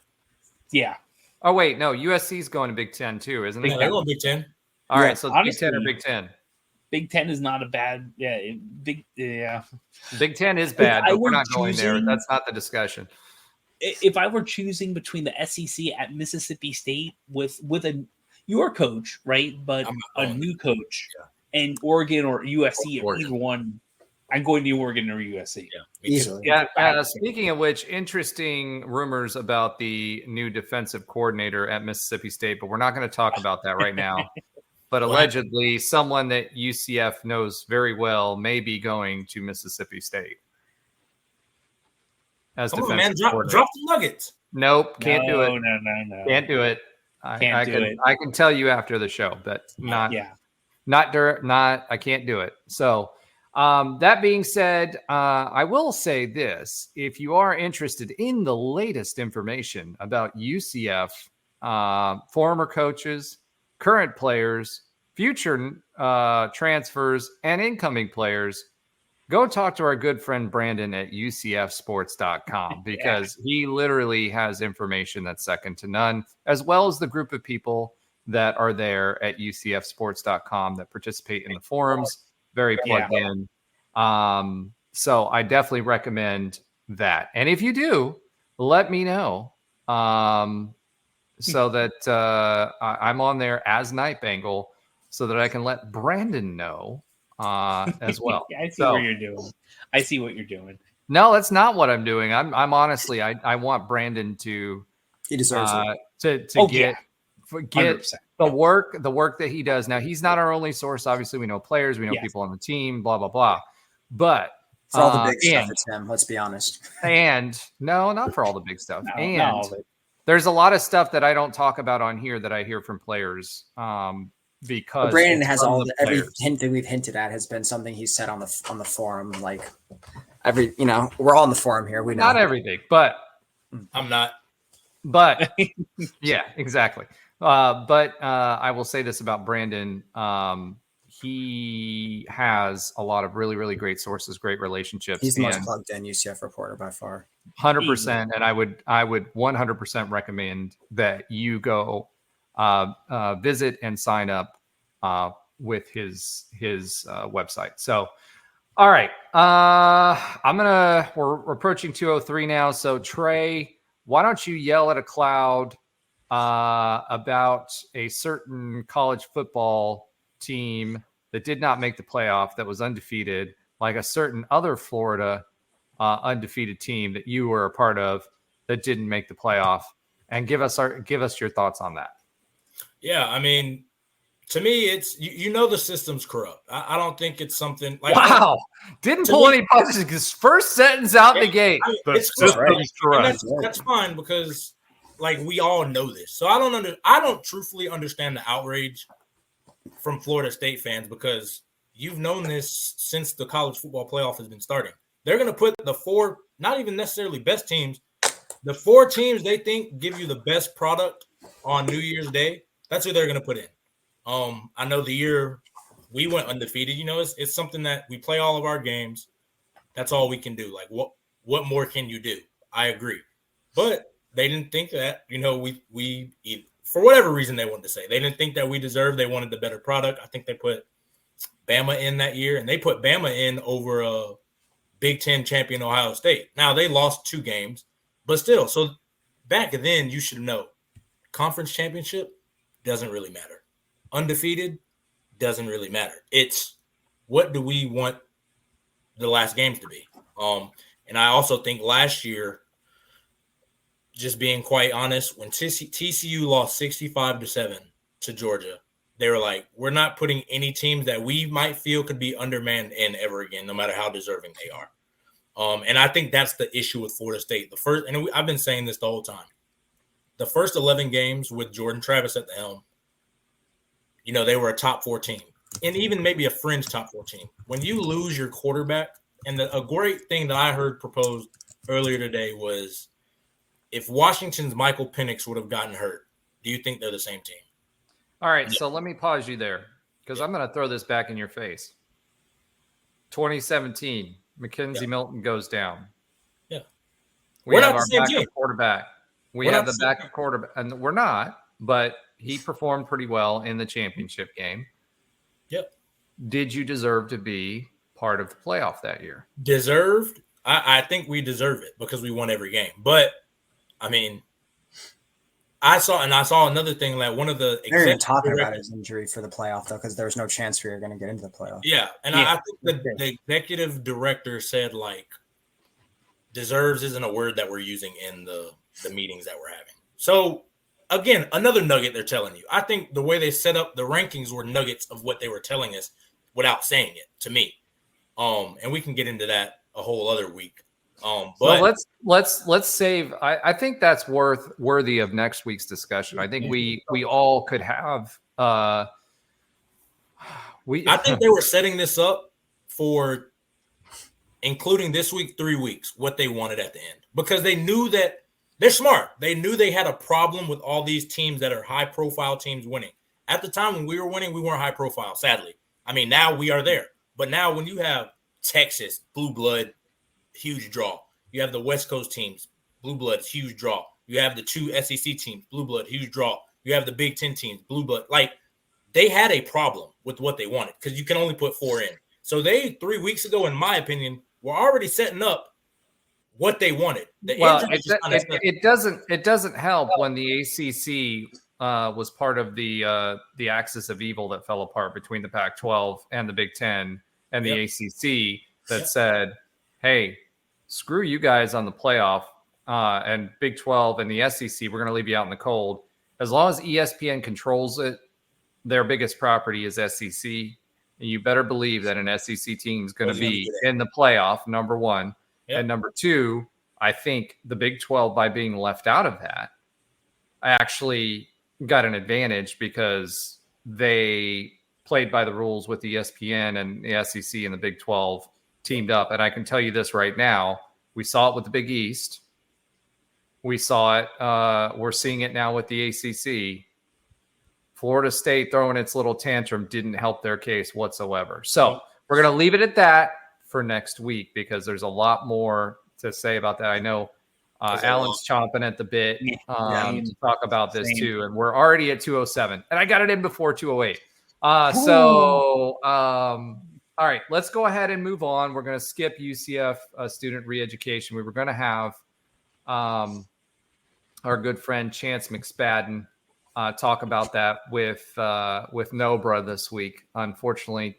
Yeah. Oh wait, no, USC's going to Big Ten too, isn't it? Yeah, they're going Big Ten. All right, so honestly, Big Ten or Big Ten. Big Ten is not a bad. Big Ten is bad, but we're not going there. That's not the discussion. If I were choosing between the SEC at Mississippi State with your coach, right, but a new coach, and Oregon or USC or either one, I'm going to Oregon or USC. Yeah, easily. Yeah. Speaking of which, interesting rumors about the new defensive coordinator at Mississippi State, but we're not going to talk about that right now. But allegedly, someone that UCF knows very well may be going to Mississippi State as defensive coordinator. Drop the nuggets. Nope, can't do it. No. Can't do it. I can tell you after the show, but I can't do it. So that being said, I will say this: if you are interested in the latest information about UCF, former coaches, current players, future transfers, and incoming players, go talk to our good friend Brandon at UCFsports.com because he literally has information that's second to none, as well as the group of people that are there at UCFsports.com that participate in the forums, very plugged in. So I definitely recommend that. And if you do, let me know. So that I'm on there as Night Bengal so that I can let Brandon know as well. I see what you're doing. I see what you're doing. No, that's not what I'm doing. I'm honestly, I want Brandon to he deserves it. Get 100%. the work that he does. Now, he's not our only source. Obviously, we know players, we know people on the team, blah, blah, blah. But for all the big stuff, it's him. Let's be honest. And no, not for all the big stuff. There's a lot of stuff that I don't talk about on here that I hear from players because Brandon has every hint that we've hinted at has been something he's said on the forum. Like we're all on the forum here. We know not everything, but I'm not. But yeah, exactly. But I will say this about Brandon. He has a lot of really, really great sources, great relationships. He's the most plugged in UCF reporter by far. 100%. And I would 100% recommend that you go visit and sign up with his website. So, all right. We're approaching 2:03 now. So Trey, why don't you yell at a cloud about a certain college football team that did not make the playoff, that was undefeated, like a certain other Florida undefeated team that you were a part of that didn't make the playoff, and give us your thoughts on that. Yeah, I mean, to me, it's the system's corrupt. I don't think it's something like didn't pull any punches. His first sentence out the gate. The system's corrupt. That's fine because we all know this. So I don't truthfully understand the outrage from Florida State fans because you've known this since the college football playoff has been starting. They're going to put the four, not even necessarily best teams, the four teams they think give you the best product on New Year's Day. That's who they're going to put in. I know the year we went undefeated, it's something that we play all of our games. That's all we can do. Like, what more can you do? I agree. But they didn't think that, we for whatever reason they wanted to say, they didn't think that we deserved. They wanted the better product. I think they put Bama in that year, and they put Bama in over a Big Ten champion Ohio State. Now, they lost 2 games, but still. So back then, you should know, conference championship doesn't really matter. Undefeated doesn't really matter. It's what do we want the last games to be? And I also think last year, just being quite honest, when TCU lost 65-7 to Georgia, they were like, we're not putting any teams that we might feel could be undermanned in ever again, no matter how deserving they are. And I think that's the issue with Florida State. I've been saying this the whole time. The first 11 games with Jordan Travis at the helm, they were a top 4 team, and even maybe a fringe top 4 team. When you lose your quarterback, and a great thing that I heard proposed earlier today was, if Washington's Michael Penix would have gotten hurt, do you think they're the same team? All right, so let me pause you there because I'm going to throw this back in your face. 2017, Mackenzie Milton goes down. Yeah. We have our backup quarterback. We have the backup quarterback, and we're not, but he performed pretty well in the championship game. Yep. Did you deserve to be part of the playoff that year? Deserved? I think we deserve it because we won every game. But, I mean, I saw another thing, like one of the – They're even talking about his injury for the playoff, though, because there was no chance we were going to get into the playoff. Yeah, and I think the executive director said, like, deserves isn't a word that we're using in the meetings that we're having. So, again, another nugget they're telling you. I think the way they set up the rankings were nuggets of what they were telling us without saying it to me. And we can get into that a whole other week. But so let's save. I think that's worthy of next week's discussion. I think we all could have. I think they were setting this up for, including this week, 3 weeks, what they wanted at the end, because they knew that they're smart. They knew they had a problem with all these teams that are high-profile teams winning. At the time when we were winning, we weren't high-profile, sadly. I mean, now we are there. But now when you have Texas, blue blood, huge draw. You have the West Coast teams, blue blood, huge draw. You have the 2 SEC teams, blue blood, huge draw. You have the Big Ten teams, blue blood. Like, they had a problem with what they wanted because you can only put 4 in. So they, 3 weeks ago, in my opinion, were already setting up what they wanted. It doesn't help when the ACC was part of the axis of evil that fell apart between the Pac-12 and the Big Ten and the ACC that said, hey, screw you guys on the playoff and Big 12 and the SEC. We're going to leave you out in the cold. As long as ESPN controls it, their biggest property is SEC. And you better believe that an SEC team is going to be in the playoff, number one. Yep. And number two, I think the Big 12, by being left out of that, actually got an advantage because they played by the rules with the ESPN and the SEC and the Big 12 teamed up. And I can tell you this right now, we saw it with the Big East. We saw it. We're seeing it now with the ACC. Florida State throwing its little tantrum didn't help their case whatsoever. So we're going to leave it at that for next week because there's a lot more to say about that. I know Alan's chomping at the bit to talk about this too. And we're already at 2:07 and I got it in before 2:08. All right, let's go ahead and move on. We're going to skip UCF student re-education. We were going to have our good friend Chance McSpadden talk about that with Nobra this week. Unfortunately,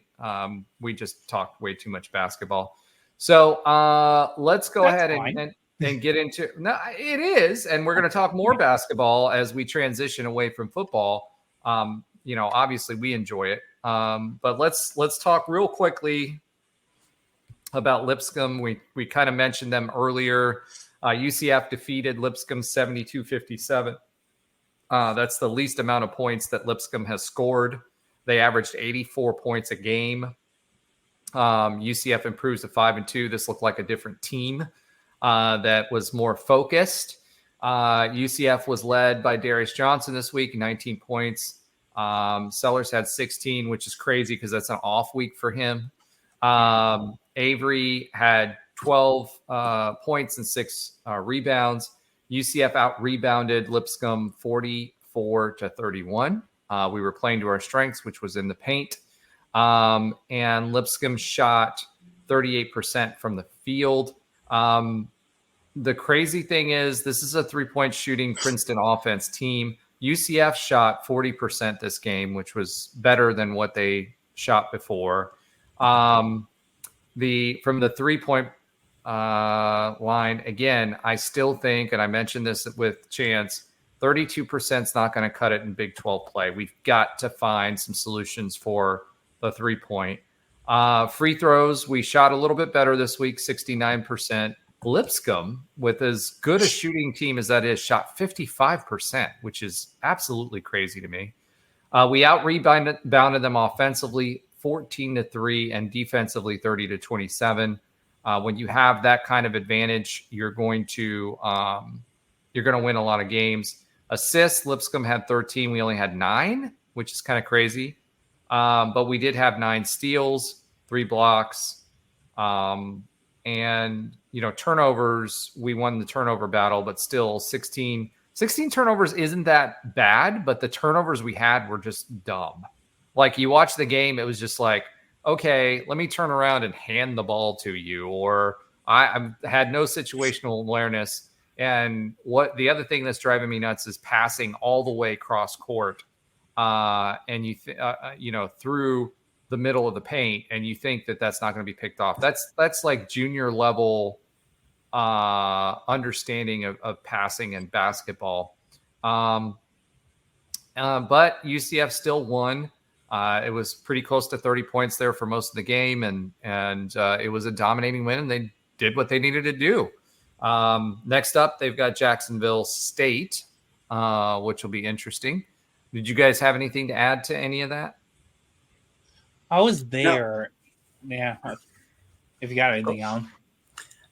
we just talked way too much basketball. So let's go ahead and get into – no, it is, and we're going to talk more basketball as we transition away from football. Obviously we enjoy it. But let's talk real quickly about Lipscomb. We kind of mentioned them earlier. UCF defeated Lipscomb 72-57. That's the least amount of points that Lipscomb has scored. They averaged 84 points a game. UCF improves to 5-2. This looked like a different team that was more focused. UCF was led by Darius Johnson this week, 19 points. Sellers had 16, which is crazy because that's an off week for him. Avery had 12 points and 6 rebounds. UCF out rebounded Lipscomb 44-31. We were playing to our strengths, which was in the paint. And Lipscomb shot 38% from the field. The crazy thing is, this is a 3-point shooting Princeton offense team. UCF shot 40% this game, which was better than what they shot before. From the 3-point line, again, I still think, and I mentioned this with Chance, 32% is not going to cut it in Big 12 play. We've got to find some solutions for the 3-point. Free throws, we shot a little bit better this week, 69%. Lipscomb, with as good a shooting team as that is, shot 55%, which is absolutely crazy to me. We out-rebounded them offensively, 14-3, and defensively 30-27. When you have that kind of advantage, you're going to win a lot of games. Assists, Lipscomb had 13. We only had 9, which is kind of crazy. But we did have 9 steals, 3 blocks, and turnovers. We won the turnover battle, but still 16 turnovers isn't that bad. But the turnovers we had were just dumb. Like, you watch the game, it was just like, okay, let me turn around and hand the ball to you, or I had no situational awareness. And what the other thing that's driving me nuts is passing all the way cross court, and through the middle of the paint, and you think that that's not going to be picked off. That's like junior level understanding of passing and basketball. But UCF still won. It was pretty close to 30 points there for most of the game, and it was a dominating win, and they did what they needed to do. Next up, they've got Jacksonville State, which will be interesting. Did you guys have anything to add to any of that? I was there. No. Yeah. If you got anything on.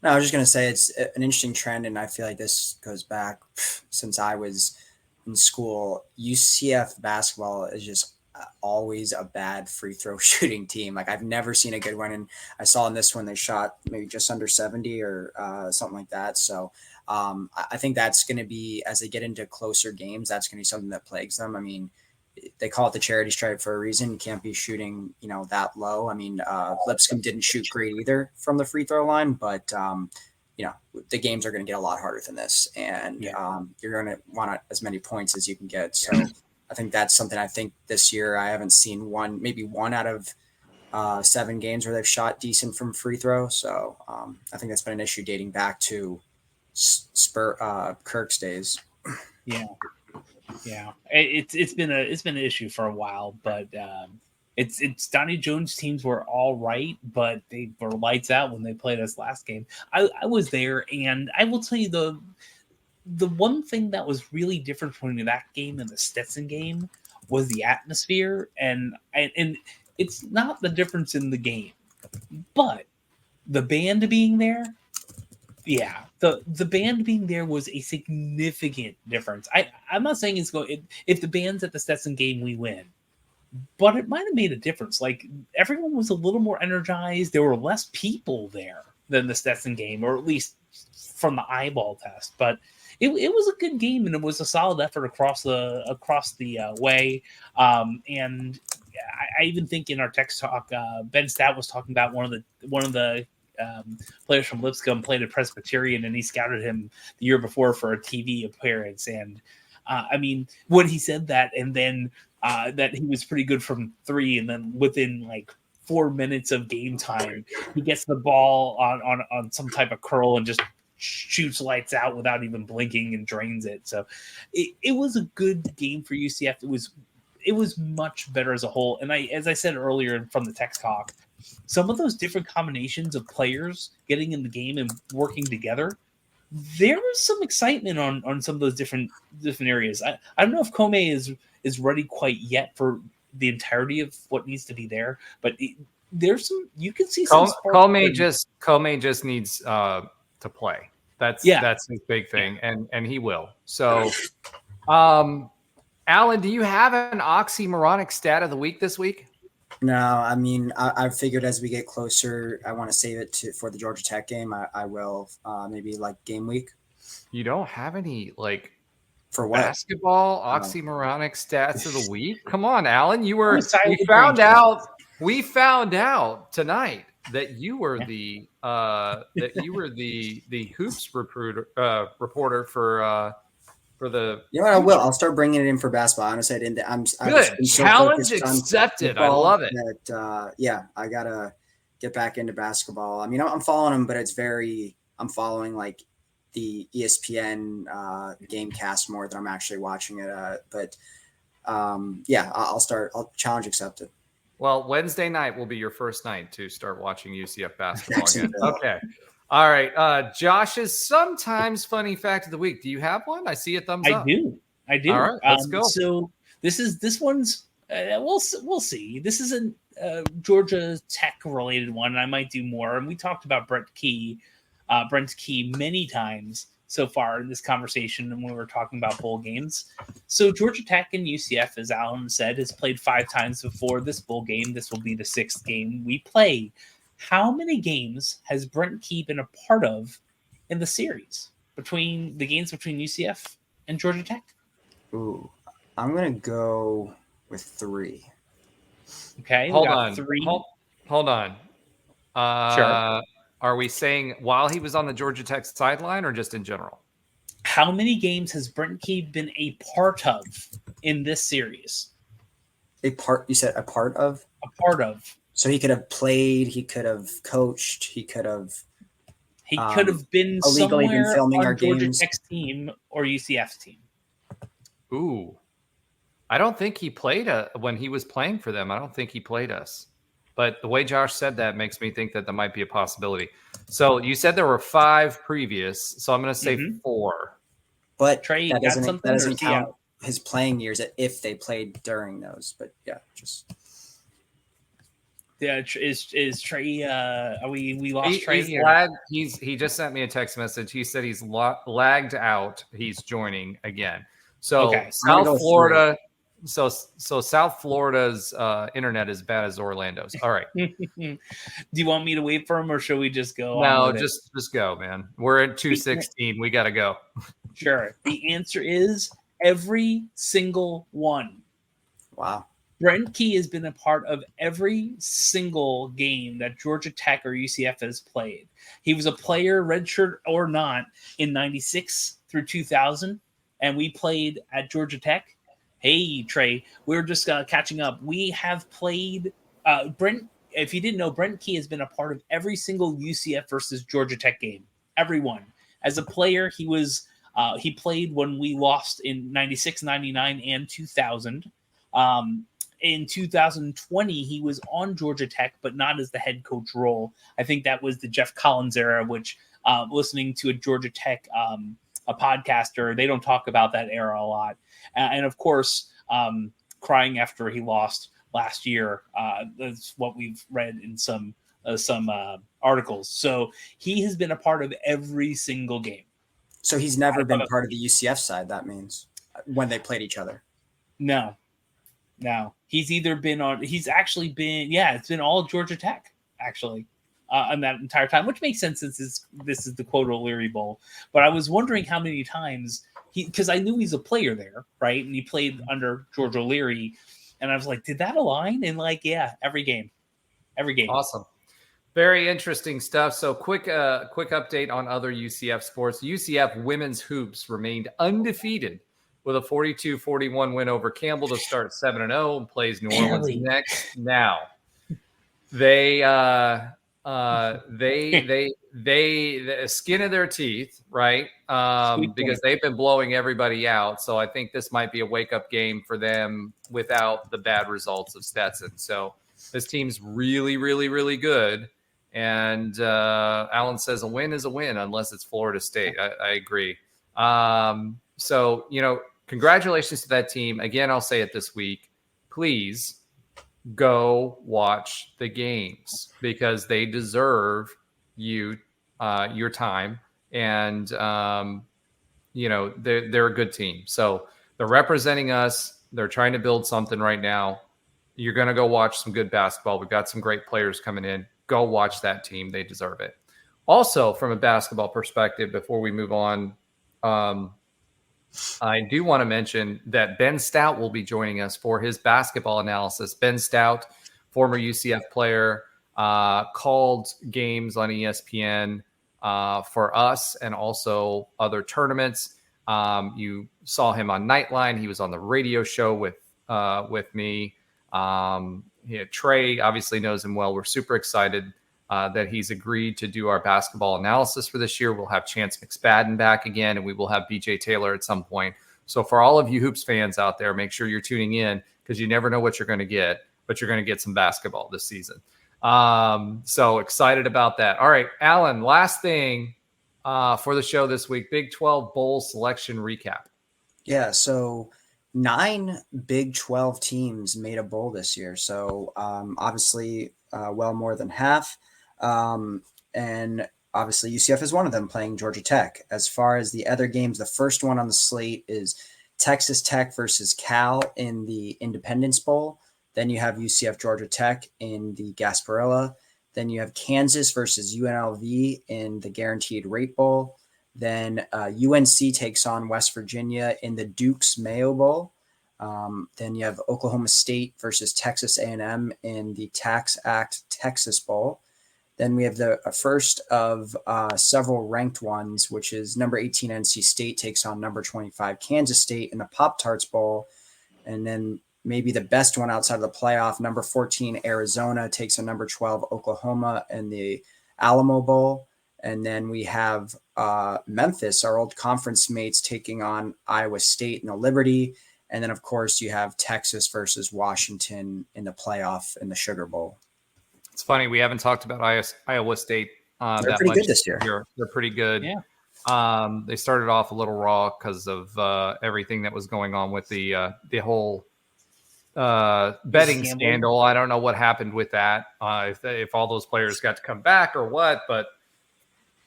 No, I was just going to say it's an interesting trend, and I feel like this goes back since I was in school. UCF basketball is just always a bad free throw shooting team. Like, I've never seen a good one, and I saw in this one they shot maybe just under 70 or something like that. So I think that's going to be, as they get into closer games, that's going to be something that plagues them. I mean, they call it the charity stripe for a reason. You can't be shooting, that low. I mean, Lipscomb didn't shoot great either from the free throw line, but the games are going to get a lot harder than this, and you're going to want as many points as you can get. So I think that's something. I think this year I haven't seen maybe one out of 7 games where they've shot decent from free throw. So I think that's been an issue dating back to Kirk's days. Yeah, it's been an issue for a while, but it's Donnie Jones' teams were all right, but they were lights out when they played us last game. I was there, and I will tell you the one thing that was really different between that game and the Stetson game was the atmosphere, and it's not the difference in the game, but the band being there. Yeah, the band being there was a significant difference. I'm not saying it's going. If the band's at the Stetson game, we win, but it might have made a difference. Like, everyone was a little more energized. There were less people there than the Stetson game, or at least from the eyeball test. But it was a good game, and it was a solid effort across the way. And I even think in our text talk, Ben Stout was talking about one of the players from Lipscomb played at Presbyterian, and he scouted him the year before for a TV appearance. And I mean, when he said that, and then that he was pretty good from 3, and then within like 4 minutes of game time, he gets the ball on some type of curl and just shoots lights out without even blinking and drains it. So it was a good game for UCF. It was much better as a whole. And as I said earlier from the text talk, some of those different combinations of players getting in the game and working together, there was some excitement on some of those different areas. I don't know if Comey is ready quite yet for the entirety of what needs to be there, but there's some, you can see some. Comey just needs to play. That's his big thing, and he will. So Alan, do you have an oxymoronic stat of the week this week? No, I mean, I figured as we get closer, I want to save it for the Georgia Tech game. I will maybe like game week. You don't have any like for what? Basketball oxymoronic stats of the week? Come on, Alan. We found out tonight that you were the hoops reporter for the. You know what? I will. I'll start bringing it in for basketball. Honestly, I didn't. Good. Challenge accepted. I love it. I gotta get back into basketball. I mean, I'm following them, but I'm following like the ESPN Gamecast more than I'm actually watching it. I'll challenge accepted. Well, Wednesday night will be your first night to start watching UCF basketball again. Okay. All right. Josh's sometimes funny fact of the week. Do you have one? I see a thumbs up. I do. All right, let's go. So this one's we'll see. This is a Georgia Tech related one, and I might do more. And we talked about Brent Key many times so far in this conversation, and when we were talking about bowl games. So Georgia Tech and UCF, as Alan said, has played 5 times before this bowl game. This will be the 6th game we play. How many games has Brent Key been a part of in the series between UCF and Georgia Tech? Ooh, I'm going to go with 3. Okay. Hold on. 3. Hold on. Sure. Are we saying while he was on the Georgia Tech sideline or just in general? How many games has Brent Key been a part of in this series? You said a part of? A part of. So he could have played, he could have coached, he could have been illegally somewhere been filming on our Georgia games. Tech's team or UCF's team. Ooh. I don't think he played when he was playing for them. I don't think he played us. But the way Josh said that makes me think that might be a possibility. So you said there were 5 previous. So I'm going to say 4. But Trey, that doesn't count count his playing years if they played during those. But yeah, just. Yeah, is Trey? We lost Trey he's here. Lagged. He just sent me a text message. He said he's lagged out. He's joining again. So okay. South Florida. So South Florida's internet is bad as Orlando's. All right. Do you want me to wait for him, or should we just go? No, just go, man. We're at 2:16. We got to go. Sure. The answer is every single one. Wow. Brent Key has been a part of every single game that Georgia Tech or UCF has played. He was a player, redshirt or not, in 96 through 2000, and we played at Georgia Tech. Hey, Trey, we're just catching up. We have played Brent. If you didn't know, Brent Key has been a part of every single UCF versus Georgia Tech game. Everyone. As a player, he played when we lost in 96, 99, and 2000. In 2020, he was on Georgia Tech, but not as the head coach role. I think that was the Jeff Collins era, which listening to a Georgia Tech a podcaster, they don't talk about that era a lot. And of course, crying after he lost last year. That's what we've read in some articles. So he has been a part of every single game. So he's never been part of the UCF side, that means, when they played each other. No. He's actually been, it's been all Georgia Tech, actually. On that entire time, which makes sense since this is the quote O'Leary Bowl. But I was wondering how many times because I knew he's a player there, right? And he played under George O'Leary, and I was like, did that align? And every game. Awesome, very interesting stuff. So quick update on other UCF sports. UCF women's hoops remained undefeated with a 42-41 win over Campbell to start 7-0 and plays New Orleans next. Now the skin of their teeth, right? Because they've been blowing everybody out. So I think this might be a wake-up game for them without the bad results of Stetson. So this team's really, really, really good. And Alan says a win is a win unless it's Florida State. I agree. So, congratulations to that team. Again, I'll say it this week. Please go watch the games because they deserve your time, and they're a good team. So they're representing us They're trying to build something right now. You're going to go watch some good basketball. We've got some great players coming in. Go watch that team. They deserve it. Also, from a basketball perspective, before we move on, I do want to mention that Ben Stout will be joining us for his basketball analysis. Ben Stout, former UCF player, called games on ESPN for us and also other tournaments. You saw him on Nightline. He was on the radio show with me. Trey obviously knows him well. We're super excited that he's agreed to do our basketball analysis for this year. We'll have Chance McSpadden back again, and we will have BJ Taylor at some point. So for all of you Hoops fans out there, make sure you're tuning in because you never know what you're going to get, but you're going to get some basketball this season. So excited about that. All right, Alan, last thing for the show this week, Big 12 Bowl selection recap. Yeah, so 9 Big 12 teams made a bowl this year. So obviously well more than half. And obviously UCF is one of them, playing Georgia Tech. As far as the other games, the first one on the slate is Texas Tech versus Cal in the Independence Bowl. Then you have UCF Georgia Tech in the Gasparila. Then you have Kansas versus UNLV in the Guaranteed Rate Bowl. Then UNC takes on West Virginia in the Duke's Mayo Bowl. Then you have Oklahoma State versus Texas A&M in the Tax Act Texas Bowl. Then we have the first of several ranked ones, which is number 18 NC State takes on number 25 Kansas State in the Pop-Tarts Bowl. And then maybe the best one outside of the playoff, number 14 Arizona takes on number 12 Oklahoma in the Alamo Bowl. And then we have Memphis, our old conference mates, taking on Iowa State in the Liberty. And then, of course, you have Texas versus Washington in the playoff in the Sugar Bowl. It's funny. We haven't talked about Iowa State They're that pretty much good this year. They're pretty good. Yeah. They started off a little raw because of everything that was going on with the whole betting scandal. I don't know what happened with that, if all those players got to come back or what, but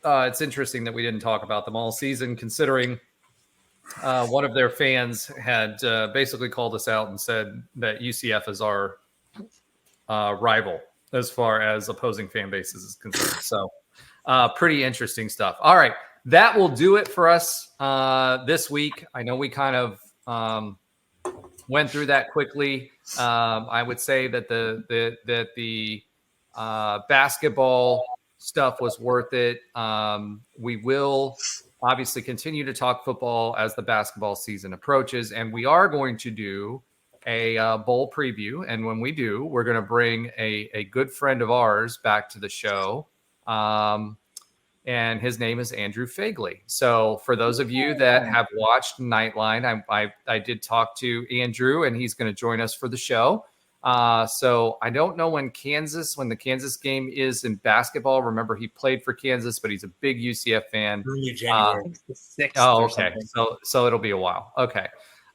it's interesting that we didn't talk about them all season, considering one of their fans had basically called us out and said that UCF is our rival as far as opposing fan bases is concerned. So pretty interesting stuff. All right. That will do it for us this week. I know we kind of went through that quickly. I would say that the basketball stuff was worth it. We will obviously continue to talk football as the basketball season approaches, and we are going to do a bowl preview. And when we do, we're going to bring a good friend of ours back to the show. And his name is Andrew Fagley. So for those of you that have watched Nightline, I did talk to Andrew, and he's going to join us for the show. So I don't know when the Kansas game is in basketball. Remember, he played for Kansas, but he's a big UCF fan. Early January. The 6th Oh, or okay. something. So it'll be a while. Okay.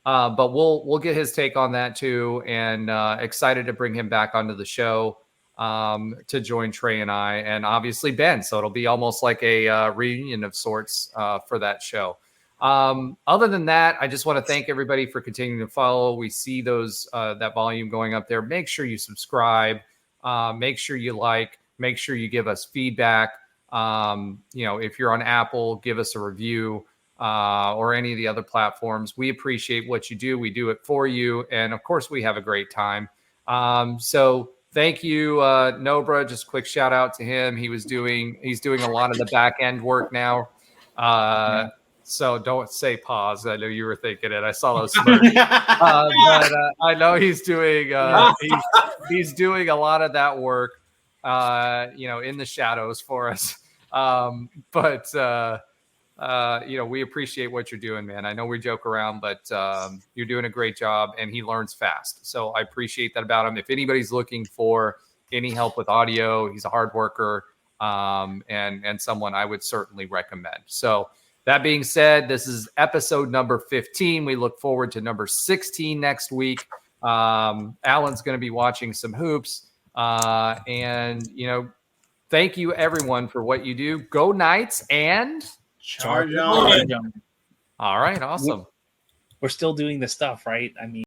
But we'll get his take on that too, and excited to bring him back onto the show to join Trey and I, and obviously Ben. So it'll be almost like a reunion of sorts for that show. Other than that, I just want to thank everybody for continuing to follow. We see those that volume going up there. Make sure you subscribe. Make sure you like. Make sure you give us feedback. If you're on Apple, give us a review. Or any of the other platforms. We appreciate what you do. We do it for you. And of course, we have a great time. So thank you, Nobra. Just quick shout out to him. He's doing a lot of the back end work now. So don't say pause. I know you were thinking it. I saw those smirks. But I know he's doing he's doing a lot of that work, in the shadows for us. We appreciate what you're doing, man. I know we joke around, but you're doing a great job, and he learns fast. So I appreciate that about him. If anybody's looking for any help with audio, he's a hard worker, and someone I would certainly recommend. So that being said, this is episode number 15. We look forward to number 16 next week. Alan's going to be watching some hoops, and thank you everyone for what you do. Go Knights and Charge on. All right, awesome. We're still doing the stuff, right? I mean,